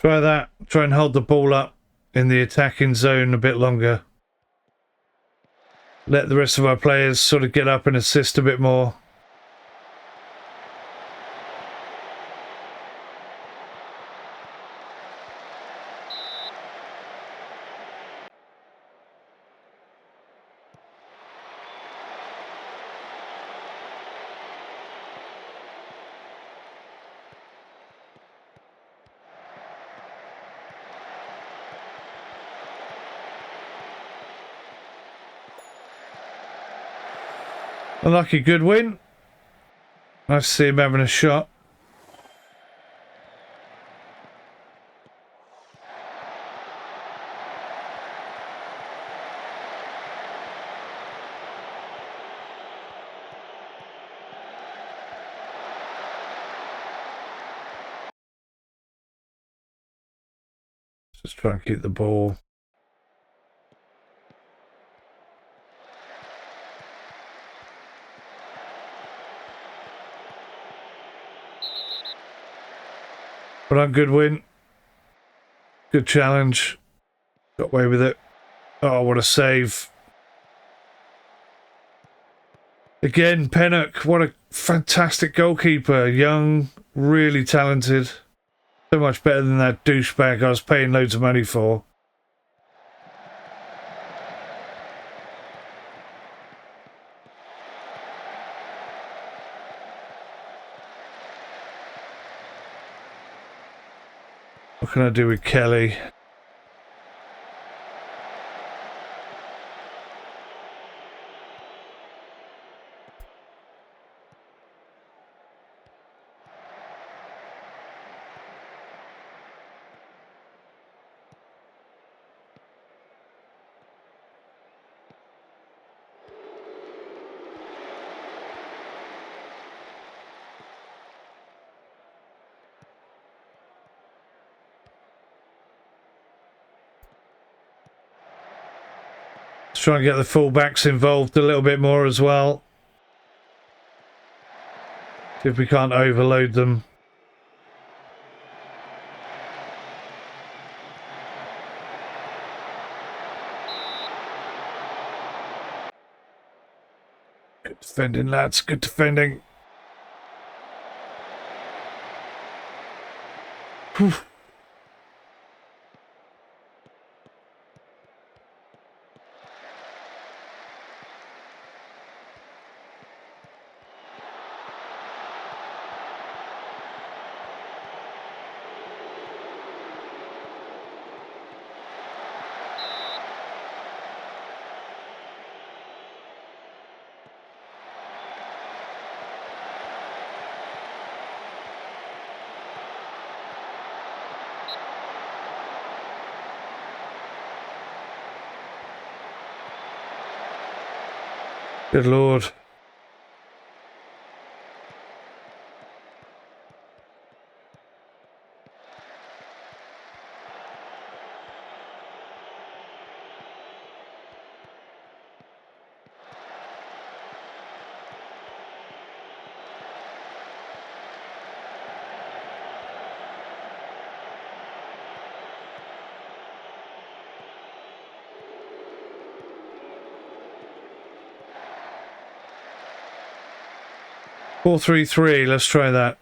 Try that. Try and hold the ball up in the attacking zone a bit longer. Let the rest of our players sort of get up and assist a bit more. Unlucky good win. Nice to see him having a shot. Just try and keep the ball. But a good win. Good challenge. Got away with it. Oh, what a save. Again, 𝗬𝗀𝗃, what a fantastic goalkeeper. Young, really talented. So much better than that douchebag I was paying loads of money for. What can I do with Kelly? Try and get the fullbacks involved a little bit more as well. See if we can't overload them. Good defending, lads. Good defending. Whew. Good Lord. Four, 3-3. Let's try that.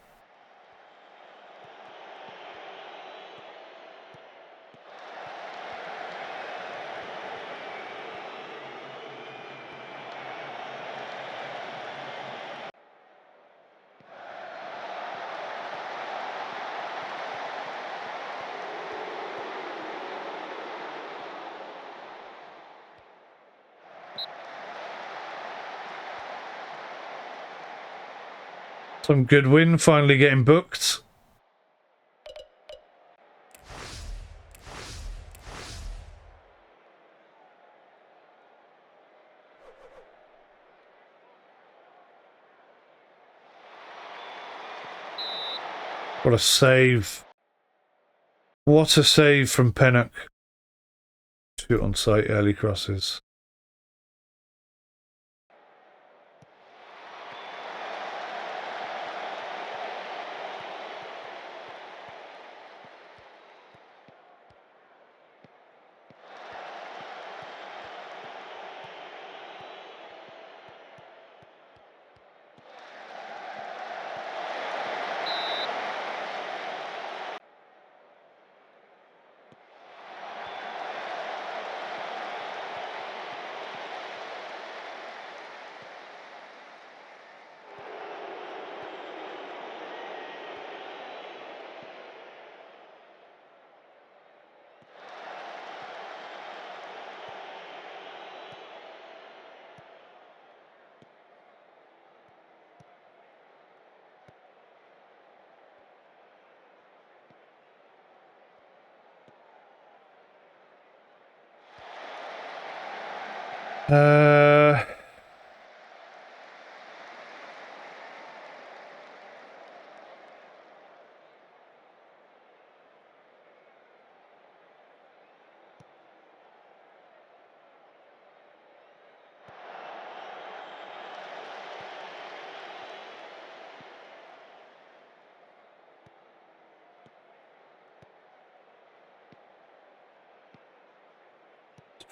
Some good win, finally getting booked. What a save. What a save from Pennock. Shoot on sight, early crosses.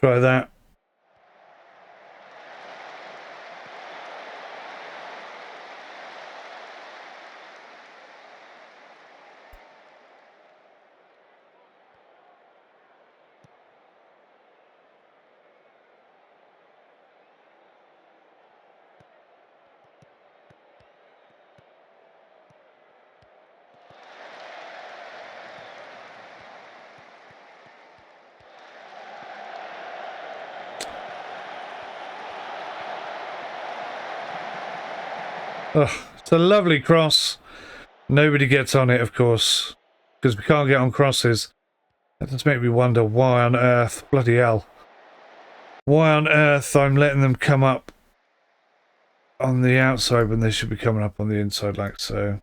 Try that. Oh, it's a lovely cross. Nobody gets on it, of course, because we can't get on crosses. That just makes me wonder why on earth, bloody hell, why on earth I'm letting them come up on the outside when they should be coming up on the inside like so.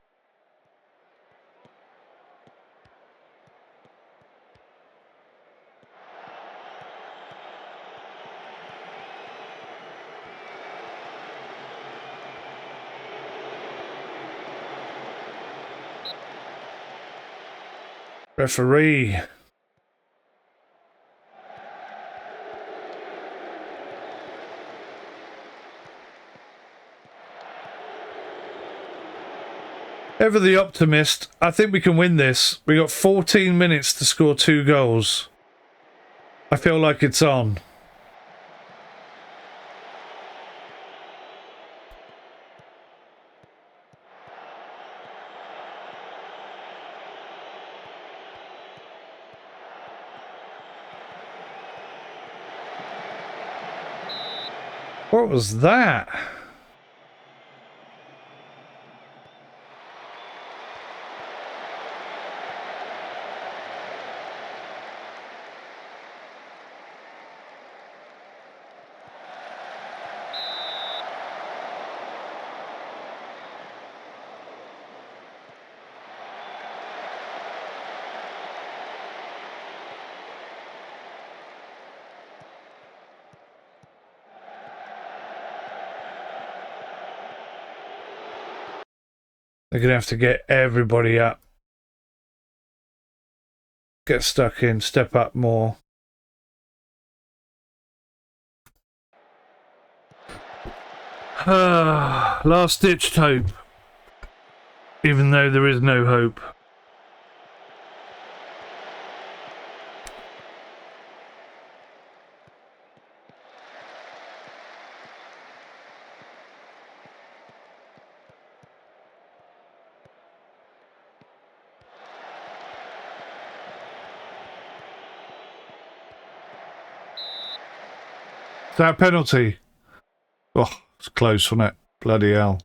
Referee. Ever the optimist. I think we can win this. We got 14 minutes to score 2 goals. I feel like it's on. What was that? They're going to have to get everybody up. Get stuck in, step up more. Last-ditched hope. Even though there is no hope. Is that a penalty? Oh, it's close, wasn't it? Bloody hell.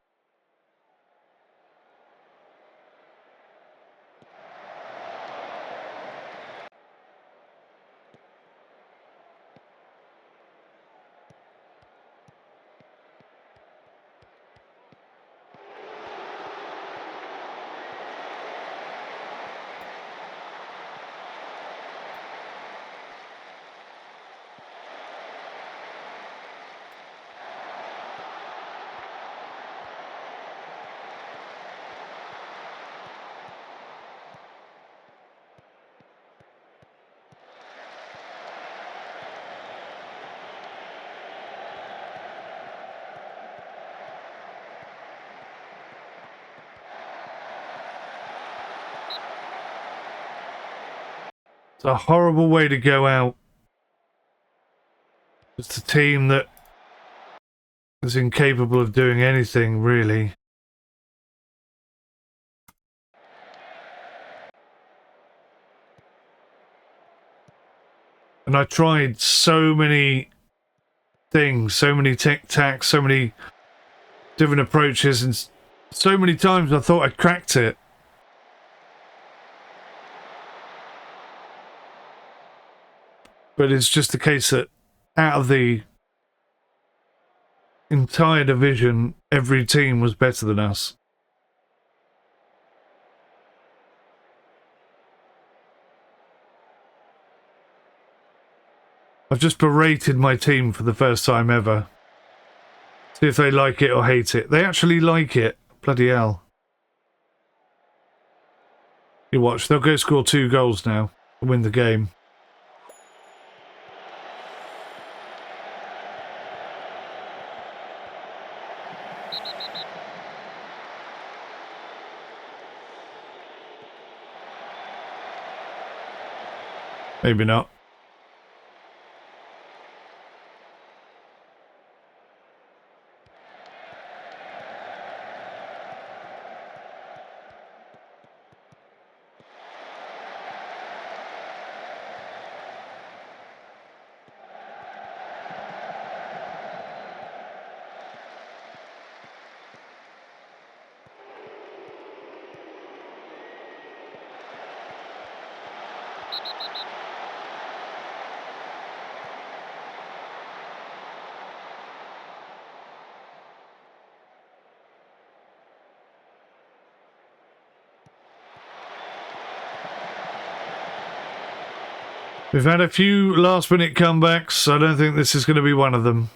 It's a horrible way to go out. It's a team that is incapable of doing anything, really. And I tried so many things, so many tic-tacs, so many different approaches, and so many times I thought I cracked it. But it's just the case that out of the entire division, every team was better than us. I've just berated my team for the first time ever. See if they like it or hate it. They actually like it. Bloody hell. You watch, they'll go score 2 goals now and win the game. Maybe not. We've had a few last-minute comebacks. I don't think this is going to be one of them.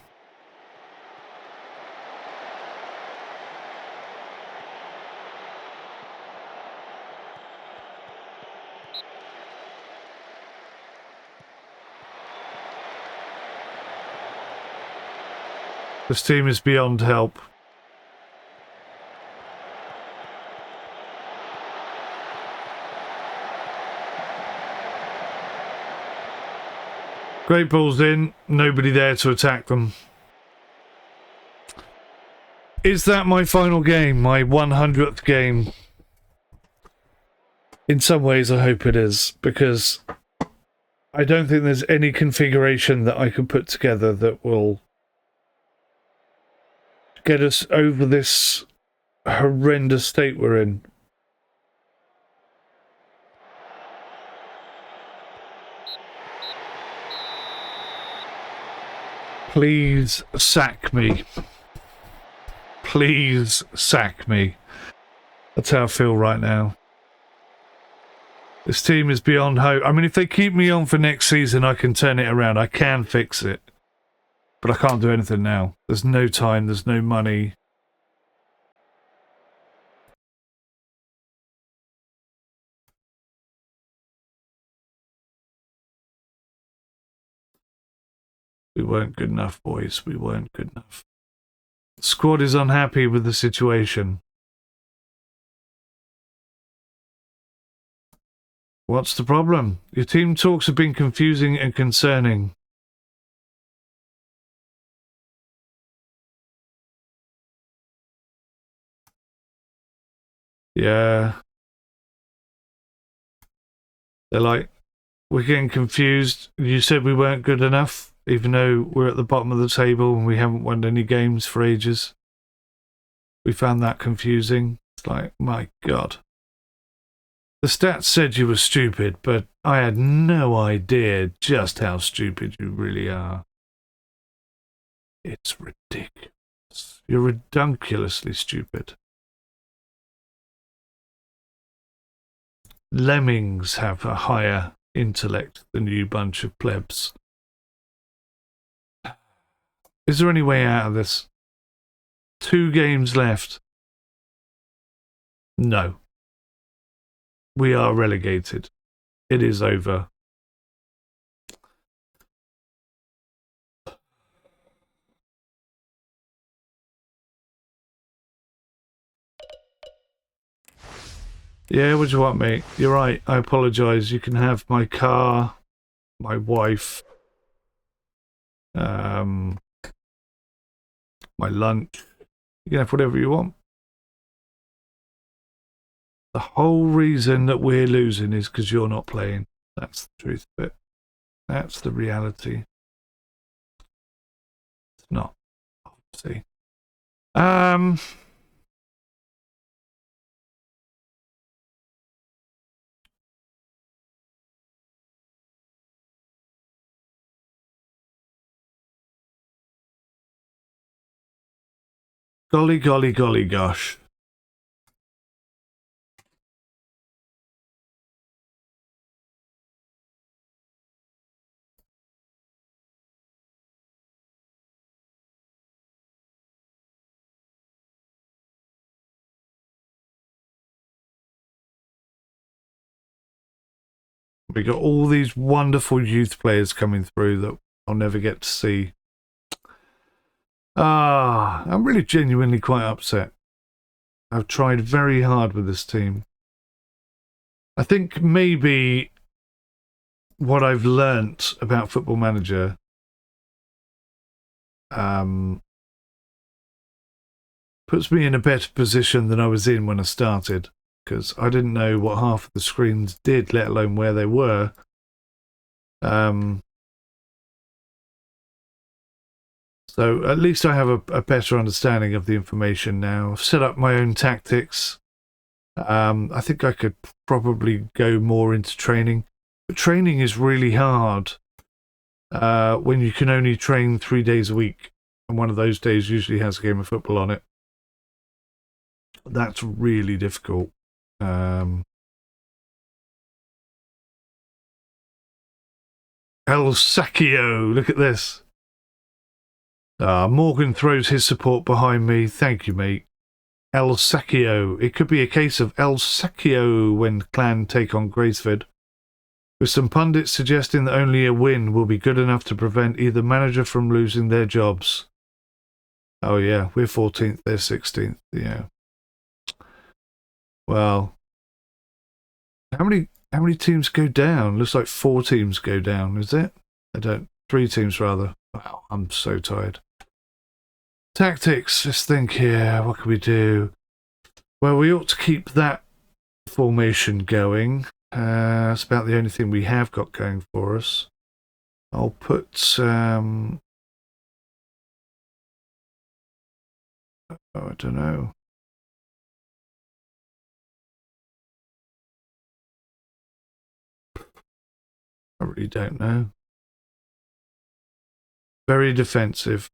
This team is beyond help. Great balls in, nobody there to attack them. Is that my final game, my 100th game? In some ways I hope it is, because I don't think there's any configuration that I can put together that will get us over this horrendous state we're in. Please sack me. Please sack me. That's how I feel right now. This team is beyond hope. I mean, if they keep me on for next season, I can turn it around. I can fix it. But I can't do anything now. There's no time. There's no money. We weren't good enough, boys. We weren't good enough. The squad is unhappy with the situation. What's the problem? Your team talks have been confusing and concerning. Yeah. They're like, we're getting confused. You said we weren't good enough, even though we're at the bottom of the table and we haven't won any games for ages. We found that confusing. It's like, my God. The stats said you were stupid, but I had no idea just how stupid you really are. It's ridiculous. You're redunculously stupid. Lemmings have a higher intellect than you bunch of plebs. Is there any way out of this? 2 games left. No. We are relegated. It is over. Yeah, what do you want, mate? You're right. I apologise. You can have my car, my wife, my lunch. You can have whatever you want. The whole reason that we're losing is because you're not playing. That's the truth of it. That's the reality. It's not, obviously. Golly, golly, golly, gosh. We got all these wonderful youth players coming through that I'll never get to see. I'm really genuinely quite upset. I've tried very hard with this team. I think maybe what I've learnt about Football Manager puts me in a better position than I was in when I started, because I didn't know what half of the screens did, let alone where they were. So at least I have a better understanding of the information now. I've set up my own tactics. I think I could probably go more into training. But training is really hard when you can only train 3 days a week. And one of those days usually has a game of football on it. That's really difficult. 𝗖𝘂𝗍𝗂𝗁, look at this. Morgan throws his support behind me. Thank you, mate. 𝗖𝘂𝗍𝗂𝗁. It could be a case of 𝗖𝘂𝗍𝗂𝗁 when Clan take on 𝗥𝗲𝘁. With some pundits suggesting that only a win will be good enough to prevent either manager from losing their jobs. Oh yeah, we're 14th, they're 16th. Yeah. Well, how many teams go down? Looks like 4 teams go down, is it? 3 teams rather. Wow, I'm so tired. Tactics, let's think here. What can we do? Well, we ought to keep that formation going. It's about the only thing we have got going for us. I'll put oh, I don't know. I really don't know. Very defensive.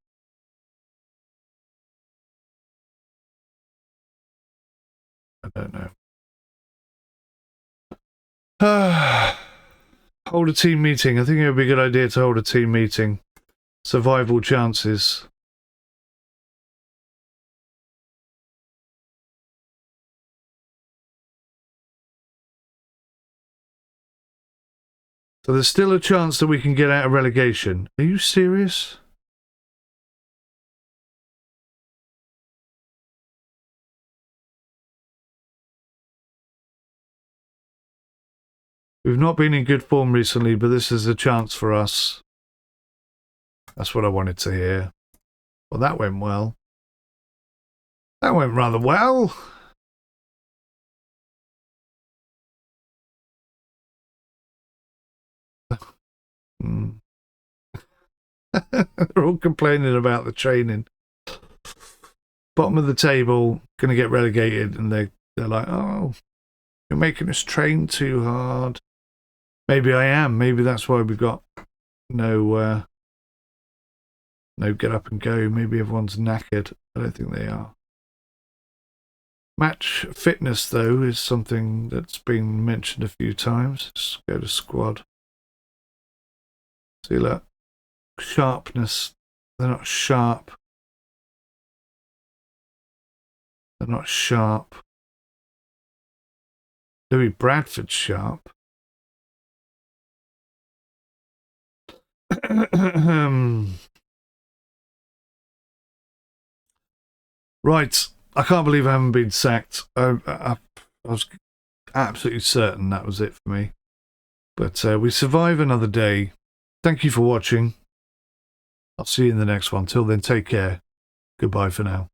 I don't know. Hold a team meeting. I think it would be a good idea to hold a team meeting. Survival chances. So there's still a chance that we can get out of relegation. Are you serious? We've not been in good form recently, but this is a chance for us. That's what I wanted to hear. Well, that went well. That went rather well. They're all complaining about the training. Bottom of the table, going to get relegated, and they're like, oh, you're making us train too hard. Maybe I am. Maybe that's why we've got no get up and go. Maybe everyone's knackered. I don't think they are. Match fitness, though, is something that's been mentioned a few times. Let's go to squad. See, look. Sharpness. They're not sharp. They're not sharp. Louis Bradford's sharp. Right. I can't believe I haven't been sacked. I was absolutely certain that was it for me. But we survive another day. Thank you for watching. I'll see you in the next one. Till then, take care. Goodbye for now.